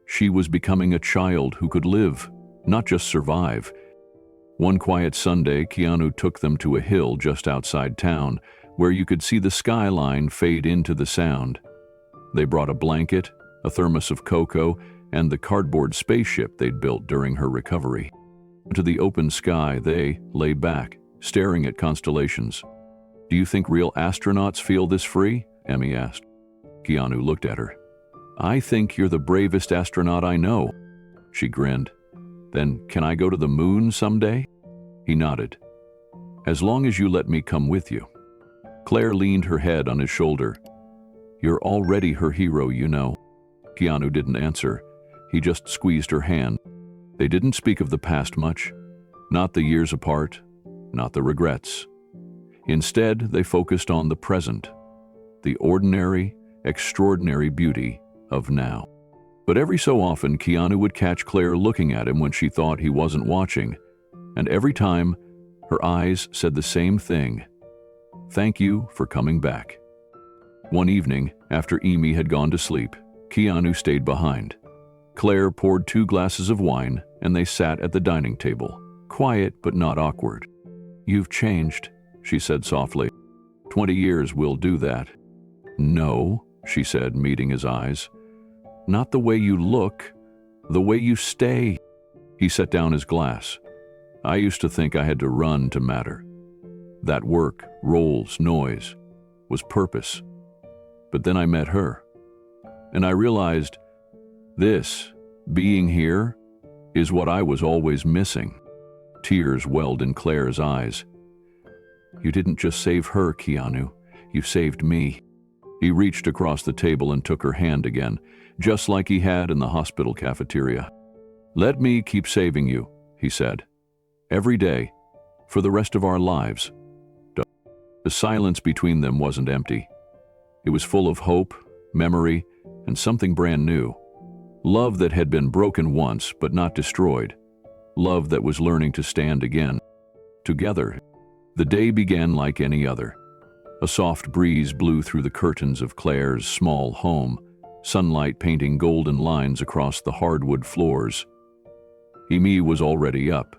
she was becoming a child who could live, not just survive. One quiet Sunday, Keanu took them to a hill just outside town, where you could see the skyline fade into the sound. They brought a blanket, a thermos of cocoa, and the cardboard spaceship they'd built during her recovery. To the open sky, they lay back, staring at constellations. "Do you think real astronauts feel this free?" Emmy asked. Keanu looked at her. "I think you're the bravest astronaut I know." She grinned. "Then can I go to the moon someday?" He nodded. "As long as you let me come with you." Claire leaned her head on his shoulder. "You're already her hero, you know." Keanu didn't answer. He just squeezed her hand. They didn't speak of the past much. Not the years apart, not the regrets. Instead, they focused on the present, the ordinary, extraordinary beauty of now. But every so often, Keanu would catch Claire looking at him when she thought he wasn't watching, and every time, her eyes said the same thing: "Thank you for coming back." One evening, after Emmy had gone to sleep, Keanu stayed behind. Claire poured 2 glasses of wine, and they sat at the dining table, quiet but not awkward. "You've changed," she said softly. 20 years will do that." "No," she said, meeting his eyes. "Not the way you look, the way you stay." He set down his glass. "I used to think I had to run to matter. That work, roles, noise, was purpose. But then I met her, and I realized this, being here, is what I was always missing." Tears welled in Claire's eyes. "You didn't just save her, Keanu. You saved me." He reached across the table and took her hand again, just like he had in the hospital cafeteria. "Let me keep saving you," he said. "Every day, for the rest of our lives." The silence between them wasn't empty. It was full of hope, memory, and something brand new. Love that had been broken once but not destroyed. Love that was learning to stand again. together. The day began like any other. A soft breeze blew through the curtains of Claire's small home, sunlight painting golden lines across the hardwood floors. Amy was already up,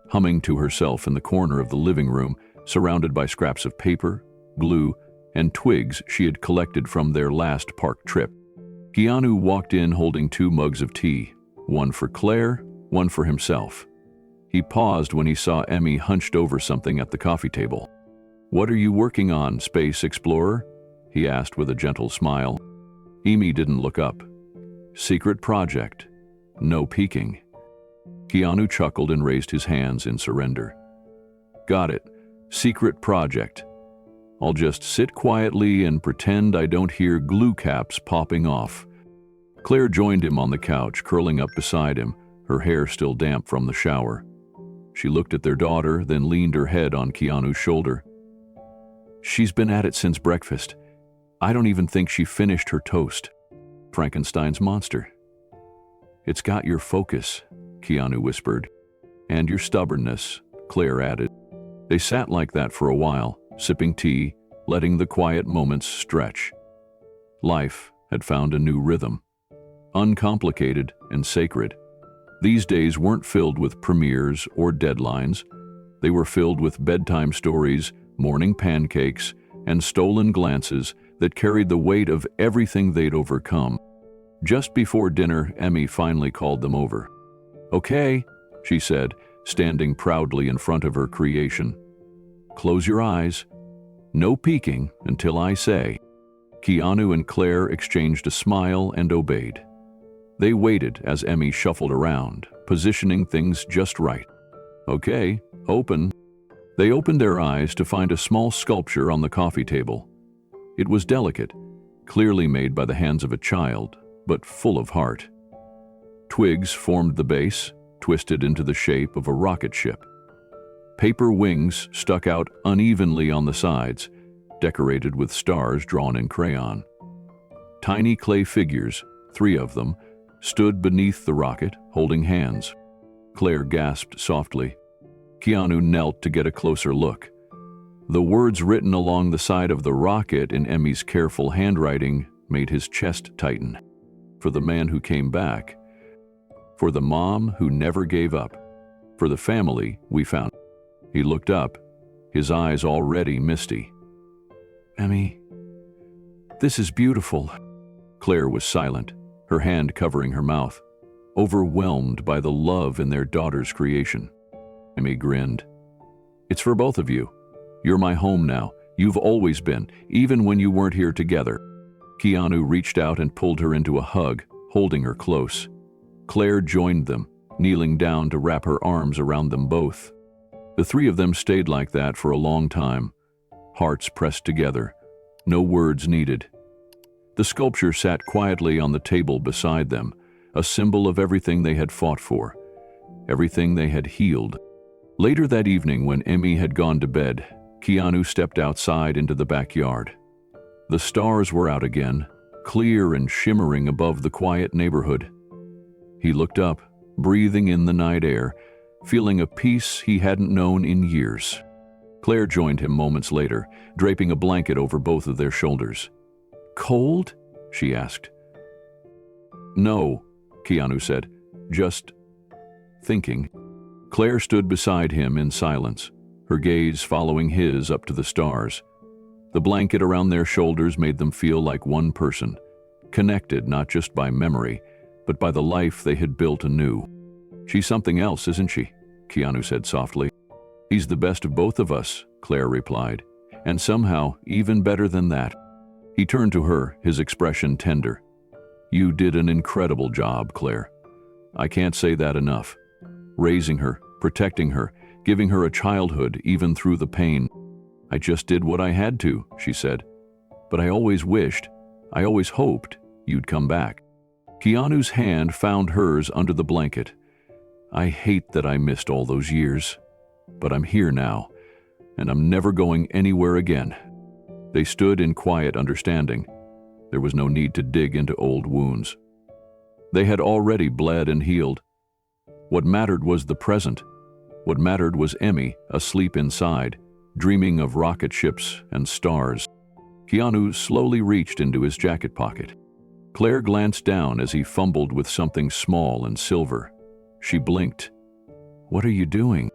humming to herself in the corner of the living room, surrounded by scraps of paper, glue, and twigs she had collected from their last park trip. Keanu walked in holding 2 mugs of tea, one for Claire, one for himself. He paused when he saw Emmy hunched over something at the coffee table. "What are you working on, Space Explorer?" he asked with a gentle smile. Amy didn't look up. "Secret project. No peeking." Keanu chuckled and raised his hands in surrender. "Got it. Secret project. I'll just sit quietly and pretend I don't hear glue caps popping off." Claire joined him on the couch, curling up beside him, her hair still damp from the shower. She looked at their daughter, then leaned her head on Keanu's shoulder. "She's been at it since breakfast. I don't even think she finished her toast. Frankenstein's monster." "It's got your focus," Keanu whispered. "And your stubbornness," Claire added. They sat like that for a while, sipping tea, letting the quiet moments stretch. Life had found a new rhythm, uncomplicated and sacred. These days weren't filled with premieres or deadlines. They were filled with bedtime stories, morning pancakes, and stolen glances that carried the weight of everything they'd overcome. Just before dinner, Emmy finally called them over. "Okay," she said, standing proudly in front of her creation. "Close your eyes. No peeking until I say." Keanu and Claire exchanged a smile and obeyed. They waited as Emmy shuffled around, positioning things just right. "Okay, open." They opened their eyes to find a small sculpture on the coffee table. It was delicate, clearly made by the hands of a child, but full of heart. Twigs formed the base, twisted into the shape of a rocket ship. Paper wings stuck out unevenly on the sides, decorated with stars drawn in crayon. Tiny clay figures, 3 of them, stood beneath the rocket, holding hands. Claire gasped softly. Keanu knelt to get a closer look. The words written along the side of the rocket in Emmy's careful handwriting made his chest tighten. "For the man who came back. For the mom who never gave up. For the family we found." He looked up, his eyes already misty. "Emmy, this is beautiful." Claire was silent, her hand covering her mouth, overwhelmed by the love in their daughter's creation. Emmy grinned. "It's for both of you. You're my home now. You've always been, even when you weren't here together." Keanu reached out and pulled her into a hug, holding her close. Claire joined them, kneeling down to wrap her arms around them both. The 3 of them stayed like that for a long time, hearts pressed together, no words needed. The sculpture sat quietly on the table beside them, a symbol of everything they had fought for, everything they had healed. Later that evening, when Emmy had gone to bed, Keanu stepped outside into the backyard. The stars were out again, clear and shimmering above the quiet neighborhood. He looked up, breathing in the night air, feeling a peace he hadn't known in years. Claire joined him moments later, draping a blanket over both of their shoulders. "Cold?" she asked. "No," Keanu said, "just thinking." Claire stood beside him in silence, her gaze following his up to the stars. The blanket around their shoulders made them feel like one person, connected not just by memory, but by the life they had built anew. "She's something else, isn't she?" Keanu said softly. "He's the best of both of us," Claire replied, "and somehow even better than that." He turned to her, his expression tender. "You did an incredible job, Claire. I can't say that enough. Raising her, protecting her, giving her a childhood even through the pain. I just did what I had to," she said. "But I always wished, I always hoped you'd come back." Keanu's hand found hers under the blanket. "I hate that I missed all those years, but I'm here now, and I'm never going anywhere again." They stood in quiet understanding. There was no need to dig into old wounds. They had already bled and healed. What mattered was the present, What mattered was Emmy, asleep inside, dreaming of rocket ships and stars. Keanu slowly reached into his jacket pocket. Claire glanced down as he fumbled with something small and silver. She blinked. "What are you doing?"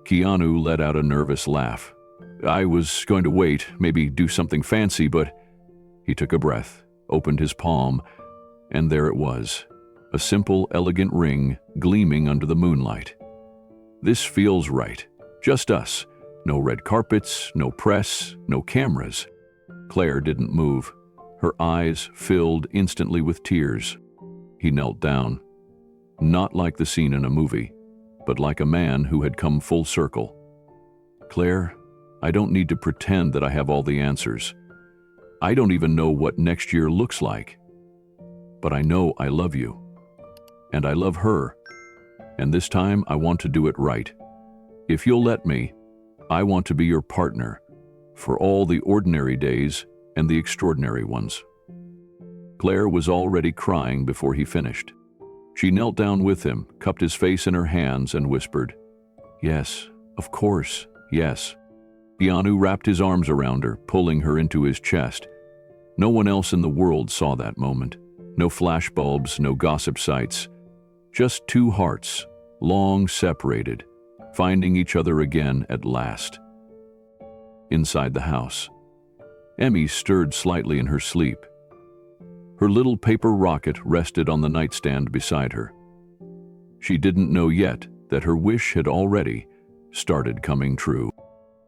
Keanu let out a nervous laugh. "I was going to wait, maybe do something fancy, but..." He took a breath, opened his palm, and there it was, a simple, elegant ring gleaming under the moonlight. "This feels right. Just us. No red carpets, no press, no cameras." Claire didn't move. Her eyes filled instantly with tears. He knelt down. Not like the scene in a movie, but like a man who had come full circle. "Claire, I don't need to pretend that I have all the answers. I don't even know what next year looks like. But I know I love you. And I love her. And this time I want to do it right. If you'll let me, I want to be your partner for all the ordinary days and the extraordinary ones." Claire was already crying before he finished. She knelt down with him, cupped his face in her hands, and whispered, "Yes, of course, yes." Keanu wrapped his arms around her, pulling her into his chest. No one else in the world saw that moment. No flashbulbs, no gossip sites. Just two hearts, long separated, finding each other again at last. Inside the house, Emmy stirred slightly in her sleep. Her little paper rocket rested on the nightstand beside her. She didn't know yet that her wish had already started coming true.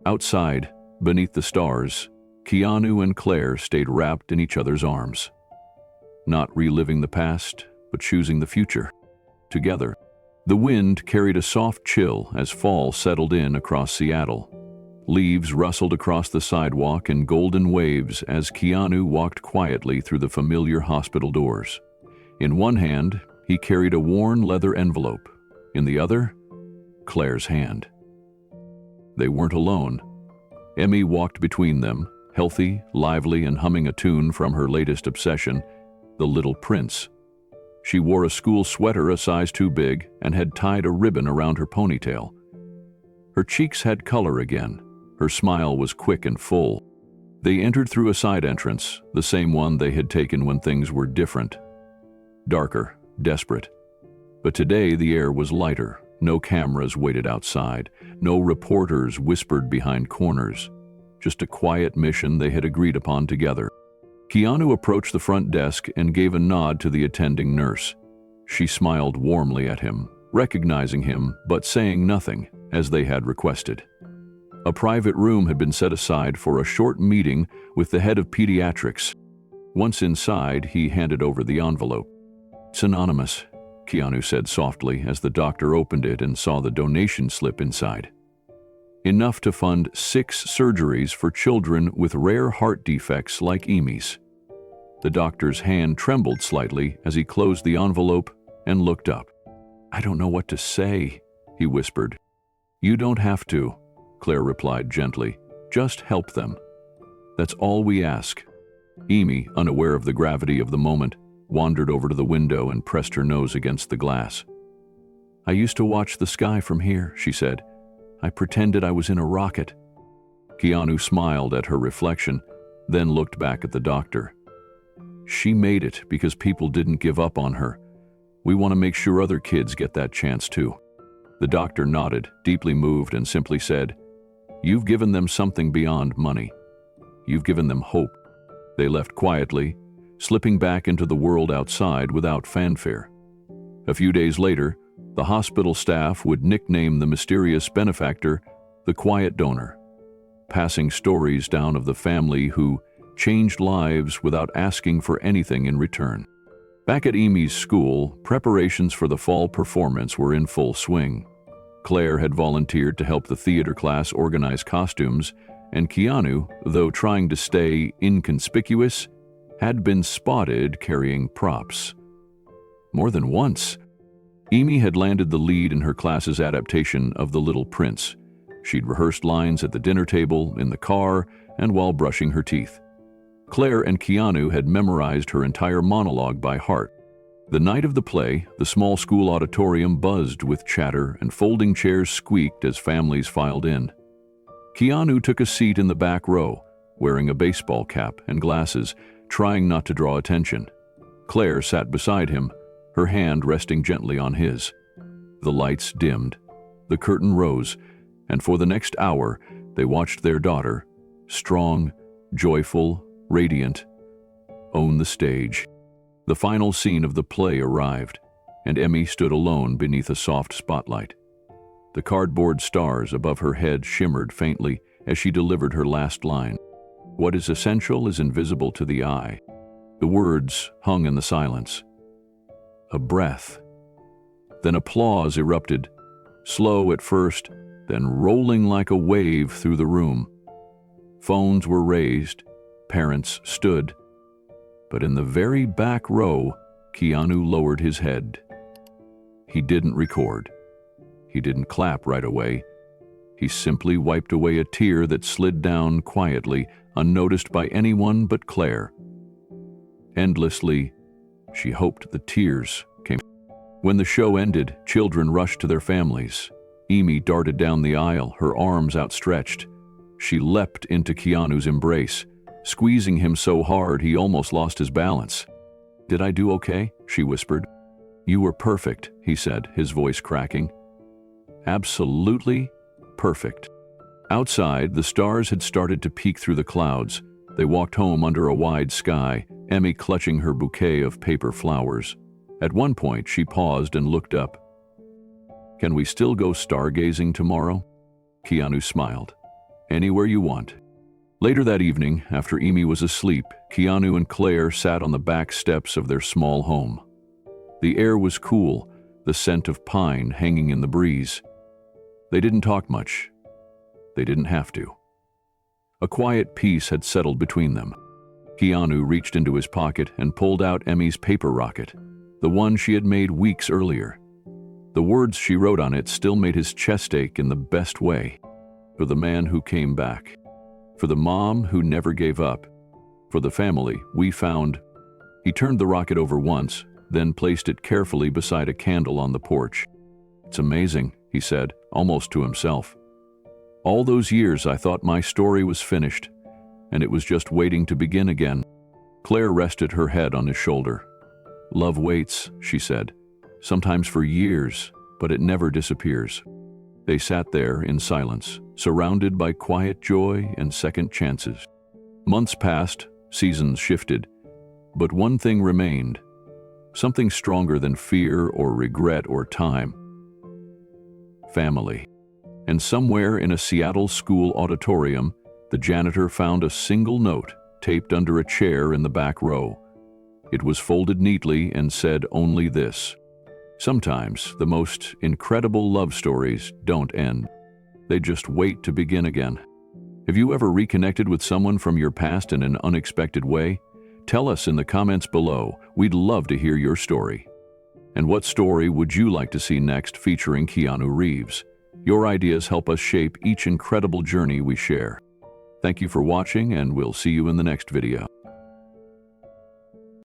Outside, beneath the stars, Keanu and Claire stayed wrapped in each other's arms. Not reliving the past, but choosing the future. Together, the wind carried a soft chill as fall settled in across Seattle. Leaves rustled across the sidewalk in golden waves as Keanu walked quietly through the familiar hospital doors. In one hand, he carried a worn leather envelope. In the other, Claire's hand. They weren't alone. Emmy walked between them, healthy, lively, and humming a tune from her latest obsession, The Little Prince. She wore a school sweater a size too big and had tied a ribbon around her ponytail. Her cheeks had color again. Her smile was quick and full. They entered through a side entrance, the same one they had taken when things were different. Darker, desperate. But today the air was lighter. No cameras waited outside. No reporters whispered behind corners. Just a quiet mission they had agreed upon together. Keanu approached the front desk and gave a nod to the attending nurse. She smiled warmly at him, recognizing him but saying nothing, as they had requested. A private room had been set aside for a short meeting with the head of pediatrics. Once inside, he handed over the envelope. "It's anonymous," Keanu said softly as the doctor opened it and saw the donation slip inside. Enough to fund 6 surgeries for children with rare heart defects like Amy's. The doctor's hand trembled slightly as he closed the envelope and looked up. "I don't know what to say," he whispered. "You don't have to," Claire replied gently. "Just help them. That's all we ask." Amy, unaware of the gravity of the moment, wandered over to the window and pressed her nose against the glass. "I used to watch the sky from here," she said. "I pretended I was in a rocket." Keanu smiled at her reflection, then looked back at the doctor. "She made it because people didn't give up on her. We want to make sure other kids get that chance too." The doctor nodded, deeply moved, and simply said, "You've given them something beyond money. You've given them hope." They left quietly, slipping back into the world outside without fanfare. A few days later, the hospital staff would nickname the mysterious benefactor the Quiet Donor, passing stories down of the family who changed lives without asking for anything in return. Back at Amy's school, preparations for the fall performance were in full swing. Claire had volunteered to help the theater class organize costumes, and Keanu, though trying to stay inconspicuous, had been spotted carrying props. More than once. Amy had landed the lead in her class's adaptation of The Little Prince. She'd rehearsed lines at the dinner table, in the car, and while brushing her teeth. Claire and Keanu had memorized her entire monologue by heart. The night of the play, the small school auditorium buzzed with chatter and folding chairs squeaked as families filed in. Keanu took a seat in the back row, wearing a baseball cap and glasses, trying not to draw attention. Claire sat beside him, her hand resting gently on his. The lights dimmed, the curtain rose, and for the next hour, they watched their daughter, strong, joyful, radiant, own the stage. The final scene of the play arrived, and Emmy stood alone beneath a soft spotlight. The cardboard stars above her head shimmered faintly as she delivered her last line. What is essential is invisible to the eye. The words hung in the silence. A breath. Then applause erupted, slow at first, then rolling like a wave through the room. Phones were raised, parents stood, but in the very back row, Keanu lowered his head. He didn't record. He didn't clap right away. He simply wiped away a tear that slid down quietly, unnoticed by anyone but Claire. Endlessly, she hoped the tears came. When the show ended, children rushed to their families. Amy darted down the aisle, her arms outstretched. She leapt into Keanu's embrace, squeezing him so hard he almost lost his balance. "Did I do okay?" she whispered. "You were perfect," he said, his voice cracking. "Absolutely perfect." Outside, the stars had started to peek through the clouds. They walked home under a wide sky, Emmy clutching her bouquet of paper flowers. At one point, she paused and looked up. "Can we still go stargazing tomorrow?" Keanu smiled. "Anywhere you want." Later that evening, after Amy was asleep, Keanu and Claire sat on the back steps of their small home. The air was cool, the scent of pine hanging in the breeze. They didn't talk much. They didn't have to. A quiet peace had settled between them. Keanu reached into his pocket and pulled out Emmy's paper rocket, the one she had made weeks earlier. The words she wrote on it still made his chest ache in the best way. For the man who came back. For the mom who never gave up. For the family we found. He turned the rocket over once, then placed it carefully beside a candle on the porch. "It's amazing," he said, almost to himself. "All those years I thought my story was finished, and it was just waiting to begin again." Claire rested her head on his shoulder. "Love waits," she said, "sometimes for years, but it never disappears." They sat there in silence, surrounded by quiet joy and second chances. Months passed, seasons shifted, but one thing remained, something stronger than fear or regret or time. Family. And somewhere in a Seattle school auditorium, the janitor found a single note taped under a chair in the back row. It was folded neatly and said only this: "Sometimes the most incredible love stories don't end. They just wait to begin again." Have you ever reconnected with someone from your past in an unexpected way? Tell us in the comments below. We'd love to hear your story. And what story would you like to see next featuring Keanu Reeves? Your ideas help us shape each incredible journey we share. Thank you for watching, and we'll see you in the next video.